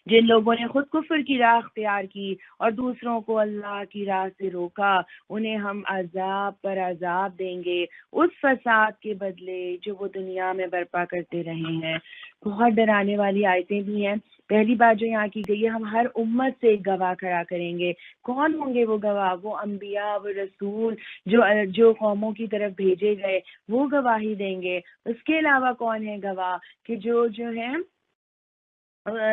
جن لوگوں نے خود کفر کی راہ اختیار کی اور دوسروں کو اللہ کی راہ سے روکا، انہیں ہم عذاب پر عذاب دیں گے اس فساد کے بدلے جو وہ دنیا میں برپا کرتے رہے ہیں۔ بہت ڈرانے والی آیتیں بھی ہیں۔ پہلی بات جو یہاں کی گئی ہے، ہم ہر امت سے ایک گواہ کھڑا کریں گے۔ کون ہوں گے وہ گواہ؟ وہ انبیاء، وہ رسول جو قوموں کی طرف بھیجے گئے، وہ گواہی دیں گے۔ اس کے علاوہ کون ہے گواہ؟ کہ جو ہیں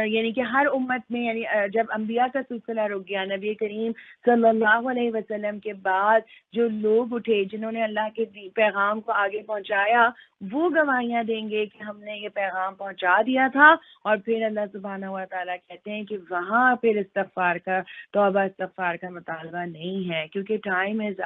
یعنی کہ ہر امت میں، یعنی جب انبیاء کا سلسلہ رک گیا، نبی کریم صلی اللہ علیہ وسلم کے بعد جو لوگ اٹھے جنہوں نے اللہ کے پیغام کو آگے پہنچایا، وہ گواہیاں دیں گے کہ ہم نے یہ پیغام پہنچا دیا تھا۔ اور پھر اللہ سبحانہ و تعالیٰ کہتے ہیں کہ وہاں پھر استغفار کا، توبہ استغفار کا مطالبہ نہیں ہے، کیونکہ ٹائم از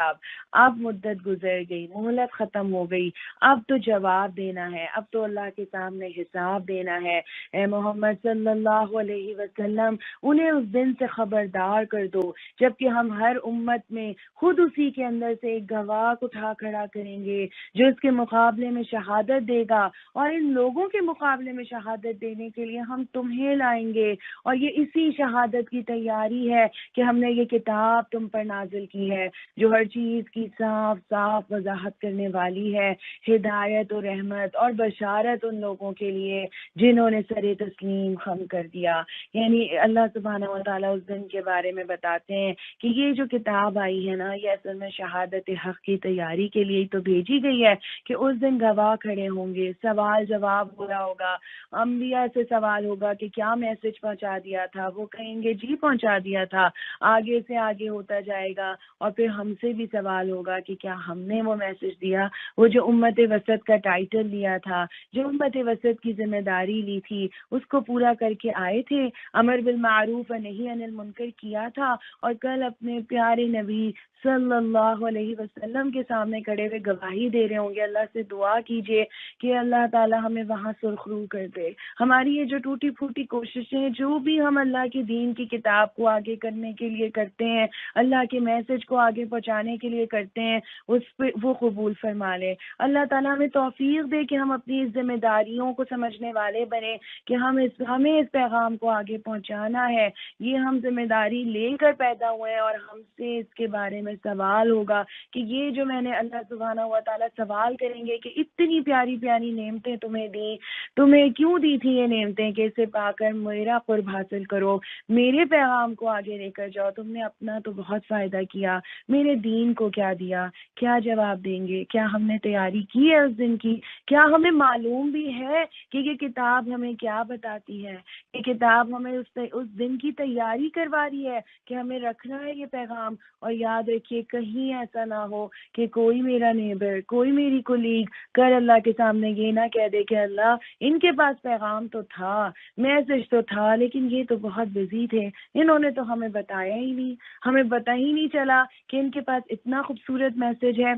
اب مدت گزر گئی، مہلت ختم ہو گئی، اب تو جواب دینا ہے، اب تو اللہ کے سامنے حساب دینا ہے۔ اے محمد صلی اللہ علیہ وسلم، انہیں اس دن سے خبردار کر دو جبکہ ہم ہر امت میں خود اسی کے اندر سے ایک گواہ اٹھا کھڑا کریں گے جو اس کے مقابلے میں شہادت دے گا، اور ان لوگوں کے مقابلے میں شہادت دینے کے لیے ہم تمہیں لائیں گے۔ اور یہ اسی شہادت کی تیاری ہے کہ ہم نے یہ کتاب تم پر نازل کی ہے جو ہر چیز کی صاف صاف وضاحت کرنے والی ہے، ہدایت و رحمت اور بشارت ان لوگوں کے لیے جنہوں نے سر تسلیم خم کر دیا۔ یعنی اللہ سبحانہ و تعالیٰ اس دن کے بارے میں بتاتے ہیں کہ یہ جو کتاب آئی ہے نا، یہ اصل میں شہادت حق کی تیاری کے لیے تو بھیجی گئی ہے کہ اس دن گواہ کھڑے ہوں گے، سوال جواب ہو رہا ہوگا، انبیاء سے سوال ہوگا کہ کیا میسج پہنچا دیا تھا، وہ کہیں گے جی پہنچا دیا تھا، آگے سے آگے ہوتا جائے گا، اور پھر ہم سے بھی سوال ہوگا کہ کیا ہم نے وہ میسج دیا، وہ جو امت وسط کا ٹائٹل لیا تھا، جو امت وسط کی ذمہ داری لی تھی، اس کو پورا کر کے آئے تھے، امر بالمعروف و نہی عن المنکر کیا تھا، اور کل اپنے پیارے نبی صلی اللہ علیہ وسلم کے سامنے کھڑے ہوئے گواہی دے رہے ہوں گے۔ اللہ سے دعا کیجئے کہ اللہ تعالی ہمیں وہاں سرخرو کر دے۔ ہماری یہ جو ٹوٹی پھوٹی کوششیں، جو بھی ہم اللہ کی دین کی کتاب کو آگے کرنے کے لیے کرتے ہیں، اللہ کے میسج کو آگے پہنچانے کے لیے کرتے ہیں، اس پہ وہ قبول فرما لے۔ اللہ تعالیٰ ہمیں توفیق دے کہ ہم اپنی اس ذمہ داریوں کو سمجھنے والے بنے کہ ہمیں اس پیغام کو آگے پہنچانا ہے۔ یہ ہم ذمہ داری لے کر پیدا ہوئے ہیں اور ہم سے اس کے بارے میں سوال ہوگا کہ یہ جو میں نے، اللہ سبحانہ و تعالیٰ سوال کریں گے کہ اتنی پیاری پیاری نعمتیں تمہیں دی، تمہیں کیوں دی تھی یہ نعمتیں کہ اسے پا کر میرا قرب حاصل کرو، میرے پیغام کو آگے لے کر جاؤ، تم نے اپنا تو بہت فائدہ کیا، میرے دین کو کیا دیا؟ کیا جواب دیں گے؟ کیا ہم نے تیاری کی ہے اس دن کی؟ کیا ہمیں معلوم بھی ہے کہ یہ کتاب ہمیں کیا بتاتی ہے؟ یہ کتاب ہمیں اس دن کی تیاری کروا رہی ہے کہ ہمیں رکھنا ہے یہ پیغام۔ اور یاد رکھیے کہیں ایسا نہ ہو کہ کوئی میرا نیبر، کوئی میری کولیگ کر اللہ کے سامنے یہ نہ کہہ دے کہ اللہ ان کے پاس پیغام تو تھا، میسج تو تھا، لیکن یہ تو بہت بزی تھے، انہوں نے تو ہمیں بتایا ہی نہیں، ہمیں پتہ ہی نہیں چلا کہ ان کے پاس اتنا خوبصورت میسج ہے۔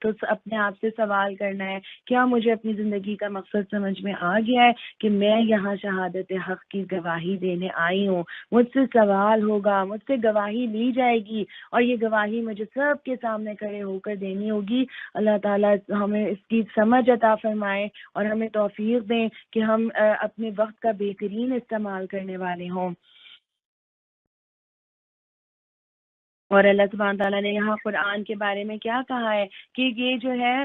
تو اپنے آپ سے سوال کرنا ہے، کیا مجھے اپنی زندگی کا مقصد سمجھ میں آ گیا ہے کہ میں یہاں شہادت حق کی گواہی دینے آئی ہوں؟ مجھ سے سوال ہوگا، مجھ سے گواہی لی جائے گی، اور یہ گواہی مجھے سب کے سامنے کھڑے ہو کر دینی ہوگی۔ اللہ تعالیٰ ہمیں اس کی سمجھ عطا فرمائے اور ہمیں توفیق دیں کہ ہم اپنے وقت کا بہترین استعمال کرنے والے ہوں۔ اور اللہ سبحانہ تعالیٰ نے یہاں قرآن کے بارے میں کیا کہا ہے کہ یہ جو ہے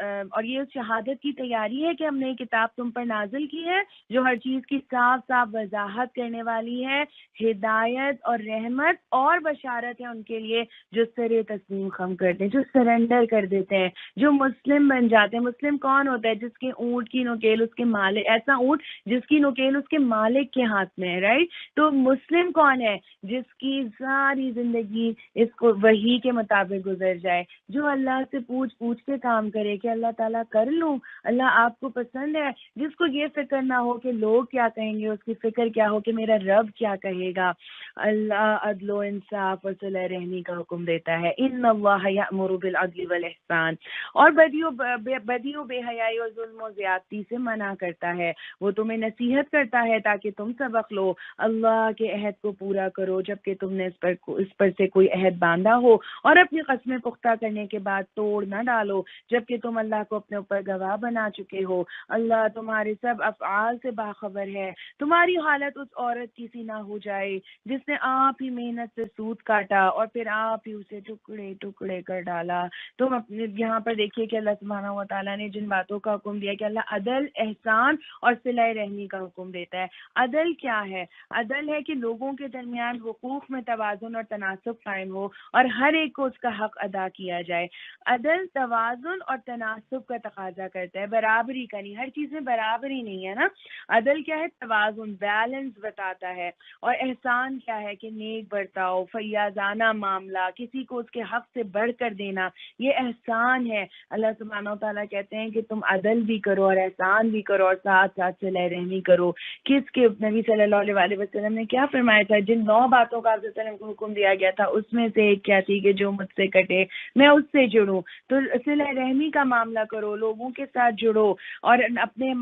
اور یہ اس شہادت کی تیاری ہے کہ ہم نے یہ کتاب تم پر نازل کی ہے جو ہر چیز کی صاف صاف وضاحت کرنے والی ہے، ہدایت اور رحمت اور بشارت ہے ان کے لیے جو سر تسلیم خم کرتے ہیں، جو سرنڈر کر دیتے ہیں، جو مسلم بن جاتے ہیں۔ مسلم کون ہوتا ہے؟ جس کے اونٹ کی نکیل اس کے مالک، ایسا اونٹ جس کی نکیل اس کے مالک کے ہاتھ میں ہے، رائٹ؟ تو مسلم کون ہے؟ جس کی ساری زندگی اس کو وحی کے مطابق گزر جائے، جو اللہ سے پوچھ پوچھ کے کام کرے کہ اللہ تعالیٰ کر لوں، اللہ آپ کو پسند ہے، جس کو یہ فکر نہ ہو کہ لوگ کیا کہیں گے، اس کی فکر کیا ہو کہ میرا رب کیا کہے گا۔ اللہ عدل و انصاف اور صلح رحمی کا حکم دیتا ہے، ان اللہ یأمر بالعدل والاحسان، اور بدی و بے حیائی اور ظلم و زیادتی سے منع کرتا ہے۔ وہ تمہیں نصیحت کرتا ہے تاکہ تم سبق لو، اللہ کے عہد کو پورا کرو جبکہ تم نے اس پر سے کوئی عہد باندھا ہو، اور اپنی قسمیں پختہ کرنے کے بعد توڑ نہ ڈالو جبکہ تم اللہ کو اپنے اوپر گواہ بنا چکے ہو۔ اللہ تمہارے سب افعال سے باخبر ہے۔ تمہاری حالت اس عورت کی سی نہ ہو جائے جس نے آپ ہی محنت سے سود کاٹا اور پھر آپ ہی اسے ٹکڑے ٹکڑے کر ڈالا۔ تم اپنے یہاں پر دیکھیے کہ اللہ سبحانہ و تعالیٰ نے جن باتوں کا حکم دیا کہ اللہ عدل، احسان اور صلہ رحمی کا حکم دیتا ہے۔ عدل کیا ہے؟ عدل ہے کہ لوگوں کے درمیان حقوق میں توازن اور تناسب قائم ہو اور ہر ایک کو اس کا حق ادا کیا جائے۔ عدل توازن اور تناسب کا تقاضا کرتا ہے، برابری کا نہیں، ہر چیز میں برابری نہیں ہے نا۔ عدل کیا ہے؟ توازن، بیلنس بتاتا ہے۔ اور احسان کیا ہے؟ کہ نیک برتاؤ، فیاضانہ معاملہ، کسی کو اس کے حق سے بڑھ کر دینا، یہ احسان ہے۔ اللہ سبحانہ و تعالیٰ کہتے ہیں کہ تم عدل بھی کرو اور احسان بھی کرو اور ساتھ ساتھ صلہ رحمی کرو۔ کس کے نبی صلی اللہ علیہ وسلم نے کیا فرمایا تھا؟ جن 9 باتوں کا آپ صلی اللہ علیہ وسلم کو حکم دیا گیا تھا اس میں سے ایک کیا تھی کہ جو مجھ سے کٹے میں اس سے جڑوں۔ تو صلہ رحمی کا معاملہ کرو، لوگوں کے ساتھ جڑو، اور اپنے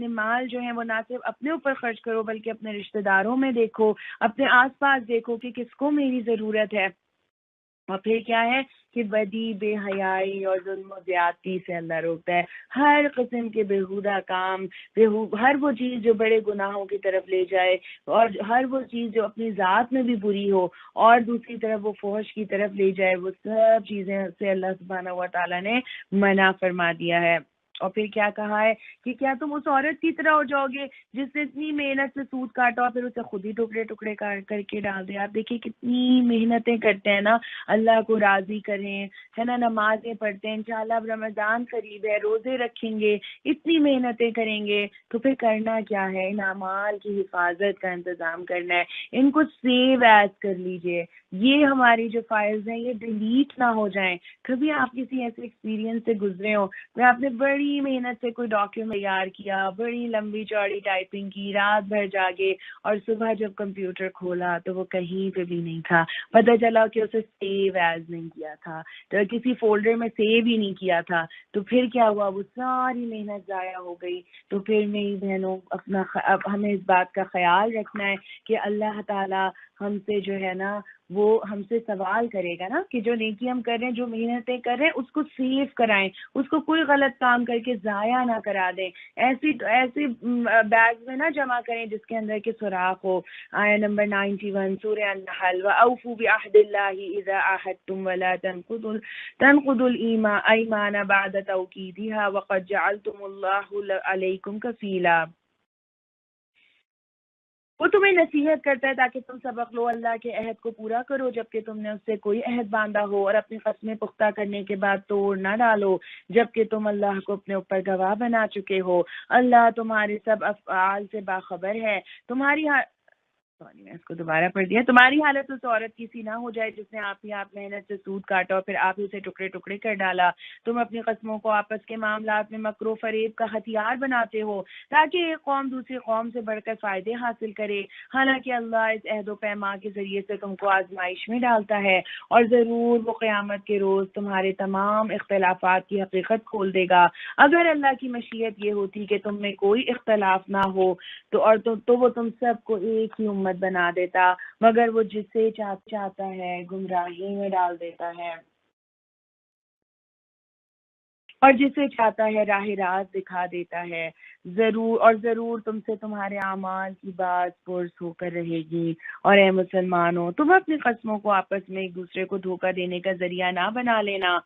مال جو ہیں وہ نہ صرف اپنے اوپر خرچ کرو بلکہ اپنے رشتہ داروں میں دیکھو، اپنے آس پاس دیکھو کہ کس کو میری ضرورت ہے۔ اور پھر کیا ہے کہ بدی، بے حیائی اور ظلم و زیادتی سے اللہ روکتا ہے۔ ہر قسم کے بیہودہ کام، ہر وہ چیز جو بڑے گناہوں کی طرف لے جائے، اور ہر وہ چیز جو اپنی ذات میں بھی بری ہو اور دوسری طرف وہ فحش کی طرف لے جائے، وہ سب چیزیں سے اللہ سبحانہ و تعالیٰ نے منع فرما دیا ہے۔ اور پھر کیا کہا ہے کہ کیا تم اس عورت کی طرح ہو جاؤ گے جس نے اتنی محنت سے سود کاٹا اور پھر اسے خود ہی ٹکڑے ٹکڑے کر کے ڈال دیا۔ آپ دیکھیے کتنی محنتیں کرتے ہیں نا اللہ کو راضی کریں، ہے نا، نمازیں پڑھتے ہیں، انشاءاللہ اب رمضان قریب ہے، روزے رکھیں گے، اتنی محنتیں کریں گے، تو پھر کرنا کیا ہے؟ ان اعمال کی حفاظت کا انتظام کرنا ہے، ان کو سیو ایز کر لیجئے۔ یہ ہماری جو فائلز ہیں یہ ڈیلیٹ نہ ہو جائیں۔ کبھی آپ کسی ایسے ایکسپیرینس سے گزرے ہو کہ آپ نے بڑی محنت سے کوئی ڈاکیومنٹ تیار کیا، بڑی لمبی چوڑی ٹائپنگ کی، رات بھر جاگے، اور صبح جب کمپیوٹر کھولا تو وہ کہیں پہ بھی نہیں تھا، پتہ چلا کہ اسے سیو ایز نہیں کیا تھا، تو کسی فولڈر میں سیو ہی نہیں کیا تھا، تو پھر کیا ہوا؟ وہ ساری محنت ضائع ہو گئی۔ تو پھر میری بہنوں اب ہمیں اس بات کا خیال رکھنا ہے کہ اللہ تعالیٰ ہم سے جو ہے نا وہ ہم سے سوال کرے گا نا کہ جو نیکی ہم کر رہے ہیں، جو محنتیں کر رہے ہیں، اس کو سیو کرائیں، اس کو کوئی غلط کام کر کے ضائع نہ کرا دیں۔ ایسی بیگ میں نہ جمع کریں جس کے اندر کے سوراخ ہو۔ آیا نمبر 91 سورہ النحل، وَأَوْفُوا بِعَهْدِ اللَّهِ إِذَا عَاهَدتُّمْ وَلَا تَنقُضُوا الْأَيْمَانَ بَعْدَ تَوْكِيدِهَا وَقَدْ جَعَلْتُمُ اللَّهَ عَلَيْكُمْ كَفِيلًا۔ وہ تمہیں نصیحت کرتا ہے تاکہ تم سبق لو، اللہ کے عہد کو پورا کرو جبکہ تم نے اس سے کوئی عہد باندھا ہو، اور اپنی قسمیں پختہ کرنے کے بعد توڑ نہ ڈالو جبکہ تم اللہ کو اپنے اوپر گواہ بنا چکے ہو۔ اللہ تمہارے سب افعال سے باخبر ہے۔ میں اس کو دوبارہ پڑھ دیا۔ تمہاری حالت اس عورت کی سی نہ ہو جائے جس نے آپ محنت سے سود کاٹا اور پھر آپ ہی اسے ٹکڑے ٹکڑے کر ڈالا۔ تم اپنی قسموں کو آپس کے معاملات میں مکر و فریب کا ہتھیار بناتے ہو تاکہ ایک قوم دوسری قوم سے بڑھ کر فائدے حاصل کرے، حالانکہ اللہ اس عہد و پیمان کے ذریعے سے تم کو آزمائش میں ڈالتا ہے، اور ضرور وہ قیامت کے روز تمہارے تمام اختلافات کی حقیقت کھول دے گا۔ اگر اللہ کی مشیت یہ ہوتی کہ تم میں کوئی اختلاف نہ ہو تو وہ تم سب کو ایک ہی امت بنا دیتا، مگر وہ جسے چاہتا ہے گمراہی میں ڈال دیتا ہے۔ اور جسے چاہتا ہے راہ راست دکھا دیتا ہے. ضرور تم سے تمہارے اعمال کی بات پرس ہو کر رہے گی. اور اے مسلمانوں، تم اپنی قسموں کو آپس میں ایک دوسرے کو دھوکہ دینے کا ذریعہ نہ بنا لینا.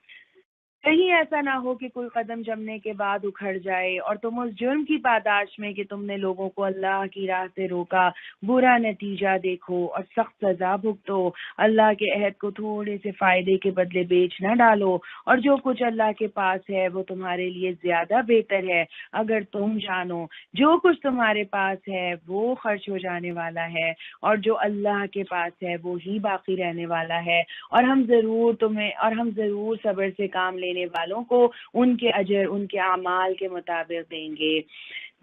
کہیں ایسا نہ ہو کہ کوئی قدم جمنے کے بعد اکھڑ جائے اور تم اس جرم کی پاداش میں کہ تم نے لوگوں کو اللہ کی راہ سے روکا برا نتیجہ دیکھو اور سخت سزا بھگتو. اللہ کے عہد کو تھوڑے سے فائدے کے بدلے بیچ نہ ڈالو، اور جو کچھ اللہ کے پاس ہے وہ تمہارے لیے زیادہ بہتر ہے اگر تم جانو. جو کچھ تمہارے پاس ہے وہ خرچ ہو جانے والا ہے، اور جو اللہ کے پاس ہے وہی باقی رہنے والا ہے. اور ہم ضرور صبر سے کام لینے والوں کو ان کے اجر ان کے اعمال کے مطابق دیں گے.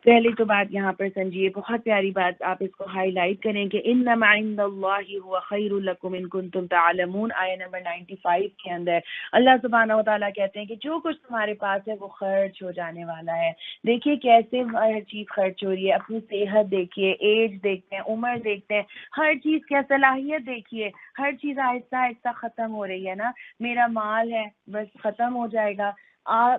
پہلی تو بات یہاں پر سمجھیے، بہت پیاری بات، آپ اس کو ہائی لائٹ کریں کہ انما عند اللہ هو خیر لکم ان کنتم تعلمون. آیہ نمبر 95 کے اندر اللہ سبحانہ و تعالیٰ کہتے ہیں کہ جو کچھ تمہارے پاس ہے وہ خرچ ہو جانے والا ہے. دیکھیے کیسے ہر چیز خرچ ہو رہی ہے. اپنی صحت دیکھیے، ایج دیکھتے ہیں، عمر دیکھتے ہیں، ہر چیز کیا صلاحیت دیکھیے، ہر چیز آہستہ آہستہ ختم ہو رہی ہے نا. میرا مال ہے بس ختم ہو جائے گا.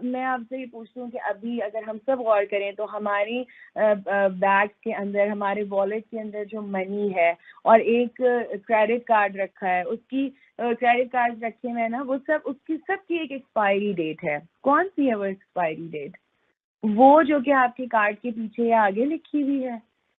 میں آپ سے یہ پوچھتی ہوں کہ ابھی اگر ہم سب غور کریں تو ہماری بیگس کے اندر، ہمارے والیٹ کے اندر جو منی ہے اور ایک کریڈٹ کارڈ رکھا ہے، اس کی کریڈٹ کارڈ رکھے ہوئے ہیں نا، وہ سب اس کی سب کی ایک ایکسپائری ڈیٹ ہے. کون سی ہے وہ ایکسپائری ڈیٹ؟ وہ جو کہ آپ کے کارڈ کے پیچھے یا آگے لکھی ہوئی ہے؟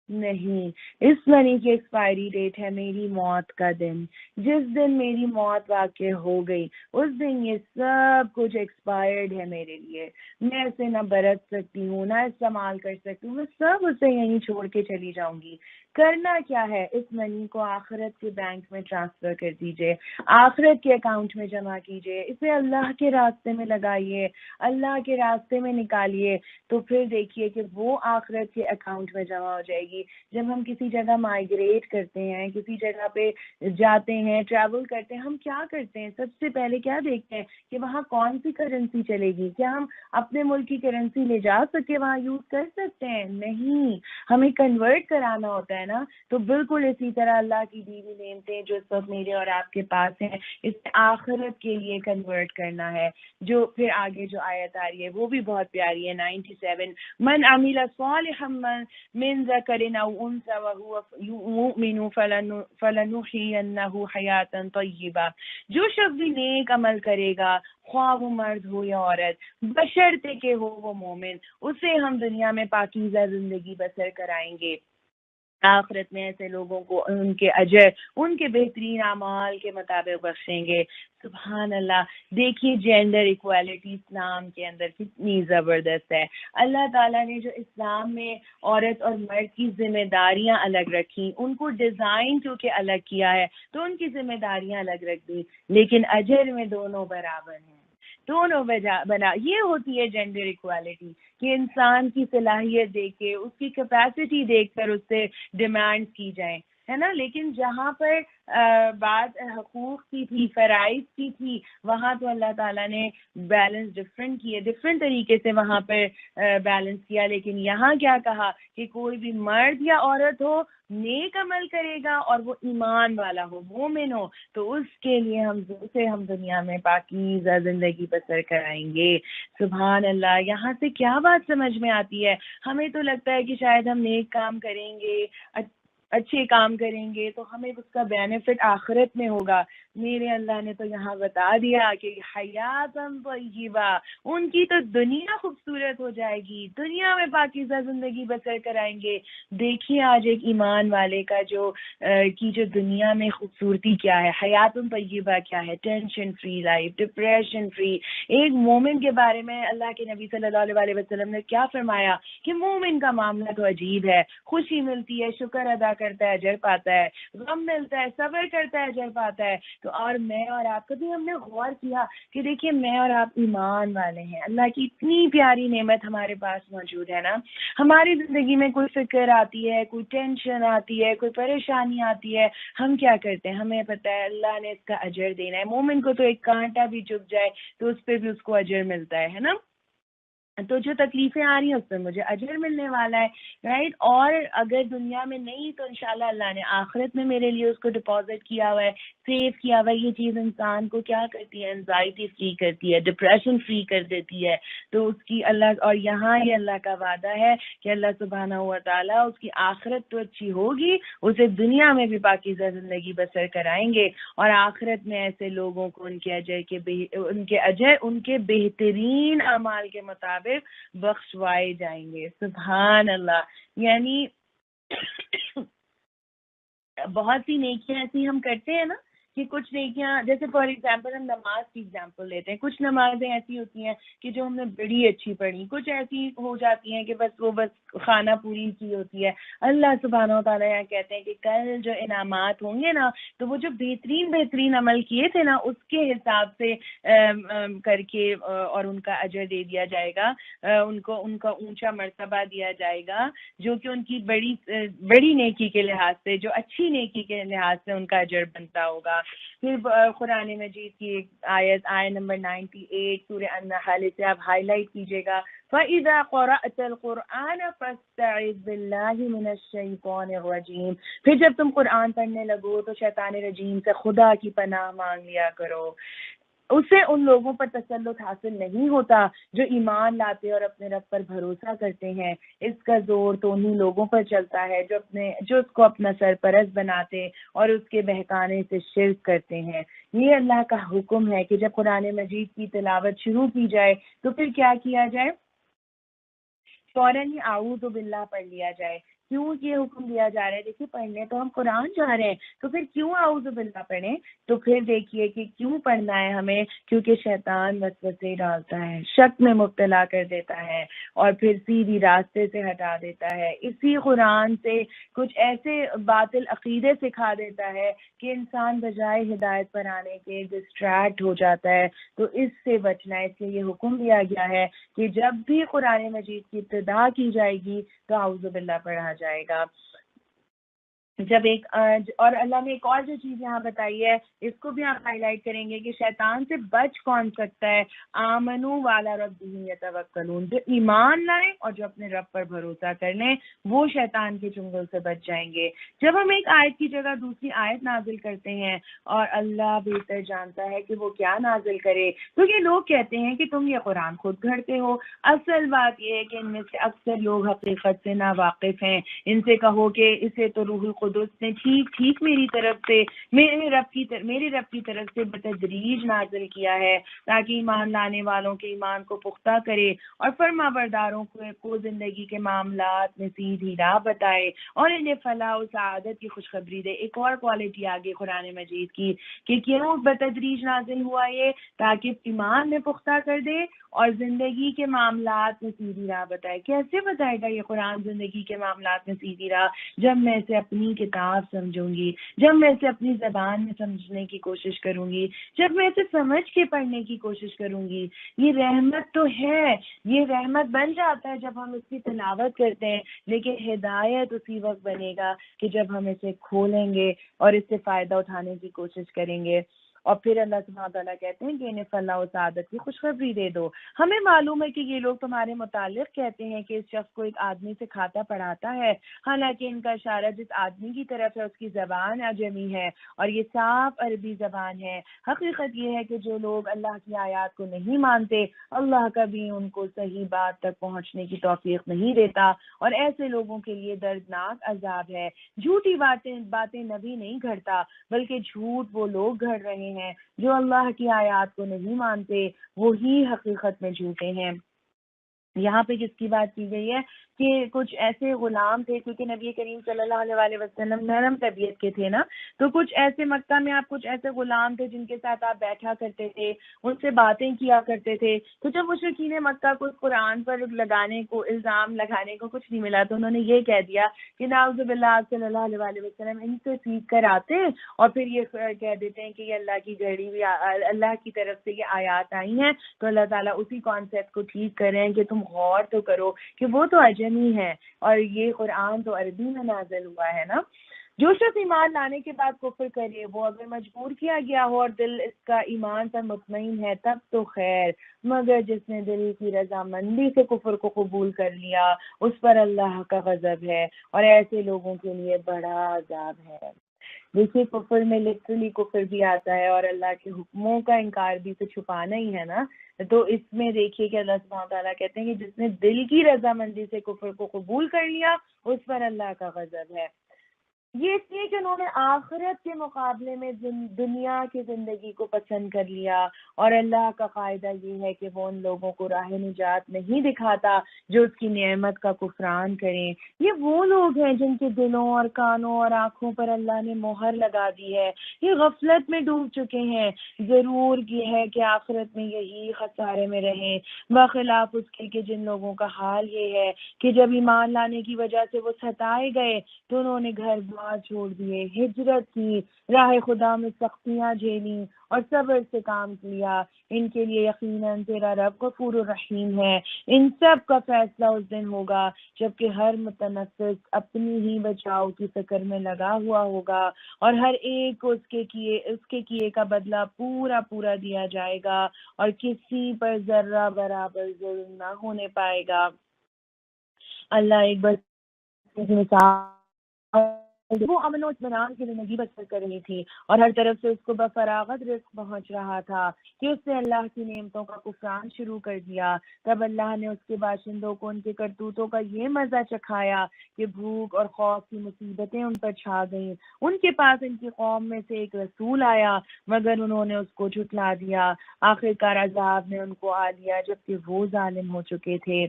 نہیں، اس منی کی ایکسپائری ڈیٹ ہے میری موت کا دن. جس دن میری موت واقع ہو گئی اس دن یہ سب کچھ ایکسپائرڈ ہے میرے لیے. میں اسے نہ برت سکتی ہوں نہ استعمال کر سکتی ہوں، میں سب اسے یہیں چھوڑ کے چلی جاؤں گی. کرنا کیا ہے، اس منی کو آخرت کے بینک میں ٹرانسفر کر دیجئے، آخرت کے اکاؤنٹ میں جمع کیجئے، اسے اللہ کے راستے میں لگائیے، اللہ کے راستے میں نکالیے. تو پھر دیکھیے کہ وہ آخرت کے اکاؤنٹ میں جمع ہو جائے گی. جب ہم کسی جگہ مائیگریٹ کرتے ہیں، کسی جگہ پہ جاتے ہیں، ٹریول کرتے ہیں، ہم کیا کرتے ہیں؟ سب سے پہلے کیا دیکھتے ہیں کہ وہاں کون سی کرنسی چلے گی. کیا ہم اپنے ملک کی کرنسی لے جا سکے وہاں یوز کر سکتے ہیں؟ نہیں، ہمیں کنورٹ کرانا ہوتا ہے نا. تو بالکل اسی طرح اللہ کی بیوی نعمتیں جو اس وقت میرے اور آپ کے پاس ہیں، اس آخرت کے لیے کنورٹ کرنا ہے. جو پھر آگے جو آیت آ رہی ہے وہ بھی بہت پیاری ہے، 97. من عمل صالحا من ذکر او انثى وهو مؤمن فلنحيينه حیاتا طیبہ. جو شخص بھی نیک عمل کرے گا، خواہ وہ مرد ہو یا عورت، بشرطے کہ ہو وہ مومن، اسے ہم دنیا میں پاکیزہ زندگی بسر کرائیں گے. آخرت میں ایسے لوگوں کو ان کے اجر ان کے بہترین اعمال کے مطابق بخشیں گے. سبحان اللہ. دیکھیے جینڈر ایکوالٹی اسلام کے اندر کتنی زبردست ہے. اللہ تعالیٰ نے جو اسلام میں عورت اور مرد کی ذمہ داریاں الگ رکھی، ان کو ڈیزائن کیونکہ الگ کیا ہے تو ان کی ذمہ داریاں الگ رکھ دی، لیکن اجر میں دونوں برابر ہیں، دونوں بنا. یہ ہوتی ہے جینڈر ایکوالٹی کہ انسان کی صلاحیت دیکھ کے، اس کی کیپیسٹی دیکھ کر اس سے ڈیمانڈ کی جائیں، ہے نا. لیکن جہاں پر بات حقوق کی تھی، فرائض کی تھی، وہاں تو اللہ تعالیٰ نے بیلنس ڈفرینٹ کیے، ڈفرینٹ طریقے سے وہاں پر بیلنس کیا. لیکن یہاں کیا کہا کہ کوئی بھی مرد یا عورت ہو، نیک عمل کرے گا اور وہ ایمان والا ہو، مومن ہو، تو اس کے لیے ہم دنیا میں پاکیزہ زندگی بسر کرائیں گے. سبحان اللہ. یہاں سے کیا بات سمجھ میں آتی ہے؟ ہمیں تو لگتا ہے کہ شاید ہم نیک کام کریں گے، اچھے کام کریں گے تو ہمیں اس کا بینیفٹ آخرت میں ہوگا. میرے اللہ نے تو یہاں بتا دیا کہ حیاتاً طیبہ، ان کی تو دنیا خوبصورت ہو جائے گی، دنیا میں پاکیزہ زندگی بسر کرائیں گے. دیکھیے آج ایک ایمان والے کا جو دنیا میں خوبصورتی کیا ہے، حیاتاً طیبہ کیا ہے، tension free life, depression free. ایک مومن کے بارے میں اللہ کے نبی صلی اللہ علیہ وسلم نے کیا فرمایا کہ مومن کا معاملہ تو عجیب ہے، خوشی ملتی ہے شکر ادا کرتا ہے اجر پاتا ہے، غم ملتا ہے صبر کرتا ہے اجر پاتا ہے. تو اور میں اور آپ کبھی ہم نے غور کیا کہ دیکھیے میں اور آپ ایمان والے ہیں، اللہ کی اتنی پیاری نعمت ہمارے پاس موجود ہے نا. ہماری زندگی میں کوئی فکر آتی ہے، کوئی ٹینشن آتی ہے، کوئی پریشانی آتی ہے، ہم کیا کرتے ہیں؟ ہمیں پتہ ہے اللہ نے اس کا اجر دینا ہے. مومن کو تو ایک کانٹا بھی چبھ جائے تو اس پہ بھی اس کو اجر ملتا ہے نا. تو جو تکلیفیں آ رہی ہیں اس پہ مجھے اجر ملنے والا ہے، رائٹ. اور اگر دنیا میں نہیں تو انشاءاللہ اللہ نے آخرت میں میرے لیے اس کو ڈپازٹ کیا ہوا ہے، سیو کیا ہوا ہے. یہ چیز انسان کو کیا کرتی ہے، انزائٹی فری کرتی ہے، ڈپریشن فری کر دیتی ہے. تو اس کی اللہ، اور یہاں یہ اللہ کا وعدہ ہے کہ اللہ سبحانہ و تعالیٰ اس کی آخرت تو اچھی ہوگی، اسے دنیا میں بھی پاکیزہ زندگی بسر کرائیں گے، اور آخرت میں ایسے لوگوں کو ان کے اجر ان کے بہترین اعمال کے مطابق بخشوائے جائیں گے. سبحان اللہ. یعنی بہت سی نیکیاں ایسی ہم کرتے ہیں نا کہ کچھ نیکیاں، جیسے فار ایگزامپل ہم نماز کی ایگزامپل لیتے ہیں، کچھ نمازیں ایسی ہوتی ہیں کہ جو ہم نے بڑی اچھی پڑھی، کچھ ایسی ہو جاتی ہیں کہ بس خانہ پوری کی ہوتی ہے. اللہ سبحانہ و تعالیٰ یہاں کہتے ہیں کہ کل جو انعامات ہوں گے نا، تو وہ جو بہترین عمل کیے تھے نا، اس کے حساب سے کر کے اور ان کا اجر دے دیا جائے گا، ان کا اونچا مرتبہ دیا جائے گا، جو کہ ان کی بڑی نیکی کے لحاظ سے، جو اچھی نیکی کے لحاظ سے ان کا اجر بنتا ہوگا. پھر قرآن مجید کی ایک آیت نمبر 98 سورہ النحل سے آپ ہائی لائٹ کیجیے گا، فَإِذَا قَرَأْتَ الْقُرْآنَ فَاسْتَعِذْ بِاللَّهِ مِنَ الشَّيْطَانِ الرَّجِيمِ. پھر جب تم قرآن پڑھنے لگو تو شیطان رجیم سے خدا کی پناہ مانگ لیا کرو. اسے ان لوگوں پر تسلط حاصل نہیں ہوتا جو ایمان لاتے اور اپنے رب پر بھروسہ کرتے ہیں. اس کا زور تو انہی لوگوں پر چلتا ہے جو اس کو اپنا سرپرست بناتے اور اس کے بہکانے سے شرک کرتے ہیں. یہ اللہ کا حکم ہے کہ جب قرآن مجید کی تلاوت شروع کی جائے تو پھر کیا کیا جائے، فوراً ہی اعوذ باللہ پڑھ لیا جائے. کیوں یہ حکم دیا جا رہا ہے؟ دیکھیے پڑھنے تو ہم قرآن جا رہے ہیں، تو پھر کیوں اعوذ باللہ پڑھیں؟ تو پھر دیکھیے کہ کیوں پڑھنا ہے ہمیں، کیونکہ شیطان وسوسے ڈالتا ہے، شک میں مبتلا کر دیتا ہے اور پھر سیدھی راستے سے ہٹا دیتا ہے. اسی قرآن سے کچھ ایسے باطل عقیدے سکھا دیتا ہے کہ انسان بجائے ہدایت پر آنے کے ڈسٹریکٹ ہو جاتا ہے. تو اس سے بچنا ہے، اس لیے یہ حکم دیا گیا ہے کہ جب بھی قرآن مجید کی ابتدا کی جائے گی تو اعوذ باللہ پڑھا جائے گا. جب اور اللہ نے ایک اور جو چیز یہاں بتائی ہے، اس کو بھی آپ ہائی لائٹ کریں گے کہ شیطان سے بچ کون سکتا ہے. آمنو والا ربہم یتوکلون، جو ایمان لائیں اور جو اپنے رب پر بھروسہ کر لیں وہ شیطان کے چنگل سے بچ جائیں گے. جب ہم ایک آیت کی جگہ دوسری آیت نازل کرتے ہیں اور اللہ بہتر جانتا ہے کہ وہ کیا نازل کرے، تو یہ لوگ کہتے ہیں کہ تم یہ قرآن خود گھڑتے ہو. اصل بات یہ ہے کہ ان میں سے اکثر لوگ حقیقت سے ناواقف ہیں. ان سے کہو کہ اسے تو روح القدس نے ٹھیک میری طرف سے، میرے رب کی طرف سے بتدریج نازل کیا ہے تاکہ ایمان لانے والوں کے ایمان کو پختہ کرے اور فرما برداروں کو زندگی کے معاملات میں سیدھی راہ بتائے اور انہیں فلاح و سعادت کی خوشخبری دے. ایک اور کوالٹی آگے قرآن مجید کی کہ کیوں بتدریج نازل ہوا، یہ تاکہ ایمان میں پختہ کر دے اور زندگی کے معاملات میں سیدھی راہ بتائے. کیسے بتائے گا یہ قرآن زندگی کے معاملات میں سیدھی راہ؟ جب میں اسے اپنی کتاب سمجھوں گی، جب میں اسے اپنی زبان میں سمجھنے کی کوشش کروں گی، جب میں اسے سمجھ کے پڑھنے کی کوشش کروں گی. یہ رحمت تو ہے، یہ رحمت بن جاتا ہے جب ہم اس کی تلاوت کرتے ہیں، لیکن ہدایت اسی وقت بنے گا کہ جب ہم اسے کھولیں گے اور اس سے فائدہ اٹھانے کی کوشش کریں گے. اور پھر اللہ سبحانہ تعالیٰ کہتے ہیں کہ انہیں فلاح و سعادت کی خوشخبری دے دو. ہمیں معلوم ہے کہ یہ لوگ تمہارے متعلق کہتے ہیں کہ اس شخص کو ایک آدمی سے کھاتا پڑھاتا ہے، حالانکہ ان کا اشارہ جس آدمی کی طرف ہے اس کی زبان اعجمی ہے اور یہ صاف عربی زبان ہے. حقیقت یہ ہے کہ جو لوگ اللہ کی آیات کو نہیں مانتے، اللہ کبھی ان کو صحیح بات تک پہنچنے کی توفیق نہیں دیتا، اور ایسے لوگوں کے لیے دردناک عذاب ہے. جھوٹی باتیں نبی نہیں گھڑتا، بلکہ جھوٹ وہ لوگ گھڑ رہے ہیں جو اللہ کی آیات کو نہیں مانتے، وہی حقیقت میں جھوٹے ہیں. یہاں پہ جس کی بات کی گئی ہے کہ کچھ ایسے غلام تھے، کیونکہ نبی کریم صلی اللہ علیہ وسلم نرم طبیعت کے تھے نا، تو کچھ ایسے مکہ میں آپ کچھ ایسے غلام تھے جن کے ساتھ آپ بیٹھا کرتے تھے، ان سے باتیں کیا کرتے تھے. تو جب مشرکین مکہ کو قرآن پر الزام لگانے کو کچھ نہیں ملا، تو انہوں نے یہ کہہ دیا کہ نعوذ باللہ صلی اللہ علیہ وسلم ان سے سیکھ کر آتے ہیں اور پھر یہ کہہ دیتے ہیں کہ یہ اللہ کی گھڑی ہوئی اللہ کی طرف سے یہ آیات آئی ہیں. تو اللہ تعالیٰ اسی کانسیپٹ کو ٹھیک کر رہے ہیں کہ تم غور تو کرو کہ وہ تو اجمی ہے اور یہ قرآن تو عربی میں نازل ہوا ہے نا. جو شخص ایمان لانے کے بعد کفر کرے وہ اگر مجبور کیا گیا ہو اور دل اس کا ایمان پر مطمئن ہے تب تو خیر، مگر جس نے دل کی رضامندی سے کفر کو قبول کر لیا اس پر اللہ کا غضب ہے اور ایسے لوگوں کے لیے بڑا عذاب ہے۔ دیکھیے کفر میں لٹرلی کفر بھی آتا ہے اور اللہ کے حکموں کا انکار بھی تو چھپانا ہی ہے نا۔ تو اس میں دیکھیے کہ اللہ سبحانہ تعالیٰ کہتے ہیں کہ جس نے دل کی رضامندی سے کفر کو قبول کر لیا اس پر اللہ کا غضب ہے۔ یہ اس لیے کہ انہوں نے آخرت کے مقابلے میں دنیا کی زندگی کو پسند کر لیا، اور اللہ کا قاعدہ یہ ہے کہ وہ ان لوگوں کو راہ نجات نہیں دکھاتا جو اس کی نعمت کا کفران کریں۔ یہ وہ لوگ ہیں جن کے دلوں اور کانوں اور آنکھوں پر اللہ نے مہر لگا دی ہے، یہ غفلت میں ڈوب چکے ہیں۔ ضرور یہ ہے کہ آخرت میں یہی خسارے میں رہیں، بخلاف اس کے کہ جن لوگوں کا حال یہ ہے کہ جب ایمان لانے کی وجہ سے وہ ستائے گئے تو انہوں نے گھر بار چھوڑ دیے، ہجرت کی، راہ خدا میں سختیاں جھیلیں اور صبر سے کام لیا۔ ان کے لیے یقیناً تیرا رب غفور الرحیم ہے۔ ان سب کا فیصلہ اس دن ہوگا جبکہ ہر متنفس اپنی ہی بچاؤ کی فکر میں لگا ہوا ہوگا اور ہر ایک کو اس کے کیے کا بدلہ پورا پورا دیا جائے گا اور کسی پر ذرہ برابر ظلم نہ ہونے پائے گا۔ اللہ ایک بس مثال، وہ امن و اطمینان کی زندگی بسر کر رہی تھی اور ہر طرف سے اس کو بفراغت رزق پہنچ رہا تھا کہ اس نے اللہ کی نعمتوں کا کفران شروع کر دیا۔ تب اللہ نے اس کے باشندوں کو ان کے کرتوتوں کا یہ مزہ چکھایا کہ بھوک اور خوف کی مصیبتیں ان پر چھا گئیں۔ ان کے پاس ان کی قوم میں سے ایک رسول آیا مگر انہوں نے اس کو جھٹلا دیا۔ آخرکار عذاب نے ان کو آ لیا جبکہ وہ ظالم ہو چکے تھے۔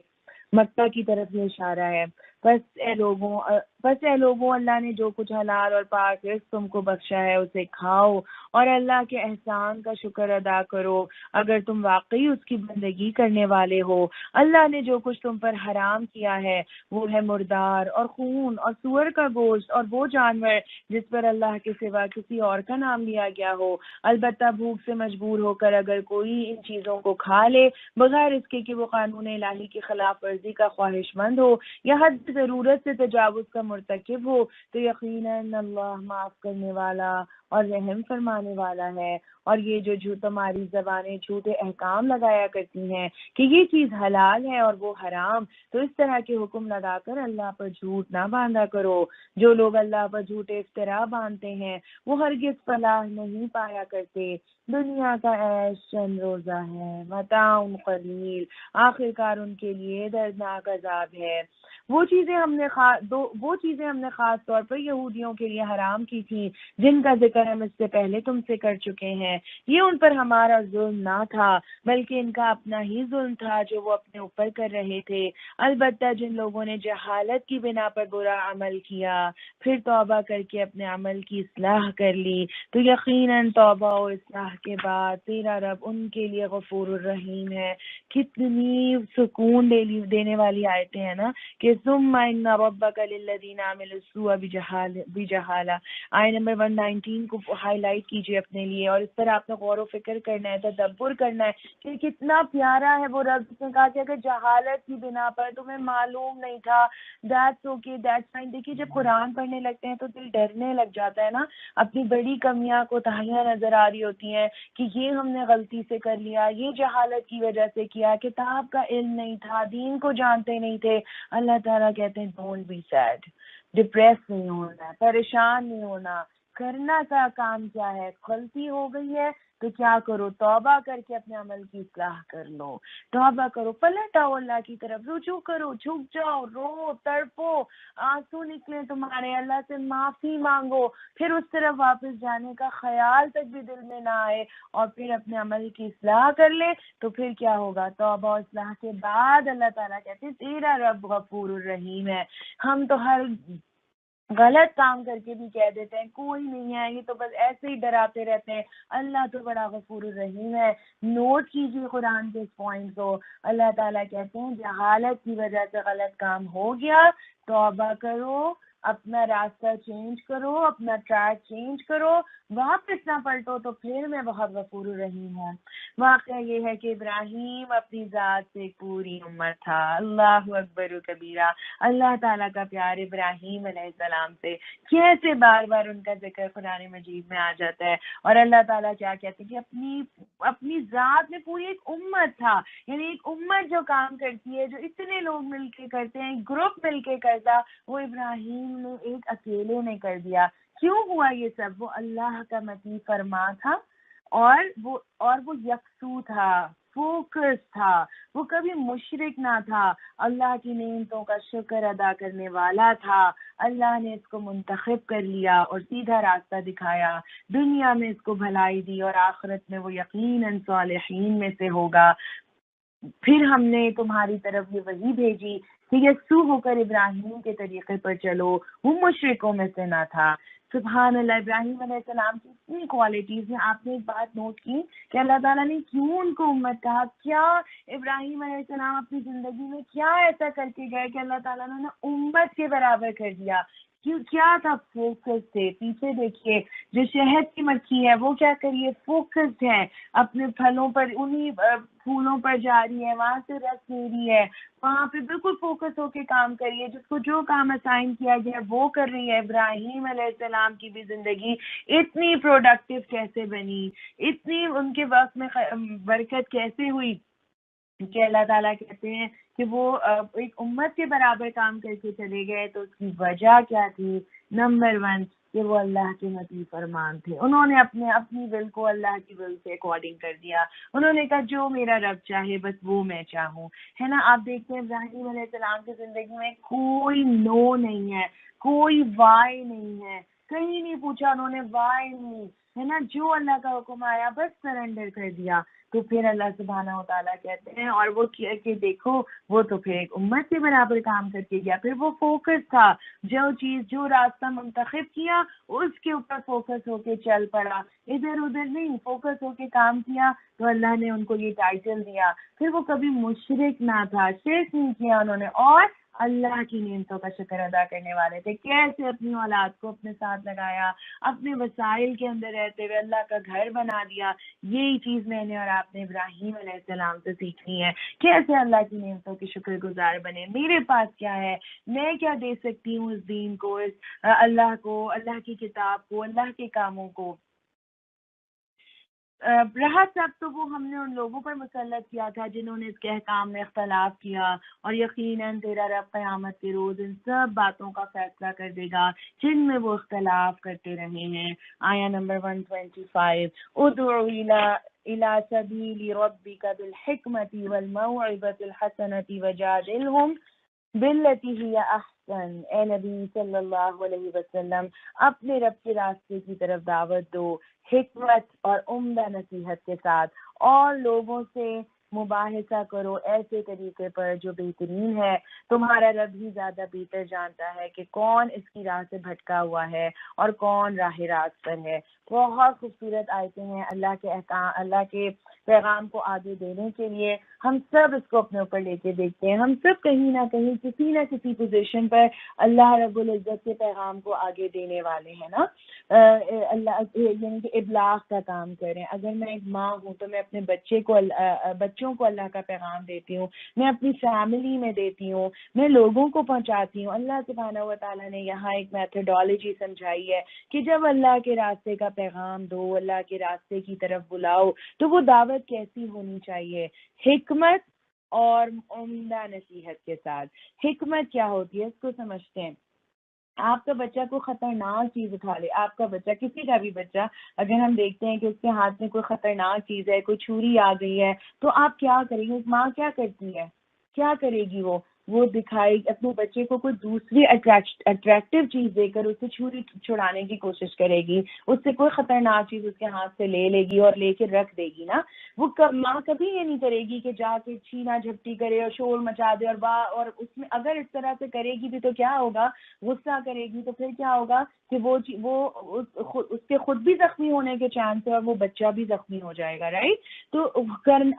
مکہ کی طرف یہ اشارہ ہے۔ بس اے لوگوں اللہ نے جو کچھ حلال اور پاک رزق تم کو بخشا ہے اسے کھاؤ اور اللہ کے احسان کا شکر ادا کرو اگر تم واقعی اس کی بندگی کرنے والے ہو۔ اللہ نے جو کچھ تم پر حرام کیا ہے وہ ہے مردار اور خون اور سور کا گوشت اور وہ جانور جس پر اللہ کے سوا کسی اور کا نام لیا گیا ہو۔ البتہ بھوک سے مجبور ہو کر اگر کوئی ان چیزوں کو کھا لے بغیر اس کے کہ وہ قانون الہی کی خلاف ورزی کا خواہش مند ہو یا حد ضرورت سے تجاوز کا مرتکب ہو تو یقیناً اللہ معاف کرنے والا اور رحم فرمانے والا ہے۔ اور یہ جو تمہاری زبانیں جھوٹے احکام لگایا کرتی ہیں کہ یہ چیز حلال ہے اور وہ حرام، تو اس طرح کے حکم لگا کر اللہ پر جھوٹ نہ باندھا کرو۔ جو لوگ اللہ پر جھوٹے افترا باندھتے ہیں وہ ہرگز فلاح نہیں پایا کرتے۔ دنیا کا عیش چند روزہ ہے، متاع قلیل، آخرکار ان کے لیے دردناک عذاب ہے۔ وہ چیزیں ہم نے خاص طور پر یہودیوں کے لیے حرام کی تھیں جن کا ذکر ہم اس سے پہلے تم سے کر چکے ہیں۔ یہ ان پر ہمارا ظلم نہ تھا بلکہ ان کا اپنا ہی ظلم تھا جو وہ اپنے اوپر کر رہے تھے۔ البتہ جن لوگوں نے جہالت کی بنا پر برا عمل کیا پھر توبہ کر کے اپنے عمل کی اصلاح کر لی تو یقیناً توبہ و اصلاح کے بعد تیرا رب ان کے لیے غفور الرحیم ہے۔ کتنی سکون دینے والی آیتیں ہیں نا کہ ثم ان ربک للذین عملوا السوء بجہالہ۔ آیت نمبر 119 کو ہائی لائٹ کیجیے اپنے لیے اور اس پر آپ نے غور و فکر کرنا ہے، تدبر کرنا ہے کہ کتنا پیارا ہے وہ رب جس نے کہا کہ اگر جہالت کی بنا پر تمہیں معلوم نہیں تھا دیٹس اوکے دیٹس فائن۔ دیکھیے جب قرآن پڑھنے لگتے ہیں تو دل ڈرنے لگ جاتا ہے نا، اپنی بڑی کمیاں کوتاہیاں نظر آ رہی ہوتی ہیں کہ یہ ہم نے غلطی سے کر لیا، یہ جہالت کی وجہ سے کیا، کتاب کا علم نہیں تھا، دین کو جانتے نہیں تھے۔ اللہ تعالیٰ کہتے ہیں ڈونٹ بی سیڈ، ڈپریس نہیں ہونا، پریشان نہیں ہونا۔ کرنا کا کام کیا ہے؟ غلطی ہو گئی ہے تو کیا کرو؟ توبہ کر کے اپنے عمل کی اصلاح کر لو، توبہ کرو، پلٹ آؤ اللہ کی طرف، رجوع کرو، جھک جاؤ، رو، تڑپو، آنسو نکلے تمہارے، اللہ سے معافی مانگو، پھر اس طرف واپس جانے کا خیال تک بھی دل میں نہ آئے اور پھر اپنے عمل کی اصلاح کر لے تو پھر کیا ہوگا؟ توبہ و اصلاح کے بعد اللہ تعالیٰ کہتے ہیں تیرا رب غفور الرحیم ہے۔ ہم تو ہر غلط کام کر کے بھی کہہ دیتے ہیں کوئی نہیں ہے، یہ تو بس ایسے ہی ڈراتے رہتے ہیں، اللہ تو بڑا غفور الرحیم ہے۔ نوٹ کیجیے قرآن کے اس پوائنٹ کو، اللہ تعالیٰ کہتے ہیں جہالت کی وجہ سے غلط کام ہو گیا، توبہ کرو، اپنا راستہ چینج کرو، اپنا ٹریک چینج کرو، واپس نہ پلٹو، تو پھر میں بہت غفور الرحیم ہوں۔ واقعہ یہ ہے کہ ابراہیم اپنی ذات سے ایک پوری امت تھا۔ اللہ اکبر و کبیرہ۔ اللہ تعالیٰ کا پیار ابراہیم علیہ السلام سے کیسے بار بار ان کا ذکر قرآن مجید میں آ جاتا ہے، اور اللہ تعالیٰ کیا کہتے ہیں کہ اپنی ذات میں پوری ایک امت تھا، یعنی ایک امت جو کام کرتی ہے، جو اتنے لوگ مل کے کرتے ہیں، گروپ مل کے کرتا، وہ ابراہیم نے ایک اکیلے نے کر دیا۔ کیوں ہوا یہ سب؟ وہ اللہ کا مطیع فرما تھا، اور وہ یکسو تھا، فوکس تھا، وہ کبھی مشرک نہ تھا، اللہ کی نعمتوں کا شکر ادا کرنے والا تھا۔ اللہ نے اس کو منتخب کر لیا اور سیدھا راستہ دکھایا، دنیا میں اس کو بھلائی دی، اور آخرت میں وہ یقیناً صالحین میں سے ہوگا۔ پھر ہم نے تمہاری طرف یہ وحی بھیجی کہ یکسو ہو کر ابراہیم کے طریقے پر چلو، وہ مشرکوں میں سے نہ تھا۔ سبحان اللہ، ابراہیم علیہ السلام کی اتنی کوالٹیز ہیں۔ آپ نے ایک بات نوٹ کی کہ اللہ تعالیٰ نے کیوں ان کو امت کہا؟ کیا ابراہیم علیہ السلام اپنی زندگی میں کیا ایسا کر کے گئے کہ اللہ تعالیٰ نے امت کے برابر کر دیا؟ کیا تھا؟ فوکس تھے۔ پیچھے دیکھیے، جو شہد کی مکھی ہے وہ کیا کریے؟ فوکسڈ ہے، اپنے پھلوں پر، انہی پھولوں پر جا رہی ہے، وہاں سے رس لے رہی ہے، وہاں پہ بالکل فوکس ہو کے کام کریے، جس کو جو کام اسائن کیا گیا وہ کر رہی ہے۔ ابراہیم علیہ السلام کی بھی زندگی اتنی پروڈکٹیو کیسے بنی، اتنی ان کے وقت میں برکت کیسے ہوئی کہ اللہ تعالیٰ کہتے ہیں کہ وہ ایک امت کے برابر کام کر کے چلے گئے۔ تو اس کی وجہ کیا تھی؟ نمبر 1 کہ وہ اللہ کے مطیع فرمان تھے۔ انہوں نے اپنی ول کو اللہ کی ول سے اکارڈنگ کر دیا۔ انہوں نے کہا جو میرا رب چاہے بس وہ میں چاہوں، ہے نا۔ آپ دیکھتے ہیں ابراہیم علیہ السلام کی زندگی میں کوئی نو نہیں ہے، کوئی وائی نہیں ہے، کہیں نہیں پوچھا انہوں نے، وائی نہیں، ہے نا۔ جو اللہ کا حکم آیا بس سرنڈر کر دیا۔ تو پھر اللہ سبحانہ و تعالیٰ کہتے ہیں، اور وہ کیا کہ دیکھو وہ تو پھر ایک امت کے برابر کام کر کے گیا۔ پھر وہ فوکس تھا، جو راستہ منتخب کیا اس کے اوپر فوکس ہو کے چل پڑا، ادھر ادھر نہیں، فوکس ہو کے کام کیا، تو اللہ نے ان کو یہ ٹائٹل دیا۔ پھر وہ کبھی مشرک نہ تھا، شرک نہیں کیا انہوں نے، اور اللہ کی نعمتوں کا شکر ادا کرنے والے تھے۔ کیسے اپنی اولاد کو اپنے ساتھ لگایا، اپنے وسائل کے اندر رہتے ہوئے اللہ کا گھر بنا دیا۔ یہی چیز میں نے اور آپ نے ابراہیم علیہ السلام سے سیکھنی ہے، کیسے اللہ کی نعمتوں کے شکر گزار بنے۔ میرے پاس کیا ہے، میں کیا دے سکتی ہوں اس دین کو، اس اللہ کو، اللہ کی کتاب کو، اللہ کے کاموں کو۔ رہا سب تو وہ ہم نے ان لوگوں پر مسلط کیا تھا جنہوں نے اس کے احکام میں اختلاف کیا، اور یقیناً تیرا رب قیامت کے روز ان سب باتوں کا فیصلہ کر دے گا جن میں وہ اختلاف کرتے رہے ہیں۔ آیا نمبر 125، ادعو الی سبیل ربک بالحکمت والموعظۃ الحسنۃ وجادلہم باللتی ہی احسن۔ اے نبی صلی اللہ علیہ وسلم، اپنے رب کے راستے کی طرف دعوت دو حکمت اور عمدہ نصیحت کے ساتھ، اور لوگوں سے مباحثہ کرو ایسے طریقے پر جو بہترین ہے۔ تمہارا رب ہی زیادہ بہتر جانتا ہے کہ کون اس کی راہ سے بھٹکا ہوا ہے اور کون راہ راست پر ہے۔ بہت خوبصورت آیتیں ہیں اللہ کے احکام، اللہ کے پیغام کو آگے دینے کے لیے۔ ہم سب اس کو اپنے اوپر لے کے دیکھتے ہیں، ہم سب کہیں نہ کہیں کسی نہ کسی پوزیشن پر اللہ رب العزت کے پیغام کو آگے دینے والے ہیں نا۔ اللہ یعنی کہ ابلاغ کا کام کریں۔ اگر میں ایک ماں ہوں تو میں اپنے بچوں کو اللہ کا پیغام دیتی ہوں، میں اپنی فیملی میں دیتی ہوں، میں لوگوں کو پہنچاتی ہوں۔ اللہ سبحانہ و تعالیٰ نے یہاں ایک میتھڈالوجی سمجھائی ہے کہ جب اللہ کے راستے کا پیغام دو، اللہ کے راستے کی طرف بلاؤ، تو وہ دعوت کیسی ہونی چاہیے؟ حکمت اور عمدہ نصیحت کے ساتھ۔ حکمت کیا ہوتی ہے اس کو سمجھتے ہیں۔ آپ کا بچہ کوئی خطرناک چیز اٹھا لے، آپ کا بچہ، کسی کا بھی بچہ، اگر ہم دیکھتے ہیں کہ اس کے ہاتھ میں کوئی خطرناک چیز ہے، کوئی چھری آ گئی ہے، تو آپ کیا کریں گے؟ ماں کیا کرتی ہے، کیا کرے گی؟ وہ دکھائے اپنے بچے کو کوئی دوسری اٹریکٹیو چیز دے کر اسے چھری چھڑانے کی کوشش کرے گی، اس سے کوئی خطرناک چیز اس کے ہاتھ سے لے لے گی اور لے کے رکھ دے گی نا۔ وہ ماں کبھی یہ نہیں کرے گی کہ جا کے چھینا جھپٹی کرے اور شور مچا دے، اور اس میں اگر اس طرح سے کرے گی بھی تو کیا ہوگا؟ غصہ کرے گی تو پھر کیا ہوگا کہ وہ اس کے خود بھی زخمی ہونے کے چانس ہے اور وہ بچہ بھی زخمی ہو جائے گا، رائٹ؟ تو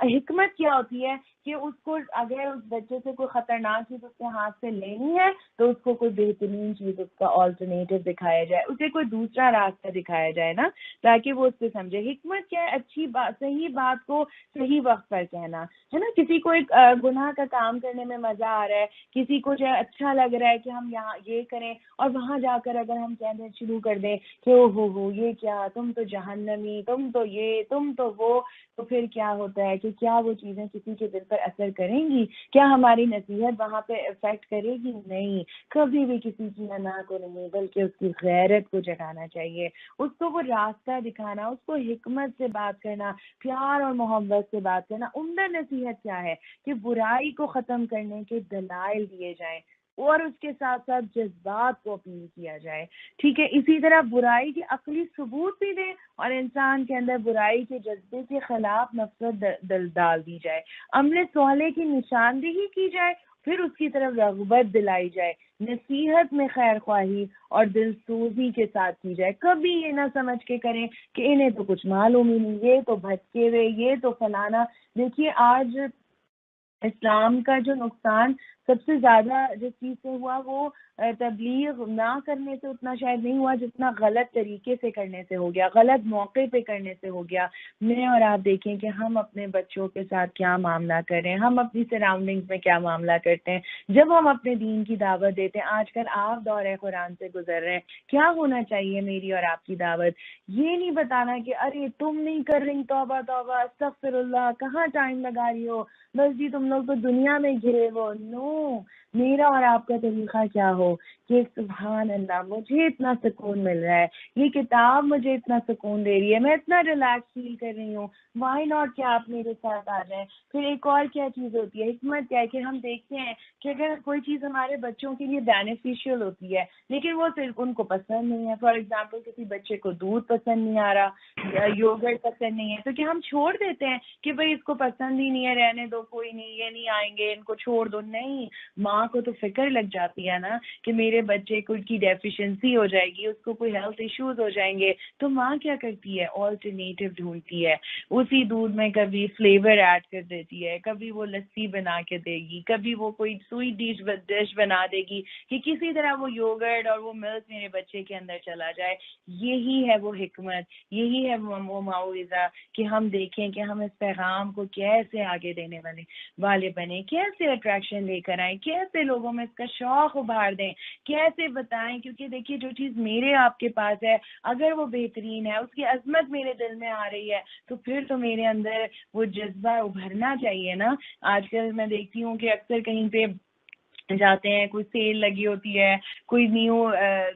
حکمت کیا ہوتی ہے کہ اس کو اگر اس بچے سے کوئی خطرناک چیز اس کے ہاتھ سے لینی ہے تو اس کو کوئی بہترین چیز، اس کا آلٹرنیٹو دکھایا جائے، اسے کوئی دوسرا راستہ دکھایا جائے نا، تاکہ وہ اس سے سمجھے۔ حکمت کیا ہے؟ اچھی بات، صحیح بات کو صحیح وقت پر کہنا ہے نا۔ کسی کو ایک گناہ کا کام کرنے میں مزہ آ رہا ہے، کسی کو جو ہے اچھا لگ رہا ہے کہ ہم یہاں یہ کریں، اور وہاں جا کر اگر ہم کہنا شروع کر دیں کہ او ہو یہ کیا، تم تو جہنمی، تم تو یہ، تم تو وہ، تو پھر کیا ہوتا ہے کہ کیا وہ چیزیں کسی کے دل پر اثر کریں گی؟ کیا ہماری نصیحت وہاں پہ افیکٹ کرے گی؟ نہیں، کبھی بھی کسی کی نا کو نہیں، بلکہ اس کی غیرت کو جگانا چاہیے، اس کو وہ راستہ دکھانا، اس کو حکمت سے بات کرنا، پیار اور محبت سے بات کرنا۔ عمدہ نصیحت کیا ہے کہ برائی کو ختم کرنے کے دلائل دیے جائیں اور اس کے ساتھ ساتھ جذبات کو اپیل کیا جائے، ٹھیک ہے۔ اسی طرح برائی کے عقلی ثبوت بھی دیں اور انسان کے اندر برائی کے جذبے کے خلاف نفرت ڈال دی جائے، عمل صالح کی نشاندہی کی جائے، پھر اس کی طرف رغبت دلائی جائے، نصیحت میں خیر خواہی اور دل سوزی کے ساتھ کی جائے۔ کبھی یہ نہ سمجھ کے کریں کہ انہیں تو کچھ معلوم ہی نہیں، یہ تو بھٹکے ہوئے، یہ تو فلانا۔ دیکھیے آج اسلام کا جو نقصان سب سے زیادہ جس چیز سے ہوا وہ تبلیغ نہ کرنے سے اتنا شاید نہیں ہوا جتنا غلط طریقے سے کرنے سے ہو گیا، غلط موقع پہ کرنے سے ہو گیا۔ میں اور آپ دیکھیں کہ ہم اپنے بچوں کے ساتھ کیا معاملہ کر رہے ہیں، ہم اپنی سراؤنڈنگز میں کیا معاملہ کرتے ہیں جب ہم اپنے دین کی دعوت دیتے ہیں۔ آج کل آپ دورہ قرآن سے گزر رہے ہیں، کیا ہونا چاہیے میری اور آپ کی دعوت؟ یہ نہیں بتانا کہ ارے تم نہیں کر رہی، توبہ توبہ استغفر اللہ، کہاں ٹائم لگا رہی ہو، بس جی تم لوگ تو دنیا میں گھرے ہو۔ نو، میرا اور آپ کا طریقہ کیا ہو کہ سبحان اللہ مجھے اتنا سکون مل رہا ہے، یہ کتاب مجھے اتنا سکون دے رہی ہے، میں اتنا ریلیکس فیل کر رہی ہوں، وائی ناٹ کہ آپ میرے ساتھ آ جائیں۔ پھر ایک اور کیا چیز ہوتی ہے، حکمت کیا ہے کہ ہم دیکھتے ہیں کہ اگر کوئی چیز ہمارے بچوں کے لیے بینیفیشیل ہوتی ہے لیکن وہ صرف ان کو پسند نہیں ہے، فار ایگزامپل کسی بچے کو دودھ پسند نہیں آ رہا یا یوگرٹ پسند نہیں ہے، تو کیا ہم چھوڑ دیتے ہیں کہ بھئی اس کو پسند ہی نہیں ہے، رہنے دو، کوئی نہیں، یہ نہیں آئیں گے، ان کو چھوڑ دو؟ نہیں، ماں کو تو فکر لگ جاتی ہے نا کہ میرے بچے کو کی ڈیفیشنسی ہو جائے گی، اس کو کوئی ہیلتھ ایشوز ہو جائیں گے، تو ماں کیا کرتی ہے؟ آلٹرنیٹیو ڈھونڈتی ہے، اسی دودھ میں کبھی فلیور ایڈ کر دیتی ہے، کبھی وہ لسی بنا کے دے گی، کبھی وہ کوئی سویٹ ڈش بنا دے گی کہ کسی طرح وہ یوگرٹ اور وہ ملک میرے بچے کے اندر چلا جائے۔ یہی ہے وہ حکمت، یہی ہے وہ معاوضہ کہ ہم دیکھیں کہ ہم اس پیغام کو کیسے آگے دینے والے بنے، کیسے اٹریکشن لے کر آئیں، کیسے لوگوں میں اس کا شوق ابھار دیں، کیسے بتائیں۔ کیونکہ دیکھیے جو چیز میرے آپ کے پاس ہے اگر وہ بہترین ہے، اس کی عظمت میرے دل میں آ رہی ہے، تو پھر تو میرے اندر وہ جذبہ ابھرنا چاہیے نا۔ آج کل میں دیکھتی ہوں کہ اکثر کہیں پہ جاتے ہیں، کوئی سیل لگی ہوتی ہے، کوئی نیو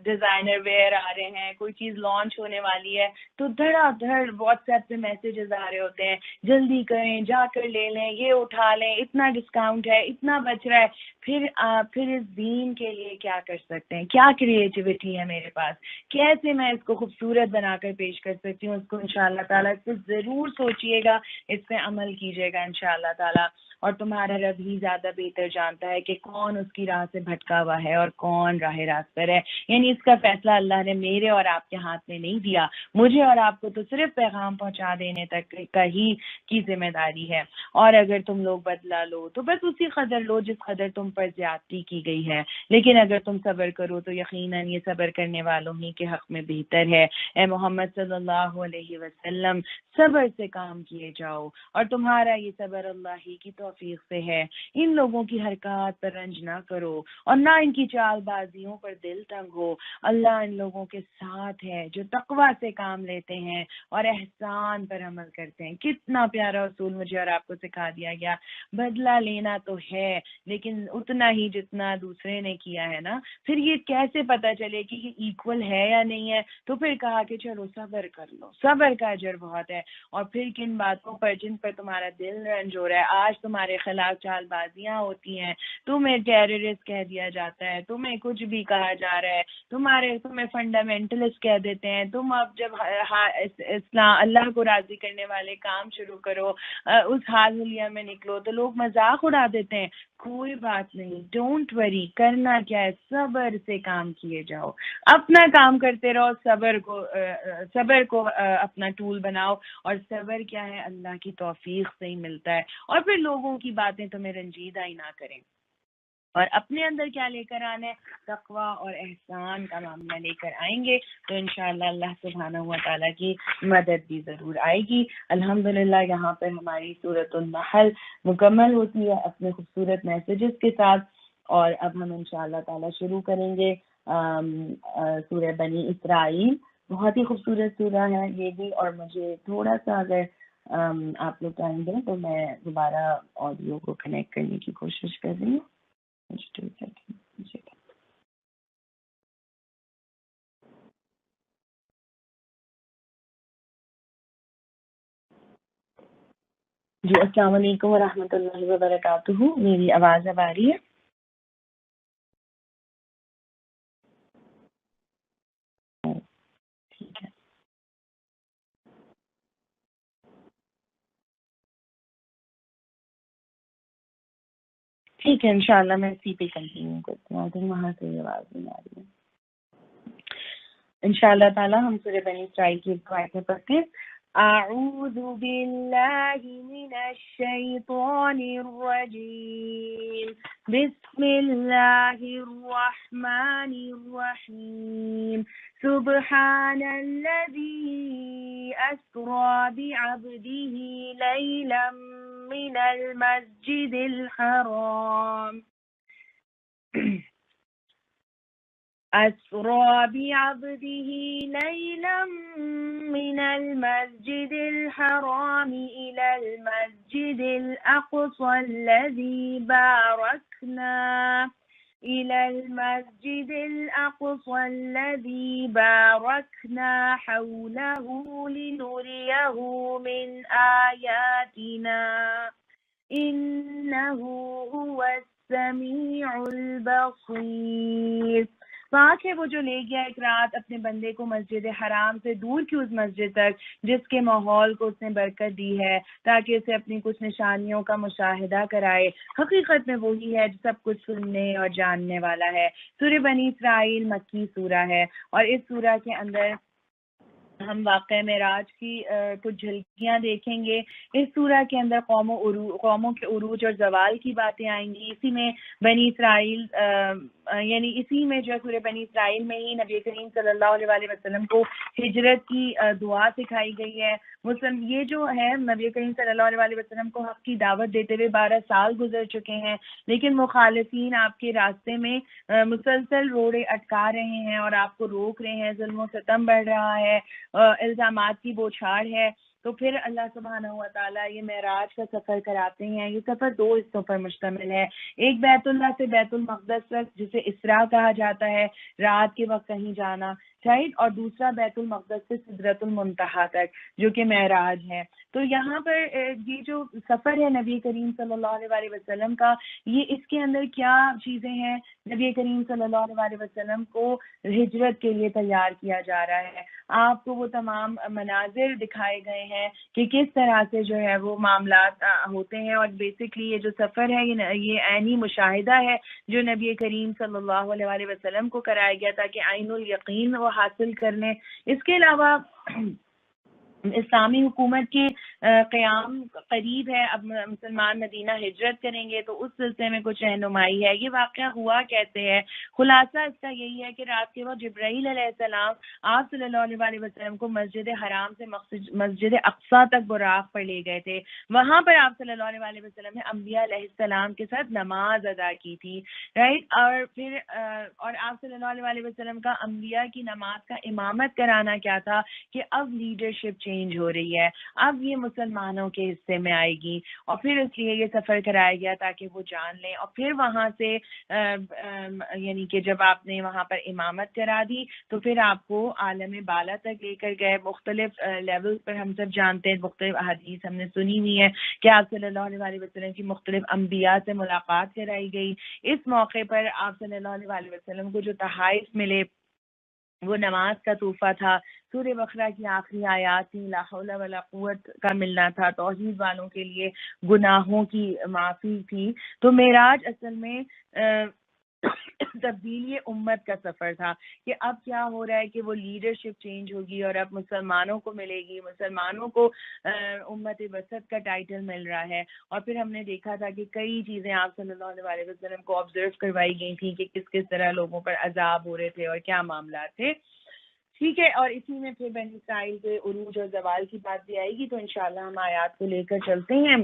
ڈیزائنر ویئر آ رہے ہیں، کوئی چیز لانچ ہونے والی ہے، تو دھڑا دھڑ واٹس ایپ پہ میسیجز آ رہے ہوتے ہیں، جلدی کریں، جا کر لے لیں، یہ اٹھا لیں، اتنا ڈسکاؤنٹ ہے، اتنا بچ رہا ہے۔ پھر اس دین کے لیے کیا کر سکتے ہیں؟ کیا کریٹیوٹی ہے میرے پاس؟ کیسے میں اس کو خوبصورت بنا کر پیش کر سکتی ہوں؟ اس کو انشاءاللہ تعالیٰ اس پہ ضرور سوچئے گا، اس پہ عمل کیجئے گا انشاءاللہ تعالیٰ۔ اور تمہارا رب ہی زیادہ بہتر جانتا ہے کہ کون اس کی راہ سے بھٹکا ہوا ہے اور کون راہ راست پر ہے۔ یعنی اس کا فیصلہ اللہ نے میرے اور آپ کے ہاتھ میں نہیں دیا، مجھے اور آپ کو تو صرف پیغام پہنچا دینے تک کا ہی کی ذمہ داری ہے۔ اور اگر تم لوگ بدلہ لو تو بس اسی قدر لو جس قدر تم پر زیادتی کی گئی ہے، لیکن اگر تم صبر کرو تو یقیناً یہ صبر کرنے والوں ہی کے حق میں بہتر ہے۔ اے محمد صلی اللہ علیہ وسلم، صبر سے کام کیے جاؤ، اور تمہارا یہ صبر اللہ ہی کی توفیق سے ہے۔ ان لوگوں کی حرکات پر رنج نہ کرو اور نہ ان کی چال بازیوں پر دل تنگ ہو۔ اللہ ان لوگوں کے ساتھ ہے جو تقوی سے کام لیتے ہیں اور احسان پر عمل کرتے ہیں۔ کتنا پیارا اصول مجھے اور آپ کو سکھا دیا گیا۔ بدلہ لینا تو ہے لیکن اتنا ہی جتنا دوسرے نے کیا ہے نا۔ پھر یہ کیسے پتہ چلے کہ یہ ایکول ہے یا نہیں ہے؟ تو پھر کہا کہ چلو صبر کر لو، صبر کا اجر بہت ہے۔ اور پھر کن باتوں پر جن پر تمہارا دل رنج ہو رہا ہے، آج تمہارے خلاف چال بازیاں ہوتی ہیں، تمہیں ٹیررسٹ کہہ دیا جاتا ہے، تمہیں کچھ بھی کہا جا رہا ہے، تمہیں فنڈامنٹلسٹ کہہ دیتے ہیں، تم اب جب اسلام اللہ کو راضی کرنے والے کام شروع کرو، اس حال حلیہ میں نکلو تو لوگ مذاق اڑا دیتے ہیں۔ کوئی بات نہیں، ڈونٹ وری، کرنا کیا ہے، صبر سے کام کیے جاؤ، اپنا کام کرتے رہو، صبر کو اپنا ٹول بناؤ۔ اور صبر کیا ہے؟ اللہ کی توفیق سے ہی ملتا ہے۔ اور پھر لوگوں کی باتیں تمہیں رنجیدہ ہی نہ کریں۔ اور اپنے اندر کیا لے کر آنا ہے؟ تقویٰ اور احسان کا معاملہ لے کر آئیں گے تو انشاءاللہ اللہ سبحانہ و تعالیٰ کی مدد بھی ضرور آئے گی۔ الحمدللہ یہاں پر ہماری سورۃ النحل مکمل ہوتی ہے اپنے خوبصورت میسیجز کے ساتھ، اور اب ہم انشاءاللہ تعالیٰ شروع کریں گے سورہ بنی اسرائیل۔ بہت ہی خوبصورت سورہ ہے یہ بھی، اور مجھے تھوڑا سا اگر آپ لوگ ٹائم دیں تو میں دوبارہ آڈیو کو کنیکٹ کرنے کی کوشش کر رہی ہوں۔ جی السلام علیکم ورحمۃ اللہ وبرکاتہ، میری آواز اب آ رہی ہے؟ ٹھیک ہے، ٹھیک ہے، انشاءاللہ میں اسی پہ کنٹینیو کرتی ہوں، لیکن وہاں سے آواز نہیں آ رہی ہے۔ انشاءاللہ تعالیٰ ہم سورہ بنی اسرائیل کی آیتیں پڑھتے ہیں۔ اعوذ باللہ من الشیطان الرجیم، بسم اللہ الرحمن الرحیم، سبحان الذی اسری بعبدہ لیلا من المسجد الحرام أسرى بعبده ليلا من المسجد الحرام إلى المسجد الأقصى الذي باركنا حوله لنريه من آياتنا إنه هو السميع البصير۔ پاک ہے وہ جو لے گیا ایک رات اپنے بندے کو مسجد حرام سے دور کی اس مسجد تک جس کے ماحول کو اس نے برکت دی ہے تاکہ اسے اپنی کچھ نشانیوں کا مشاہدہ کرائے۔ حقیقت میں وہی ہے جو سب کچھ سننے اور جاننے والا ہے۔ سورہ بنی اسرائیل مکی سورہ ہے، اور اس سورہ کے اندر ہم واقعہ معراج کی کچھ جھلکیاں دیکھیں گے۔ اس سورہ کے اندر قوموں کے عروج اور زوال کی باتیں آئیں گی۔ اسی میں بنی اسرائیل یعنی اسی میں جو سورہ بنی اسرائیل میں ہی نبی کریم صلی اللہ علیہ وسلم کو ہجرت کی دعا سکھائی گئی ہے۔ یہ جو ہے نبی کریم صلی اللہ علیہ وسلم کو حق کی دعوت دیتے ہوئے 12 سال گزر چکے ہیں، لیکن مخالفین آپ کے راستے میں مسلسل روڑے اٹکا رہے ہیں اور آپ کو روک رہے ہیں، ظلم و ستم بڑھ رہا ہے، الزامات کی بوچھاڑ ہے۔ تو پھر اللہ سبحانہ و تعالیٰ یہ معراج کا سفر کراتے ہیں۔ یہ سفر 2 حصوں پر مشتمل ہے، ایک بیت اللہ سے بیت المقدس تک جسے اسراء کہا جاتا ہے، رات کے وقت کہیں جانا، رائٹ، اور دوسرا بیت المقدس سے سدرۃ المنتہا تک جو کہ معراج ہے۔ تو یہاں پر یہ جو سفر ہے نبی کریم صلی اللہ علیہ وسلم کا، یہ اس کے اندر کیا چیزیں ہیں؟ نبی کریم صلی اللہ علیہ وسلم کو ہجرت کے لیے تیار کیا جا رہا ہے۔ آپ کو وہ تمام مناظر دکھائے گئے ہیں کہ کس طرح سے جو ہے وہ معاملات ہوتے ہیں، اور بیسکلی یہ جو سفر ہے یہ عینی مشاہدہ ہے جو نبی کریم صلی اللہ علیہ وسلم کو کرایا گیا تاکہ عین الیقین وہ حاصل کرنے۔ اس کے علاوہ اسلامی حکومت کے قیام قریب ہے، اب مسلمان مدینہ ہجرت کریں گے تو اس سلسلے میں کچھ رہنمائی ہے۔ یہ واقعہ ہوا کیسے ہے؟ خلاصہ اس کا یہی ہے کہ رات کے وقت جبرائیل علیہ السلام آپ صلی اللہ علیہ وسلم کو مسجد حرام سے مسجد اقصیٰ تک براق پر لے گئے تھے۔ وہاں پر آپ صلی اللہ علیہ وسلم نے انبیاء علیہ السلام کے ساتھ نماز ادا کی تھی، رائٹ، اور پھر آپ صلی اللہ علیہ وسلم کا انبیاء کی نماز کا امامت کرانا کیا تھا کہ اب لیڈرشپ چینج ہو رہی ہے، اب یہ مسلمانوں کے حصے میں آئے گی، اور پھر اس لیے یہ سفر کرایا گیا تاکہ وہ جان لیں۔ اور پھر وہاں سے یعنی کہ جب آپ نے وہاں پر امامت کرا دی تو پھر آپ کو عالم بالا تک لے کر گئے، مختلف لیول پر ہم سب جانتے ہیں، مختلف احادیث ہم نے سنی ہوئی ہے کہ آپ صلی اللہ علیہ وسلم کی مختلف انبیاء سے ملاقات کرائی گئی۔ اس موقع پر آپ صلی اللہ علیہ وسلم کو جو تحائف ملے وہ نماز کا تحفہ تھا، سورہ بقرہ کی آخری آیات تھی، لا حول ولا قوت کا ملنا تھا، توحید والوں کے لیے گناہوں کی معافی تھی۔ تو معراج اصل میں تبدیلی امت کا سفر تھا کہ اب کیا ہو رہا ہے کہ وہ لیڈرشپ چینج ہوگی اور اب مسلمانوں کو ملے گی، مسلمانوں کو امت وسط کا ٹائٹل مل رہا ہے. اور پھر ہم نے دیکھا تھا کہ کئی چیزیں آپ صلی اللہ علیہ وسلم کو آبزرو کروائی گئی تھیں کہ کس کس طرح لوگوں پر عذاب ہو رہے تھے اور کیا معاملات تھے. ٹھیک ہے، اور اسی میں پھر بنی اسرائیل کے عروج اور زوال کی بات بھی آئے گی، تو انشاءاللہ ہم آیات کو لے کر چلتے ہیں.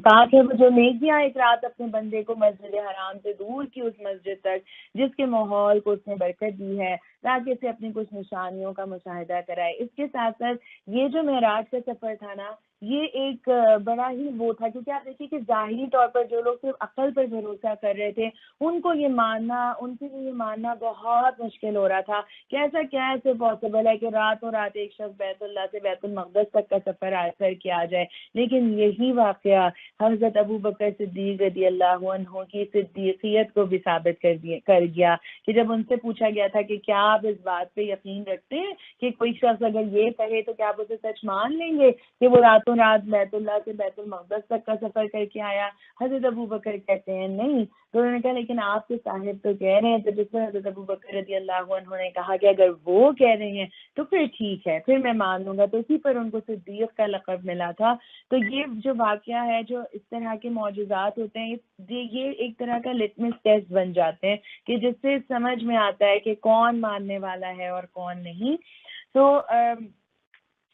پاک ہے وہ جو لے گیا ایک رات اپنے بندے کو مسجد حرام سے دور کی اس مسجد تک جس کے ماحول کو اس نے برکت دی ہے تاکہ اسے اپنی کچھ نشانیوں کا مشاہدہ کرائے. اس کے ساتھ ساتھ یہ جو معراج کا سفر تھا نا، یہ ایک بڑا ہی وہ تھا، کیونکہ آپ دیکھیے کہ ظاہری طور پر جو لوگ صرف عقل پر بھروسہ کر رہے تھے ان کو یہ ماننا، ان کے لیے یہ ماننا بہت مشکل ہو رہا تھا کہ ایسا کیسے پاسبل ہے کہ راتوں رات ایک شخص بیت اللہ سے بیت المقدس تک کا سفر کر کے آ جائے. لیکن یہی واقعہ حضرت ابو بکر صدیق رضی اللہ عنہ کی صدیقیت کو بھی ثابت کر گیا کہ جب ان سے پوچھا گیا تھا کہ کیا آپ اس بات پہ یقین رکھتے ہیں کہ کوئی شخص اگر یہ کہے تو کیا آپ اسے سچ مان لیں گے کہ وہ راتوں رات بیت اللہ سے بیت المقدس تک کا سفر کر کے آیا؟ حضرت ابو بکر کہتے ہیں نہیں. تو انہوں نے کہا لیکن آپ کے صاحب تو کہہ رہے ہیں. تو جس پر حضرت ابو بکر رضی اللہ عنہ نے کہا کہ اگر وہ کہہ رہے ہیں تو پھر ٹھیک ہے، پھر میں مان لوں گا. تو اسی پر ان کو صدیق کا لقب ملا تھا. تو یہ جو واقعہ ہے، جو اس طرح کے معجزات ہوتے ہیں، یہ ایک طرح کا لٹمس ٹیسٹ بن جاتے ہیں کہ جس سے سمجھ میں آتا ہے کہ کون ماننے والا ہے اور کون نہیں. تو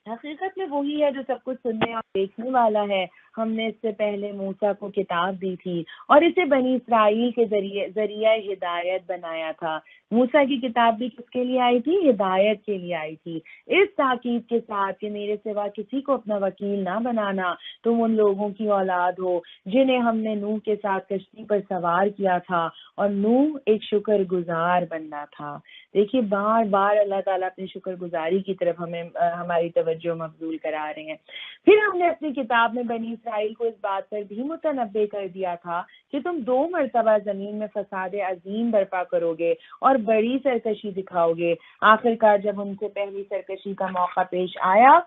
حقیقت میں وہی ہے جو سب کچھ سننے اور دیکھنے والا ہے. ہم نے اس سے پہلے موسیٰ کو کتاب دی تھی اور اسے بنی اسرائیل کے ذریعہ ہدایت بنایا تھا. موسیٰ کی کتاب بھی کس کے لیے آئی تھی؟ ہدایت کے لیے آئی تھی، اس تاکید کے ساتھ کہ میرے سوا کسی کو اپنا وکیل نہ بنانا. تم ان لوگوں کی اولاد ہو جنہیں ہم نے نوح کے ساتھ کشتی پر سوار کیا تھا اور نوح ایک شکر گزار بندہ تھا. دیکھیے بار بار اللہ تعالیٰ اپنی شکر گزاری کی طرف ہماری توجہ مبذول کرا رہے ہیں. پھر ہم نے اپنی کتاب میں بنی اسرائیل کو اس بات پر بھی متنبع کر دیا تھا کہ تم 2 مرتبہ زمین میں فساد عظیم برپا کرو گے اور بڑی سرکشی دکھاؤ گے. آخرکار جب ان سے پہلی سرکشی کا موقع پیش آیا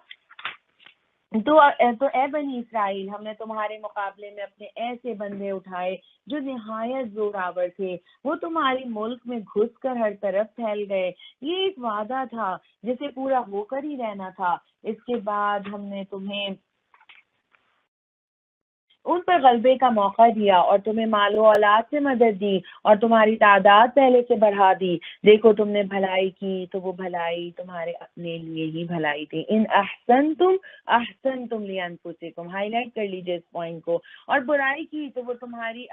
تو اے بنی اسرائیل، ہم نے تمہارے مقابلے میں اپنے ایسے بندے اٹھائے جو نہایت زور آور تھے. وہ تمہاری ملک میں گھس کر ہر طرف پھیل گئے. یہ ایک وعدہ تھا جسے پورا ہو کر ہی رہنا تھا. اس کے بعد ہم نے تمہیں ان پر غلبے کا موقع دیا اور تمہیں مال و اولاد سے مدد دی اور تمہاری تعداد پہلے سے بڑھا دی. دیکھو تم نے بھلائی کی تو وہ بھلائی تمہارے اپنے لیے ہی بھلائی تھی. ان احسنتم لانفسکم، ہائی لائٹ کر لیجیے اس پوائنٹ کو. اور برائی کی تو وہ تمہاری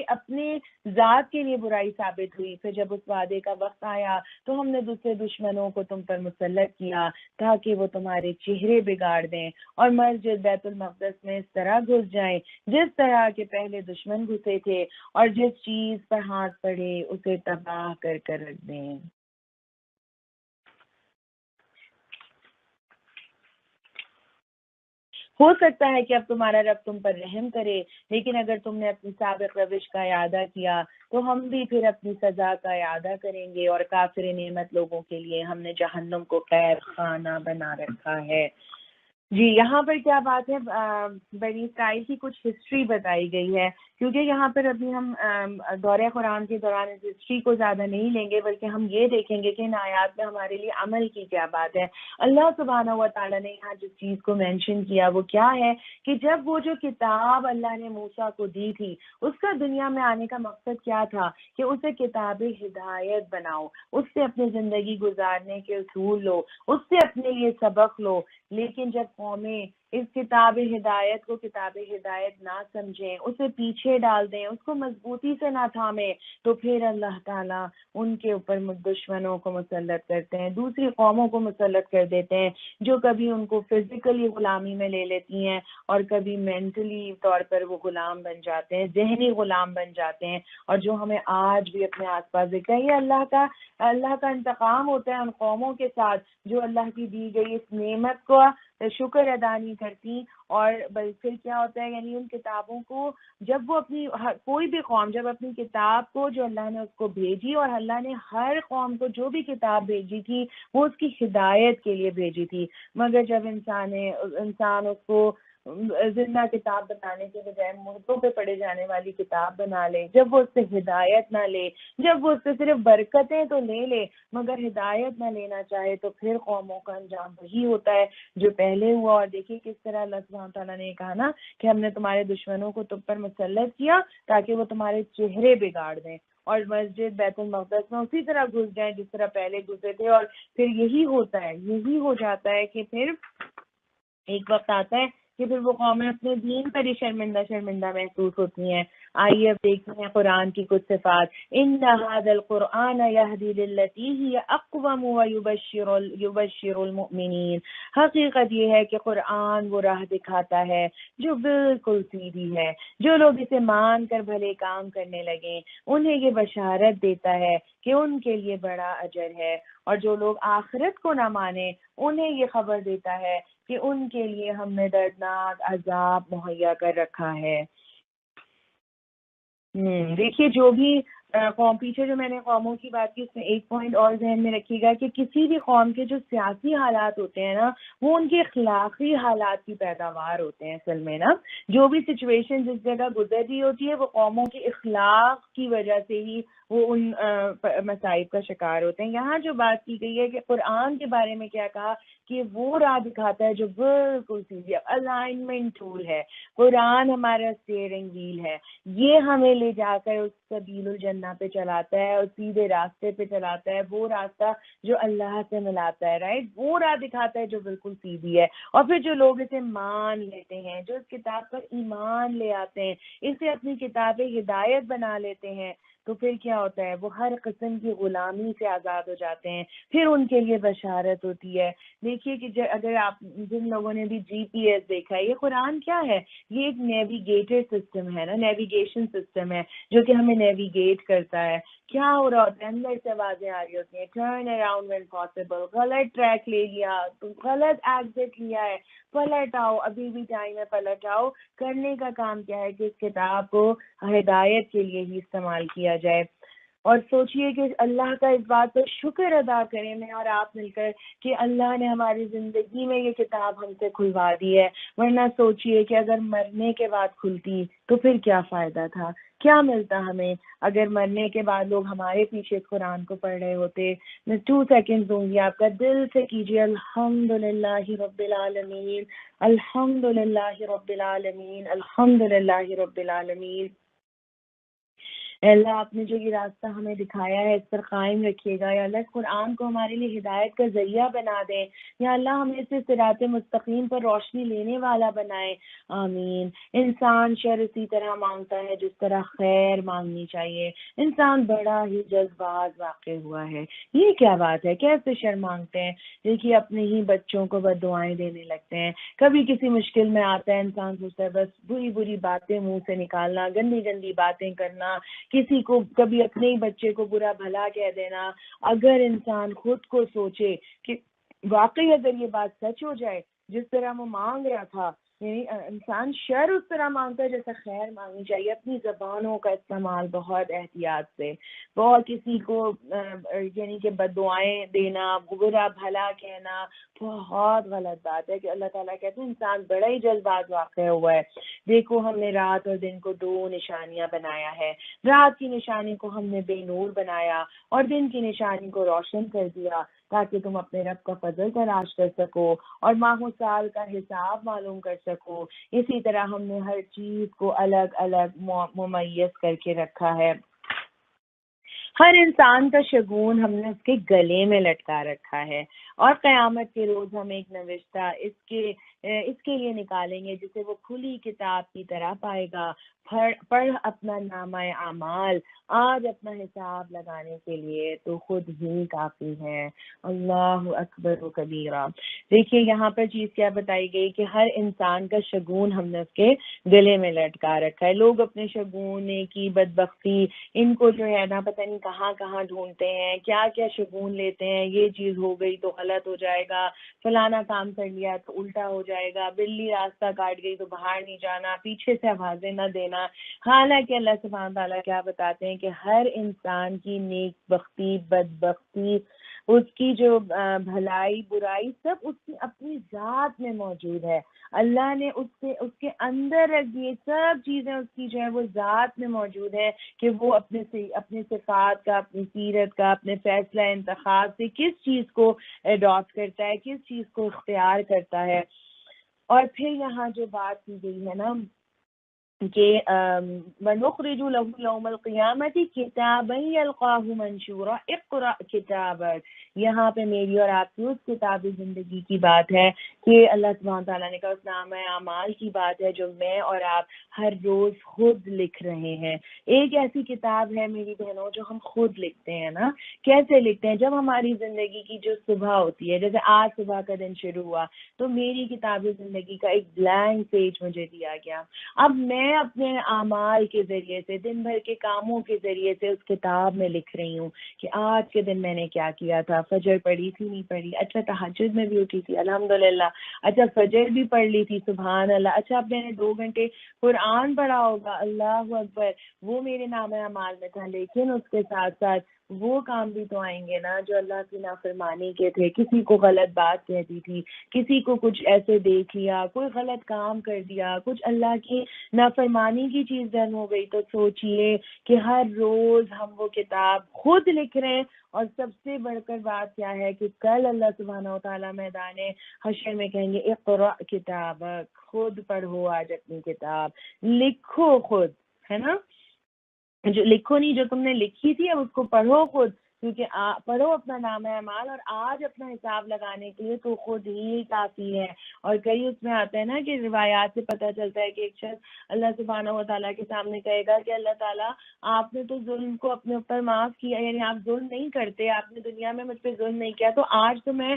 اپنے ذات کے لیے برائی ثابت ہوئی. پھر جب اس وعدے کا وقت آیا تو ہم نے دوسرے دشمنوں کو تم پر مسلط کیا تاکہ وہ تمہارے چہرے بگاڑ دیں اور مسجد بیت المقدس میں اس طرح گھس جائیں جس طرح کے پہلے دشمن گھسے تھے، اور جس چیز پر ہاتھ پڑے اسے تباہ کر کر رکھ دیں. ہو سکتا ہے کہ اب تمہارا رب تم پر رحم کرے، لیکن اگر تم نے اپنی سابق روش کا اعادہ کیا تو ہم بھی پھر اپنی سزا کا اعادہ کریں گے. اور کافر نعمت لوگوں کے لیے ہم نے جہنم کو قید خانہ بنا رکھا ہے. جی یہاں پر کیا بات ہے، بنی اسرائیل کی کچھ ہسٹری بتائی گئی ہے، کیونکہ یہاں پر ابھی ہم دورہ قرآن کے دوران اس ہسٹری کو زیادہ نہیں لیں گے، بلکہ ہم یہ دیکھیں گے کہ ان آیات میں ہمارے لیے عمل کی کیا بات ہے. اللہ سبحانہ و تعالیٰ نے یہاں جس چیز کو مینشن کیا وہ کیا ہے کہ جب وہ جو کتاب اللہ نے موسیٰ کو دی تھی اس کا دنیا میں آنے کا مقصد کیا تھا کہ اسے کتاب ہدایت بناؤ، اس سے اپنی زندگی گزارنے کے اصول لو، اس سے اپنے لیے سبق لو. لیکن جب قومیں اس کتاب ہدایت کو کتاب ہدایت نہ سمجھیں، اسے پیچھے ڈال دیں، اس کو مضبوطی سے نہ تھامیں، تو پھر اللہ تعالیٰ ان کے اوپر دشمنوں کو مسلط کرتے ہیں، دوسری قوموں کو مسلط کر دیتے ہیں جو کبھی ان کو فزیکلی غلامی میں لے لیتی ہیں اور کبھی مینٹلی طور پر وہ غلام بن جاتے ہیں، ذہنی غلام بن جاتے ہیں. اور جو ہمیں آج بھی اپنے آس پاس دیکھتا ہے، یہ اللہ کا انتقام ہوتا ہے ان قوموں کے ساتھ جو اللہ کی دی گئی اس نعمت کو شکر ادا نہیں کرتی. اور پھر کیا ہوتا ہے، یعنی ان کتابوں کو جب وہ کوئی بھی قوم جب اپنی کتاب کو جو اللہ نے اس کو بھیجی، اور اللہ نے ہر قوم کو جو بھی کتاب بھیجی تھی وہ اس کی ہدایت کے لیے بھیجی تھی، مگر جب انسان اس کو زندہ کتاب بنانے کے بجائے مردوں پہ پڑھے جانے والی کتاب بنا لے، جب وہ اس سے ہدایت نہ لے، جب وہ اس سے صرف برکتیں تو لے لے مگر ہدایت نہ لینا چاہے، تو پھر قوموں کا انجام وہی ہوتا ہے جو پہلے ہوا۔ اور دیکھیے کس طرح اللہ سبحانہ تعالیٰ نے کہا نا کہ ہم نے تمہارے دشمنوں کو تم پر مسلط کیا تاکہ وہ تمہارے چہرے بگاڑ دیں اور مسجد بیت المقدس میں اسی طرح گھس جائیں جس طرح پہلے گھسے تھے۔ اور پھر یہی ہوتا ہے، یہی ہو جاتا ہے کہ پھر ایک وقت آتا ہے کہ پھر وہ قومیں اپنے دین پر ہی شرمندہ محسوس ہوتی ہیں۔ آئیے اب دیکھتے ہیں قرآن کی کچھ صفات۔ ان ھذا القرآن یہدی للتی ہی اقوم ویبشر المؤمنین، حقیقت یہ ہے کہ قرآن وہ راہ دکھاتا ہے جو بالکل سیدھی ہے، جو لوگ اسے مان کر بھلے کام کرنے لگیں انہیں یہ بشارت دیتا ہے کہ ان کے لیے بڑا اجر ہے، اور جو لوگ آخرت کو نہ مانیں انہیں یہ خبر دیتا ہے کہ ان کے لیے ہم نے دردناک عذاب مہیا کر رکھا ہے۔ دیکھیے جو بھی قوم، پیچھے جو میں نے قوموں کی بات کی اس میں ایک پوائنٹ اور ذہن میں رکھیے گا کہ کسی بھی قوم کے جو سیاسی حالات ہوتے ہیں نا وہ ان کے اخلاقی حالات کی پیداوار ہوتے ہیں۔ اصل میں نا جو بھی سچویشن جس جگہ گزر رہی ہوتی ہے وہ قوموں کے اخلاق کی وجہ سے ہی وہ ان مصائب کا شکار ہوتے ہیں۔ یہاں جو بات کی گئی ہے کہ قرآن کے بارے میں کیا کہا کہ وہ راہ دکھاتا ہے جو بالکل سیدھی الائنمنٹ ٹول ہے۔ قرآن ہمارا اسٹیئرنگ ویل ہے، یہ ہمیں لے جا کر اس سبیل الجنہ پہ چلاتا ہے اور سیدھے راستے پہ چلاتا ہے، وہ راستہ جو اللہ سے ملاتا ہے، رائٹ، وہ راہ دکھاتا ہے جو بالکل سیدھی ہے۔ اور پھر جو لوگ اسے مان لیتے ہیں، جو اس کتاب پر ایمان لے آتے ہیں، اسے اپنی کتاب ہدایت بنا لیتے ہیں، تو پھر کیا ہوتا ہے وہ ہر قسم کی غلامی سے آزاد ہو جاتے ہیں۔ پھر ان کے لیے بشارت ہوتی ہے۔ دیکھیے کہ اگر آپ جن لوگوں نے بھی جی پی ایس دیکھا ہے، یہ قرآن کیا ہے؟ یہ ایک نیویگیٹر سسٹم ہے نا، نیویگیشن سسٹم ہے جو کہ ہمیں نیویگیٹ کرتا ہے۔ کیا ہو رہا ہوتا ہے؟ اندر سے آوازیں آ رہی ہوتی ہیں، ٹرن اراؤنڈ وین پاسبل، غلط ٹریک لے لیا، غلط ایگزٹ لیا ہے، پلٹ آؤ، ابھی بھی ٹائم ہے، پلٹ آؤ۔ کرنے کا کام کیا ہے کہ اس کتاب کو ہدایت کے لیے ہی استعمال کیا جائے۔ اور سوچئے کہ اللہ کا اس بات پر شکر ادا کریں میں اور آپ مل کر کہ اللہ نے ہماری زندگی میں یہ کتاب ہم سے کھلوا دی ہے، ورنہ سوچئے کہ اگر مرنے کے بعد کھلتی تو پھر کیا فائدہ تھا، کیا ملتا ہمیں اگر مرنے کے بعد لوگ ہمارے پیچھے اس قرآن کو پڑھ رہے ہوتے۔ میں 2 سیکنڈ دوں گی آپ کا، دل سے کیجیے الحمدللہ رب العالمین، الحمدللہ رب العالمین، الحمدللہ رب العالمین۔ اے اللہ آپ نے جو یہ راستہ ہمیں دکھایا ہے اس پر قائم رکھیے گا، یا اللہ اس قرآن کو ہمارے لیے ہدایت کا ذریعہ بنا دیں، یا اللہ ہمیں اسے صراط مستقیم پر روشنی لینے والا بنائے، آمین۔ انسان شر اسی طرح مانگتا ہے جس طرح خیر مانگنی چاہیے۔ انسان بڑا ہی جذب باز واقع ہوا ہے، یہ کیا بات ہے، کیسے شر مانگتے ہیں؟ دیکھیے اپنے ہی بچوں کو بد دعائیں دینے لگتے ہیں، کبھی کسی مشکل میں آتا ہے انسان سوچتا ہے بس بری بری باتیں منہ سے نکالنا، گندی گندی باتیں کرنا، کسی کو کبھی اپنے ہی بچے کو برا بھلا کہہ دینا۔ اگر انسان خود کو سوچے کہ واقعی اگر یہ بات سچ ہو جائے جس طرح وہ مانگ رہا تھا، یعنی انسان شر اس طرح مانگتا ہے جیسا خیر مانگنی چاہیے۔ اپنی زبانوں کا استعمال بہت احتیاط سے، بہت کسی کو یعنی کہ بد دعائیں دینا، برا بھلا کہنا بہت غلط بات ہے، کہ اللہ تعالیٰ کہتے ہیں انسان بڑا ہی جلد باز واقع ہوا ہے۔ دیکھو ہم نے رات اور دن کو 2 نشانیاں بنایا ہے، رات کی نشانی کو ہم نے بے نور بنایا اور دن کی نشانی کو روشن کر دیا تاکہ تم اپنے رب کا فضل تلاش کر سکو اور ماہ و سال کا حساب معلوم کر سکو۔ اسی طرح ہم نے ہر چیز کو الگ الگ ممیز کر کے رکھا ہے۔ ہر انسان کا شگون ہم نے اس کے گلے میں لٹکا رکھا ہے، اور قیامت کے روز ہم ایک نوشتہ اس کے لیے نکالیں گے جسے وہ کھلی کتاب کی طرح پائے گا۔ پڑھ اپنا نامہ اعمال، آج اپنا حساب لگانے کے لیے تو خود ہی کافی ہے۔ اللہ اکبر و کبیرہ۔ دیکھیے یہاں پر چیز کیا بتائی گئی کہ ہر انسان کا شگون ہم نے اس کے گلے میں لٹکا رکھا ہے۔ لوگ اپنے شگون، نیکی، بدبختی، ان کو جو ہے نا پتہ نہیں کہاں کہاں ڈھونڈتے ہیں، کیا کیا شگون لیتے ہیں، یہ چیز ہو گئی تو غلط ہو جائے گا، فلانا کام کر لیا تو الٹا ہو جائے گا، بلی راستہ کاٹ گئی تو باہر نہیں جانا، پیچھے سے آوازیں نہ دینا۔ حالانکہ اللہ سبحانہ تعالیٰ کیا بتاتے ہیں کہ ہر انسان کی نیک بختی، بدبختی اس کی جو بھلائی برائی سب اس کی اپنی ذات میں موجود ہے. اللہ نے اس کے اندر رکھ دیے سب چیزیں، اس کی جو ہے وہ ذات میں موجود ہے کہ وہ اپنے صفات کا، اپنی سیرت کا، اپنے فیصلہ انتخاب سے کس چیز کو اڈاپٹ کرتا ہے، کس چیز کو اختیار کرتا ہے. اور پھر یہاں جو بات کی گئی ہے نا کہ وَنُخْرِجُ لَهُ يَوْمَ الْقِيَامَةِ كِتَابًا يَلْقَاهُ مَنشُورًا اقْرَأْ كِتَابَكَ. یہاں پہ میری اور آپ کی اس کتاب زندگی کی بات ہے کہ اللہ سبحانہ تعالیٰ نے کہا اس نامہ اعمال کی بات ہے جو میں اور آپ ہر روز خود لکھ رہے ہیں. ایک ایسی کتاب ہے میری بہنوں جو ہم خود لکھتے ہیں نا. کیسے لکھتے ہیں؟ جب ہماری زندگی کی جو صبح ہوتی ہے، جیسے آج صبح کا دن شروع ہوا تو میری کتاب زندگی کا ایک بلینک پیج مجھے دیا گیا. اب میں اپنے اعمال کے ذریعے سے، دن بھر کے کاموں کے ذریعے سے اس کتاب میں لکھ رہی ہوں کہ آج کے دن میں نے کیا کیا تھا. فجر پڑھی تھی نہیں پڑھی؟ اچھا تہجد میں بھی اٹھی تھی الحمدللہ. اچھا فجر بھی پڑھ لی تھی سبحان اللہ. اچھا اب میں نے 2 گھنٹے قرآن پڑھا ہوگا اللہ اکبر، وہ میرے نامہ اعمال میں تھا. لیکن اس کے ساتھ ساتھ وہ کام بھی تو آئیں گے نا جو اللہ کی نافرمانی کے تھے. کسی کو غلط بات کہہ دی تھی، کسی کو کچھ ایسے دیکھ لیا، کوئی غلط کام کر دیا، کچھ اللہ کی نافرمانی کی چیز ذہن ہو گئی. تو سوچئے کہ ہر روز ہم وہ کتاب خود لکھ رہے ہیں. اور سب سے بڑھ کر بات کیا ہے کہ کل اللہ سبحانہ و تعالیٰ میدان حشر میں کہیں گے اقرأ کتابک، خود پڑھو آج اپنی کتاب، لکھو خود، ہے نا. جو لکھو نہیں، جو تم نے لکھی تھی اب اس کو پڑھو خود، کیونکہ پڑھو اپنا نامہ اعمال اور آج اپنا حساب لگانے کے لیے تو خود ہی کافی ہے. اور کئی اس میں آتا ہے نا کہ روایات سے پتہ چلتا ہے کہ ایک شخص اللہ سبحانہ و تعالیٰ کے سامنے کہے گا کہ اللہ تعالیٰ آپ نے تو ظلم کو اپنے اوپر معاف کیا، یعنی آپ ظلم نہیں کرتے، آپ نے دنیا میں مجھ پہ ظلم نہیں کیا، تو آج تو میں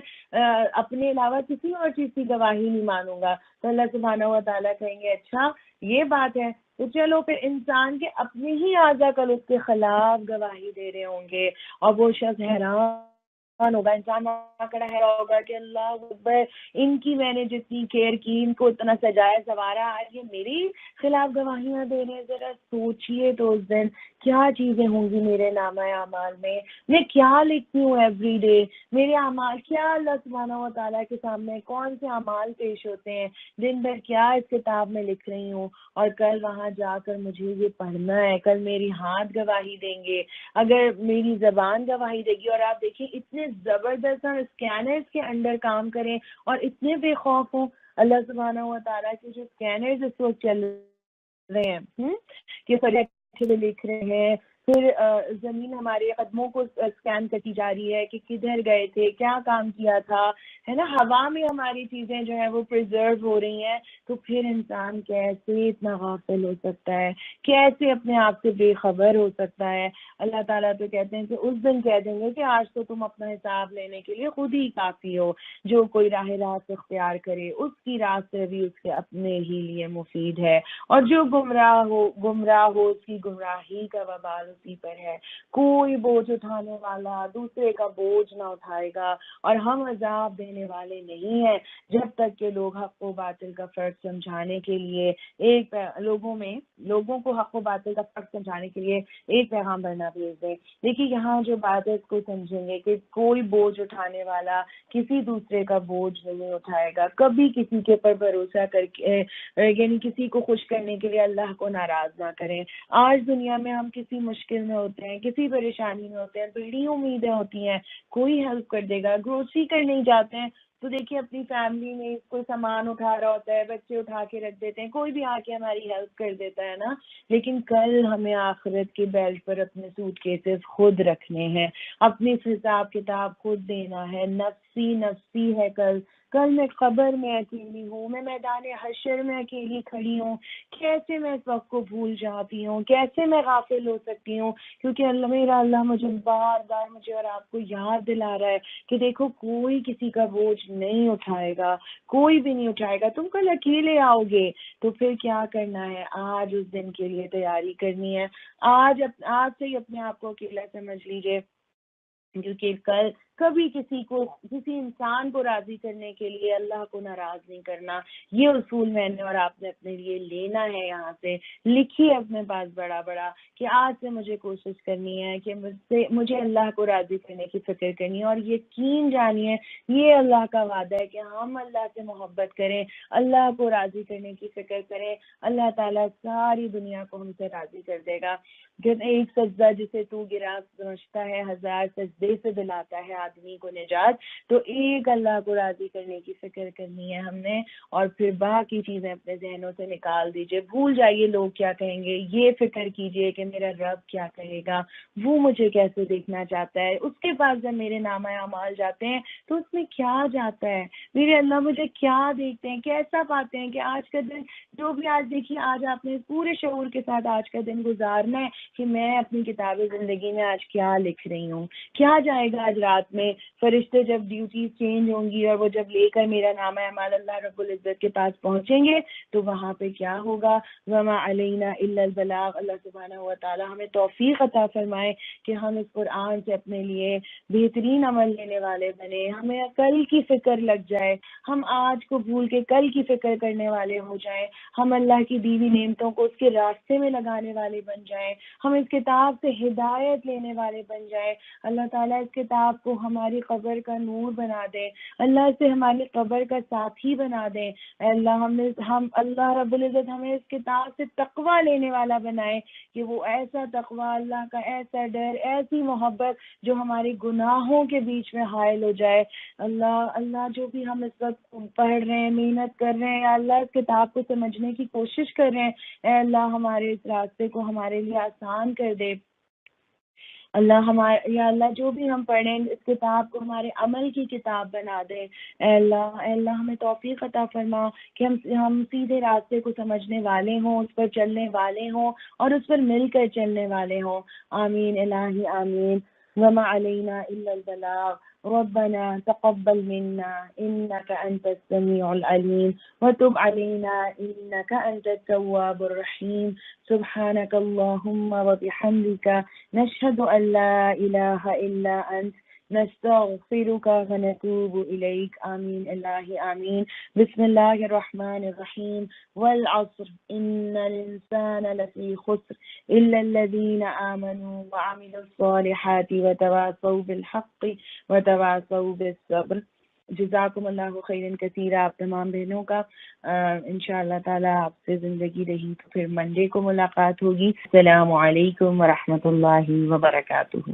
اپنے علاوہ کسی اور چیز کی گواہی نہیں مانوں گا. تو اللہ سبحانہ و تعالیٰ کہیں گے اچھا یہ بات ہے، تو چلو پھر انسان کے اپنے ہی اعضاء کل اس کے خلاف گواہی دے رہے ہوں گے اور وہ شخص حیران ہوگا. انسان کڑا حیران ہوگا کہ اللہ اکبر، ان کی میں نے جتنی کیئر کی، ان کو اتنا سجایا سنوارا، آج یہ میری خلاف گواہیاں دے رہے ہیں. ذرا سوچئے تو اس دن کیا چیزیں ہوں گی میرے نامہ اعمال میں کیا لکھتی ہوں ایوری ڈے، میرے اعمال کیا اللہ سبحانہ و تعالیٰ کے سامنے کون سے اعمال پیش ہوتے ہیں، دن بھر کیا اس کتاب میں لکھ رہی ہوں. اور کل وہاں جا کر مجھے یہ پڑھنا ہے، کل میری ہاتھ گواہی دیں گے، اگر میری زبان گواہی دے گی. اور آپ دیکھیں اتنے زبردست ہم اسکینرز کے انڈر کام کریں اور اتنے بے خوف ہوں. اللہ سبحانہ و تعالیٰ کے جو اسکینرز اس وقت چل رہے ہیں کہ فجر لکھ رہے ہیں، پھر زمین ہمارے قدموں کو اسکین کرتی جا رہی ہے کہ کدھر گئے تھے، کیا کام کیا تھا، ہے نا. ہوا میں ہماری چیزیں جو ہیں وہ پریزرو ہو رہی ہیں. تو پھر انسان کیسے اتنا غافل ہو سکتا ہے، کیسے اپنے آپ سے بے خبر ہو سکتا ہے. اللہ تعالیٰ تو کہتے ہیں کہ اس دن کہہ دیں گے کہ آج تو تم اپنا حساب لینے کے لیے خود ہی کافی ہو. جو کوئی راہ راست اختیار کرے اس کی راست بھی اس کے اپنے ہی لیے مفید ہے، اور جو گمراہ ہو اس کی گمراہی کا وبال اسی پر ہے. کوئی بوجھ اٹھانے والا دوسرے کا بوجھ نہ اٹھائے گا، اور ہم عذاب دینے والے نہیں ہیں جب تک کہ لوگ حق و باطل کا فرق سمجھانے کے لیے لوگوں کو حق و باطل کا فرق سمجھانے کے لیے ایک پیغام نہ بھیج دیں. دیکھیے یہاں جو بات ہے اس کو سمجھیں گے کہ کوئی بوجھ اٹھانے والا کسی دوسرے کا بوجھ نہیں اٹھائے گا. کبھی کسی کے پر بھروسہ کر کے یعنی کسی کو خوش کرنے کے لیے اللہ کو ناراض نہ کریں. آج دنیا میں ہم کسی مشکل میں ہوتے ہیں، کسی پریشانی میں ہوتے ہیں، بڑی امیدیں ہوتی ہیں کوئی ہیلپ کر دے گا. گروسری کرنے ہی جاتے ہیں تو دیکھیے اپنی فیملی میں کوئی سامان اٹھا رہا ہوتا ہے، بچے اٹھا کے رکھ دیتے ہیں، کوئی بھی آ کے ہماری ہیلپ کر دیتا ہے نا. لیکن کل ہمیں آخرت کے بیلٹ پر اپنے سوٹ کیسز خود رکھنے ہیں، اپنی حساب کتاب خود دینا ہے. نفسی ہے کل میں قبر میں اکیلی ہوں، میں میدان حشر میں اکیلی کھڑی ہوں. کیسے میں اس وقت کو بھول جاتی ہوں، کیسے میں غافل ہو سکتی ہوں، کیونکہ اللہ مجھے بار بار مجھے اور آپ کو یاد دلا رہا ہے کہ دیکھو کوئی کسی کا بوجھ نہیں اٹھائے گا، کوئی بھی نہیں اٹھائے گا. تم کل اکیلے آؤ گے تو پھر کیا کرنا ہے؟ آج اس دن کے لیے تیاری کرنی ہے. آج سے ہی اپنے آپ کو اکیلا سمجھ لیجئے، کیونکہ کل کبھی کسی انسان کو راضی کرنے کے لیے اللہ کو ناراض نہیں کرنا. یہ اصول میں نے اور آپ نے اپنے لیے لینا ہے. یہاں سے لکھیے اپنے پاس بڑا بڑا کہ آج سے مجھے کوشش کرنی ہے کہ مجھے اللہ کو راضی کرنے کی فکر کرنی ہے. اور یقین جانیے یہ اللہ کا وعدہ ہے کہ ہم اللہ سے محبت کریں, اللہ کو راضی کرنے کی فکر کریں, اللہ تعالیٰ ساری دنیا کو ہم سے راضی کر دے گا. ایک سجدہ جسے تو گرا سمجھتا ہے 1000 سجدے سے دلاتا ہے آدمی کو نجات. تو ایک اللہ کو راضی کرنے کی فکر کرنی ہے ہم نے, اور پھر باقی چیزیں اپنے ذہنوں سے نکال دیجئے. بھول جائیے لوگ کیا کہیں گے, یہ فکر کیجئے کہ میرا رب کیا کہے گا, وہ مجھے کیسے دیکھنا چاہتا ہے. اس کے پاس جب میرے نامہ اعمال جاتے ہیں تو اس میں کیا جاتا ہے, میرے اللہ مجھے کیا دیکھتے ہیں, کیسا پاتے ہیں. کہ آج کا دن جو بھی آج دیکھیے, آج آپ نے پورے شعور کے ساتھ آج کا دن گزارنا ہے کہ میں اپنی کتاب زندگی میں آج کیا لکھ رہی ہوں. کیا جائے گا آج رات میں, فرشتے جب ڈیوٹیز چینج ہوں گی اور وہ جب لے کر میرا نامہ اعمال اللہ رب العزت کے پاس پہنچیں گے تو وہاں پہ کیا ہوگا. وما علینا الا البلاغ. اللہ سبحانہ و تعالی ہمیں توفیق عطا فرمائے کہ ہم اس قرآن سے اپنے لیے بہترین عمل لینے والے بنے. ہمیں کل کی فکر لگ جائے, ہم آج کو بھول کے کل کی فکر کرنے والے ہو جائیں. ہم اللہ کی دی ہوئی نعمتوں کو اس کے راستے میں لگانے والے بن جائیں. ہم اس کتاب سے ہدایت لینے والے بن جائیں. اللہ تعالیٰ اس کتاب کو ہماری قبر کا نور بنا دے. اللہ سے ہماری قبر کا ساتھی بنا دے. اللہ رب العزت ہمیں اس کتاب سے تقویٰ لینے والا بنائے کہ وہ ایسا تقویٰ, اللہ کا ایسا ڈر, ایسی محبت جو ہماری گناہوں کے بیچ میں حائل ہو جائے. اللہ جو بھی ہم اس وقت پڑھ رہے ہیں, محنت کر رہے ہیں, یا اللہ اس کتاب کو سمجھنے کی کوشش کر رہے ہیں, اے اللہ ہمارے اس راستے کو ہمارے لیے آسان کر دے. یا اللہ جو بھی ہم پڑھیں اس کتاب کو ہمارے عمل کی کتاب بنا دے. اے اللہ ہمیں توفیق عطا فرما کہ ہم سیدھے راستے کو سمجھنے والے ہوں, اس پر چلنے والے ہوں, اور اس پر مل کر چلنے والے ہوں. آمین الہی آمین. وما علینا الا البلاغ. ربنا تقبل منا انك انت السميع العليم وتب علينا انك انت التواب الرحيم. سبحانك اللهم وبحمدك نشهد ان لا اله الا انت نستغفرك ونتوب إليك. آمين الہی آمین. بسم اللہ الرحمن الرحیم. والعصر ان الانسان لفی خسر الا الذین آمنوا وعملوا الصالحات وتواصوا بالحق وتواصوا بالصبر. جزاکم اللہ خیرا کثیرا. آپ تمام بہنوں کا انشاءاللہ تعالی آپ سے زندگی رہی تو پھر منڈے کو ملاقات ہوگی. السلام علیکم ورحمۃ اللہ وبرکاتہ.